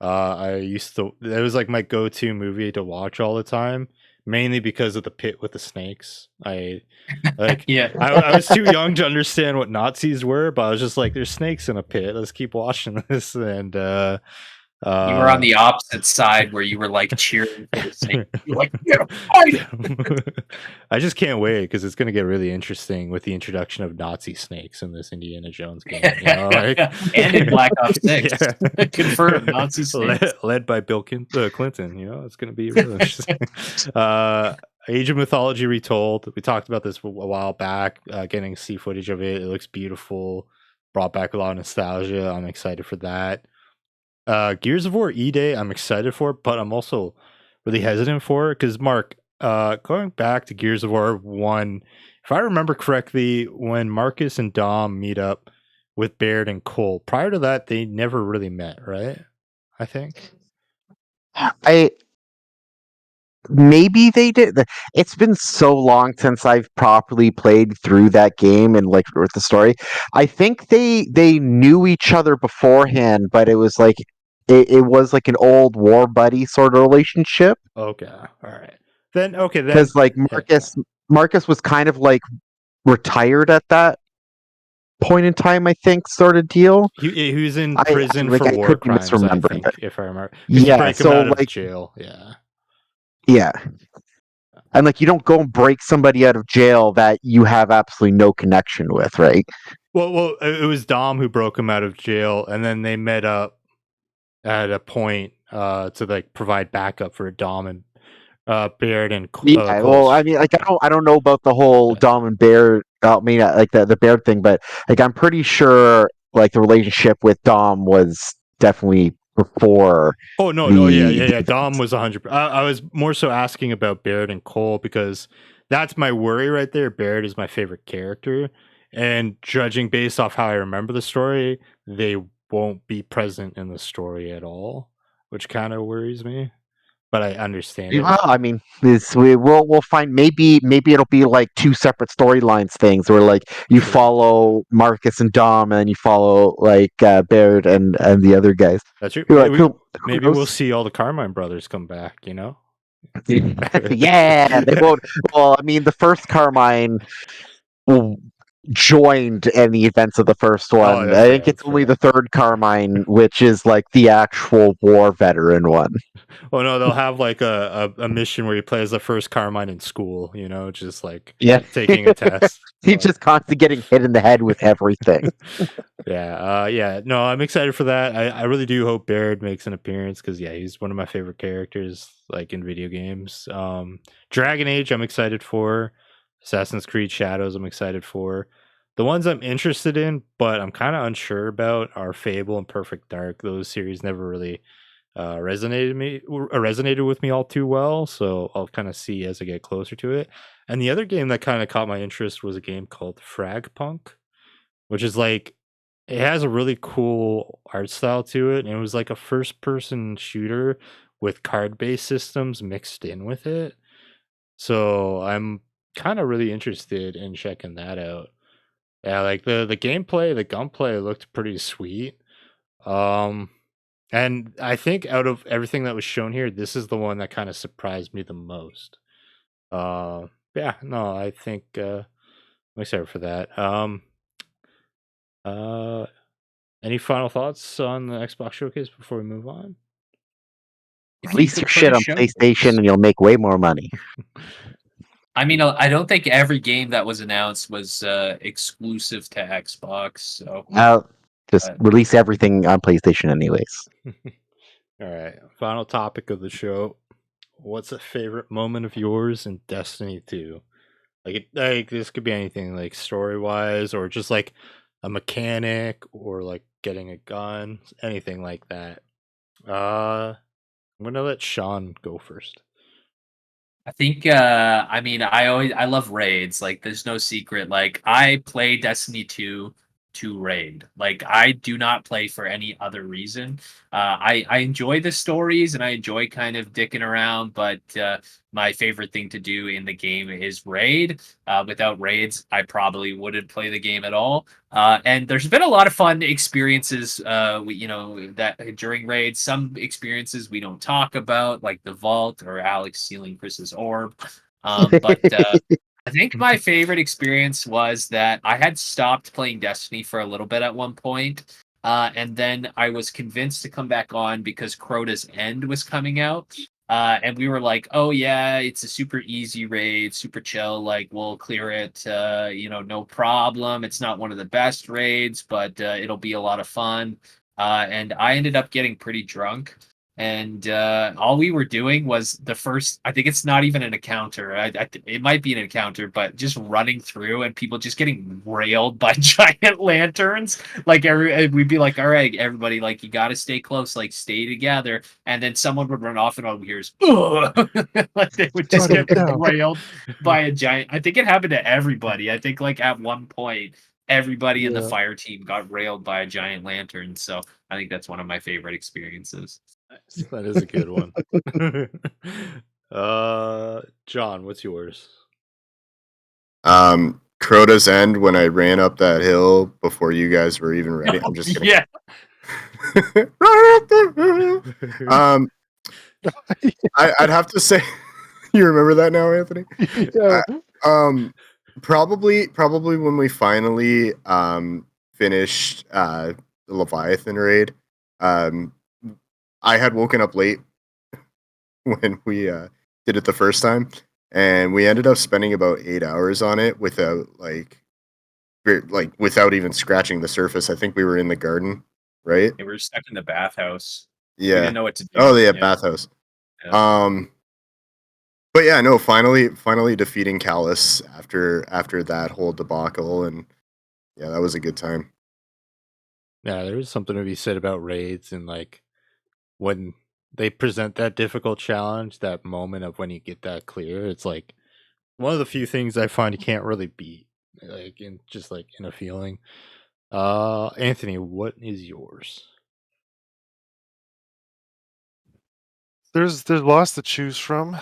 It was like my go-to movie to watch all the time, mainly because of the pit with the snakes. yeah, I was too young to understand what Nazis were, but I was just like, there's snakes in a pit. Let's keep watching this. And you were on the opposite side where you were like cheering for the snake. You're like, yeah, fight! I just can't wait because it's going to get really interesting with the introduction of Nazi snakes in this Indiana Jones game. And in Black Ops 6, Yeah. confirmed Nazi snakes. Led by Bill Clinton. It's going to be really interesting. Age of Mythology Retold. We talked about this a while back. Getting to see footage of it. It looks beautiful. Brought back a lot of nostalgia. I'm excited for that. Gears of War E-Day, I'm excited for, but I'm also really hesitant for it because, Mark, going back to Gears of War 1, if I remember correctly, when Marcus and Dom meet up with Baird and Cole, prior to that, they never really met, right? I think. Maybe they did. It's been so long since I've properly played through that game and like with the story. I think they knew each other beforehand, but it was like it was like an old war buddy sort of relationship. Okay, all right. Then Because like yeah. Marcus was kind of like retired at that point in time, I think, sort of deal. He was in prison like for I war could be crimes, I misremembering think, it. if I remember. Because you Yeah, break him so out of like jail. Yeah. yeah. And like you don't go and break somebody out of jail that you have absolutely no connection with, right? Well, it was Dom who broke him out of jail, and then they met up at a point to like provide backup for Dom and Baird and Yeah, well, I mean, like I don't know about the whole Yeah. Dom and Bear. I mean, like the Bear thing, but like I'm pretty sure like the relationship with Dom was definitely before Oh no, the. yeah. Dom was 100. I was more so asking about Baird and Cole because that's my worry right there. Baird is my favorite character, and judging based off how I remember the story, they won't be present in the story at all, which kind of worries me. But I understand it. Well, I mean, we'll find maybe it'll be like two separate storylines things where like you True. follow Marcus and Dom and you follow like Baird and the other guys. That's true. You're like, Maybe we'll see all the Carmine brothers come back. yeah, they won't. Well, I mean, the first Carmine, well, joined in the events of the first one. that's I fair, think it's that's only fair. the third Carmine, which is like the actual war veteran one. Oh no, they'll have like a mission where you play as the first Carmine in school, just like Yeah, taking a test. he's just constantly getting hit in the head with everything. Yeah. No, I'm excited for that. I really do hope Baird makes an appearance because he's one of my favorite characters, like in video games. Dragon Age, I'm excited for. Assassin's Creed Shadows, I'm excited for. The ones I'm interested in, but I'm kind of unsure about, are Fable and Perfect Dark. Those series never really resonated with me all too well, so I'll kind of see as I get closer to it. And the other game that kind of caught my interest was a game called Fragpunk, which is like, it has a really cool art style to it, and it was like a first person shooter with card based systems mixed in with it. So I'm kind of really interested in checking that out. Yeah, like the gameplay, the gunplay looked pretty sweet. Um and I think out of everything that was shown here, this is the one that kind of surprised me the most. Yeah, no, I think I'm excited for that. Uh any final thoughts on the Xbox showcase before we move on? If you Release could your put shit a on PlayStation and you'll make way more money. I mean, I don't think every game that was announced was exclusive to Xbox. So, Just release everything on PlayStation anyways. All right, final topic of the show. What's a favorite moment of yours in Destiny 2? Like this could be anything, like story wise, or just like a mechanic, or like getting a gun, anything like that. I'm gonna let Sean go first. I think I mean I love raids. Like there's no secret. Like I play Destiny 2 to raid. Like I do not play for any other reason. I enjoy the stories and I enjoy kind of dicking around, but my favorite thing to do in the game is raid. Without raids, I probably wouldn't play the game at all. And there's been a lot of fun experiences, that during raids. Some experiences we don't talk about, like the vault or Alex stealing Chris's orb. But I think my favorite experience was that I had stopped playing Destiny for a little bit at one point, and then I was convinced to come back on because Crota's End was coming out. And we were like, oh yeah, it's a super easy raid, super chill. Like we'll clear it, no problem. It's not one of the best raids, but it'll be a lot of fun. And I ended up getting pretty drunk. And all we were doing was the first. I think it's not even an encounter. It might be an encounter, but just running through and people just getting railed by giant lanterns. Like we'd be like, "All right, everybody, like you got to stay close, like stay together." And then someone would run off, and all we hear is, "Ugh!" Like they would just Shut get it down. railed by a giant. I think it happened to everybody. I think like at one point, everybody in the Yeah. fire team got railed by a giant lantern. So I think that's one of my favorite experiences. Nice. That is a good one. John, what's yours? Crota's End, when I ran up that hill before you guys were even ready. I'm just kidding. Yeah. I'd have to say, you remember that now, Anthony? Yeah. Probably when we finally finished the Leviathan raid. I had woken up late when we did it the first time, and we ended up spending about 8 hours on it without without even scratching the surface. I think we were in the garden, right? We were stuck in the bathhouse. We Yeah. didn't know what to do. Oh yeah, bathhouse. Yeah. But yeah, no, finally defeating Callus after that whole debacle, and yeah, that was a good time. Yeah, there is something to be said about raids, and like when they present that difficult challenge, that moment of when you get that clear, it's like one of the few things I find you can't really beat, like in a feeling. Anthony, what is yours? There's lots to choose from.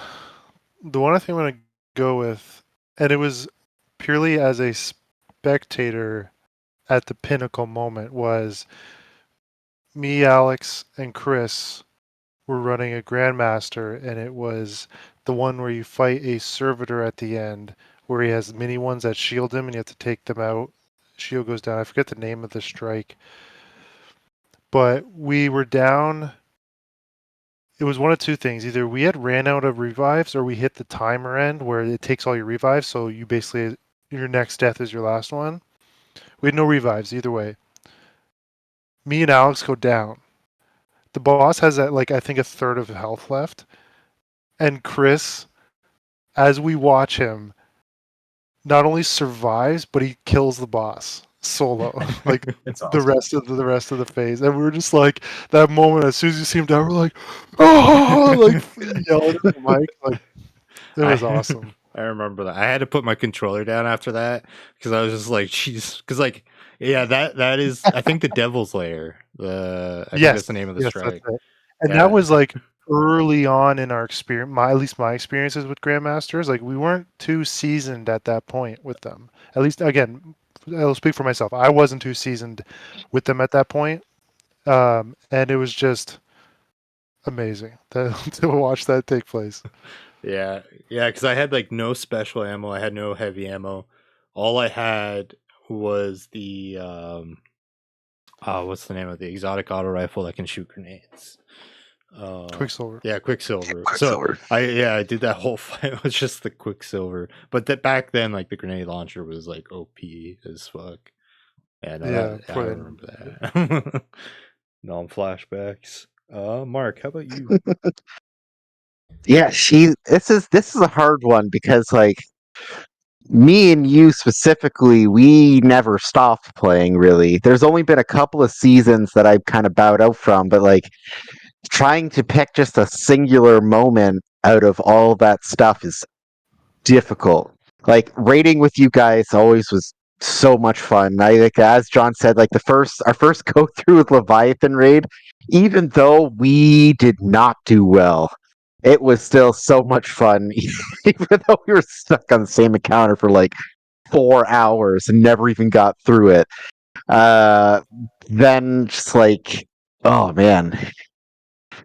The one I think I'm gonna go with, and it was purely as a spectator at the pinnacle moment, was me, Alex, and Chris were running a Grandmaster, and it was the one where you fight a servitor at the end where he has mini ones that shield him, and you have to take them out. Shield goes down. I forget the name of the strike, but we were down. It was one of two things. Either we had ran out of revives, or we hit the timer end where it takes all your revives. So you basically your next death is your last one. We had no revives either way. Me and Alex go down. The boss has like I think a third of health left, and Chris, as we watch him, not only survives but he kills the boss solo. Like It's the awesome. rest of the phase, and we were just like that moment. As soon as you see him down, we're like, oh, like yelling at the mic. Like it was awesome. I remember that. I had to put my controller down after that because I was just like, jeez. Because like, yeah, that is, I think, the Devil's Lair. I think that's the name of the Yes, that's strike. it. And that Yeah. was like early on in our experience. At least my experiences with Grandmasters, like we weren't too seasoned at that point with them. At least, again, I'll speak for myself. I wasn't too seasoned with them at that point, and it was just amazing to watch that take place. Yeah, because I had like no special ammo. I had no heavy ammo. All I had was the what's the name of the exotic auto rifle that can shoot grenades? Quicksilver. Yeah, Quicksilver. So Quicksilver. I did that whole fight with just the Quicksilver. But that back then, like the grenade launcher was like OP as fuck. Yeah, no, Yeah, I for remember that. No flashbacks. Mark, how about you? Yeah, this is a hard one because like me and you specifically, we never stopped playing really. There's only been a couple of seasons that I've kind of bowed out from, but like trying to pick just a singular moment out of all that stuff is difficult. Like raiding with you guys always was so much fun. I like as John said, like our first go through with Leviathan raid, even though we did not do well, it was still so much fun. Even though we were stuck on the same encounter for like 4 hours and never even got through it. Uh, then just like, oh man,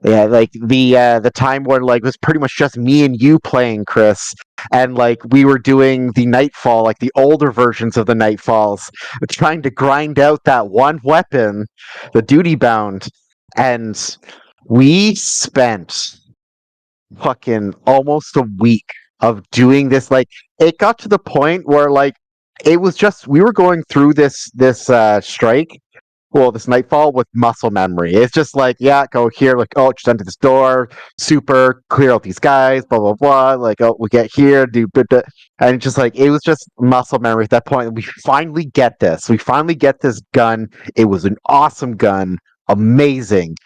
yeah, like the time where like it was pretty much just me and you playing, Chris, and like we were doing the Nightfall, like the older versions of the Nightfalls, trying to grind out that one weapon, the duty bound, and we spent fucking almost a week of doing this. Like it got to the point where like it was just we were going through this strike, well, this nightfall with muscle memory. It's just like, yeah, go here, like, oh, just enter this door, super, clear out these guys, blah blah blah. Like, oh, we get here, and it's just like it was just muscle memory at that point. We finally get this. We finally get this gun. It was an awesome gun, amazing.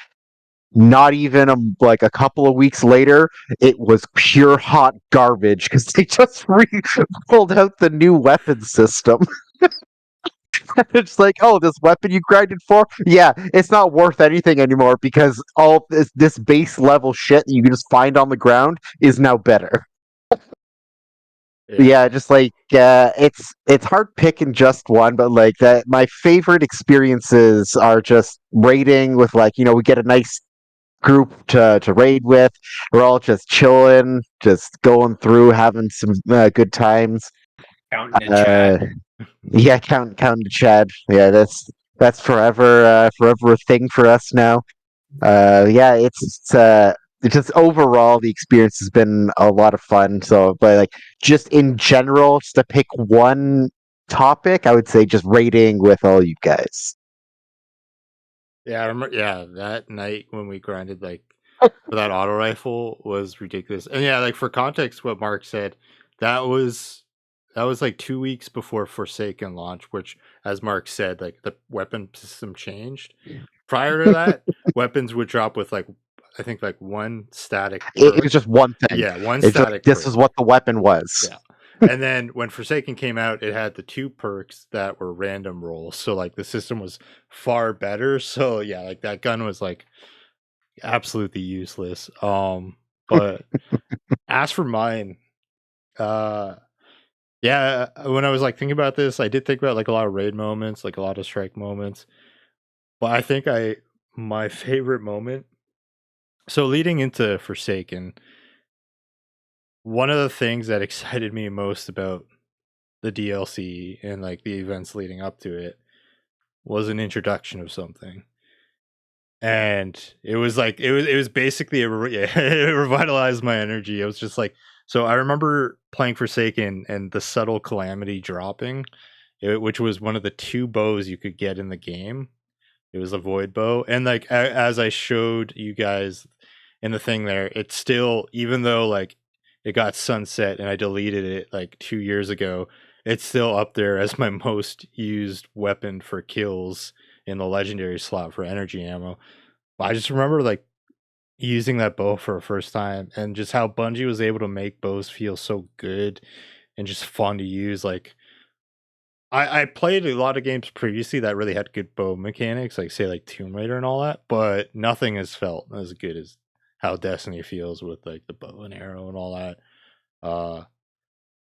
Not even like a couple of weeks later, it was pure hot garbage because they just pulled out the new weapon system. It's like, oh, this weapon you grinded for, yeah, it's not worth anything anymore because all this base level shit you can just find on the ground is now better. Yeah, just like it's hard picking just one, but like that, my favorite experiences are just raiding with like we get a nice group to raid with. We're all just chilling, just going through, having some good times. Counting to Uh, Chad. Yeah, counting to Chad. Yeah, that's forever a thing for us now. Yeah, it's just overall the experience has been a lot of fun. So, but like just in general, just to pick one topic, I would say just raiding with all you guys. Yeah, I remember. Yeah, that night when we grinded like for that auto rifle was ridiculous. And yeah, like for context, what Mark said, that was like 2 weeks before Forsaken launch, which, as Mark said, like the weapon system changed. Prior to that, weapons would drop with like I think like one static It was perk. just one thing. Yeah, one It's just static this is perk. what the weapon was. Yeah. And then when Forsaken came out, it had the two perks that were random rolls. So like the system was far better. So yeah, like that gun was like absolutely useless. But as for mine, uh yeah, when I was like thinking about this, I did think about like a lot of raid moments, like a lot of strike moments. But I think my favorite moment, so leading into Forsaken, one of the things that excited me most about the DLC and like the events leading up to it was an introduction of something. And it was like it was basically it revitalized my energy. It was just like, so I remember playing Forsaken and the subtle calamity dropping, which was one of the 2 bows you could get in the game. It was a void bow, and like as I showed you guys in the thing there, it's still, even though like it got sunset and I deleted it like 2 years ago, it's still up there as my most used weapon for kills in the legendary slot for energy ammo. But I just remember like using that bow for the first time, and just how Bungie was able to make bows feel so good and just fun to use. Like I played a lot of games previously that really had good bow mechanics, like say like Tomb Raider and all that, but nothing has felt as good as how Destiny feels with like the bow and arrow and all that.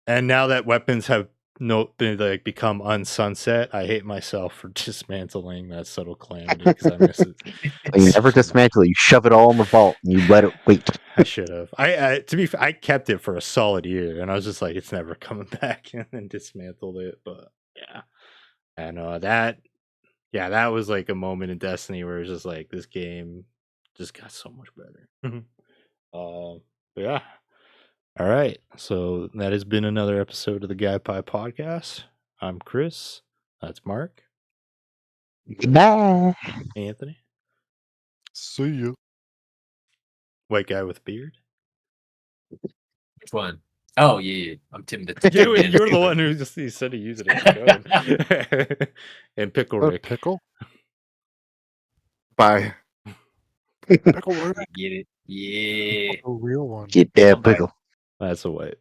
And now that weapons have become unsunset, I hate myself for dismantling that subtle calamity because I miss it. You never dismantle it. You shove it all in the vault and you let it wait. I should have. To be fair, I kept it for a solid year, and I was just like, it's never coming back, and then dismantled it. But yeah, and that was like a moment in Destiny where it was just like, this game just got so much better. But yeah. All right, so that has been another episode of the Guy Pie Podcast. I'm Chris. That's Mark. Bye. Anthony. See you. White guy with beard. Which one? Oh yeah. I'm Tim. You're the one who just said to use it as a code. And Pickle Rick. Pickle? Bye. Pickle Rick. Get it? Yeah. A real one. Get that pickle. That's a white.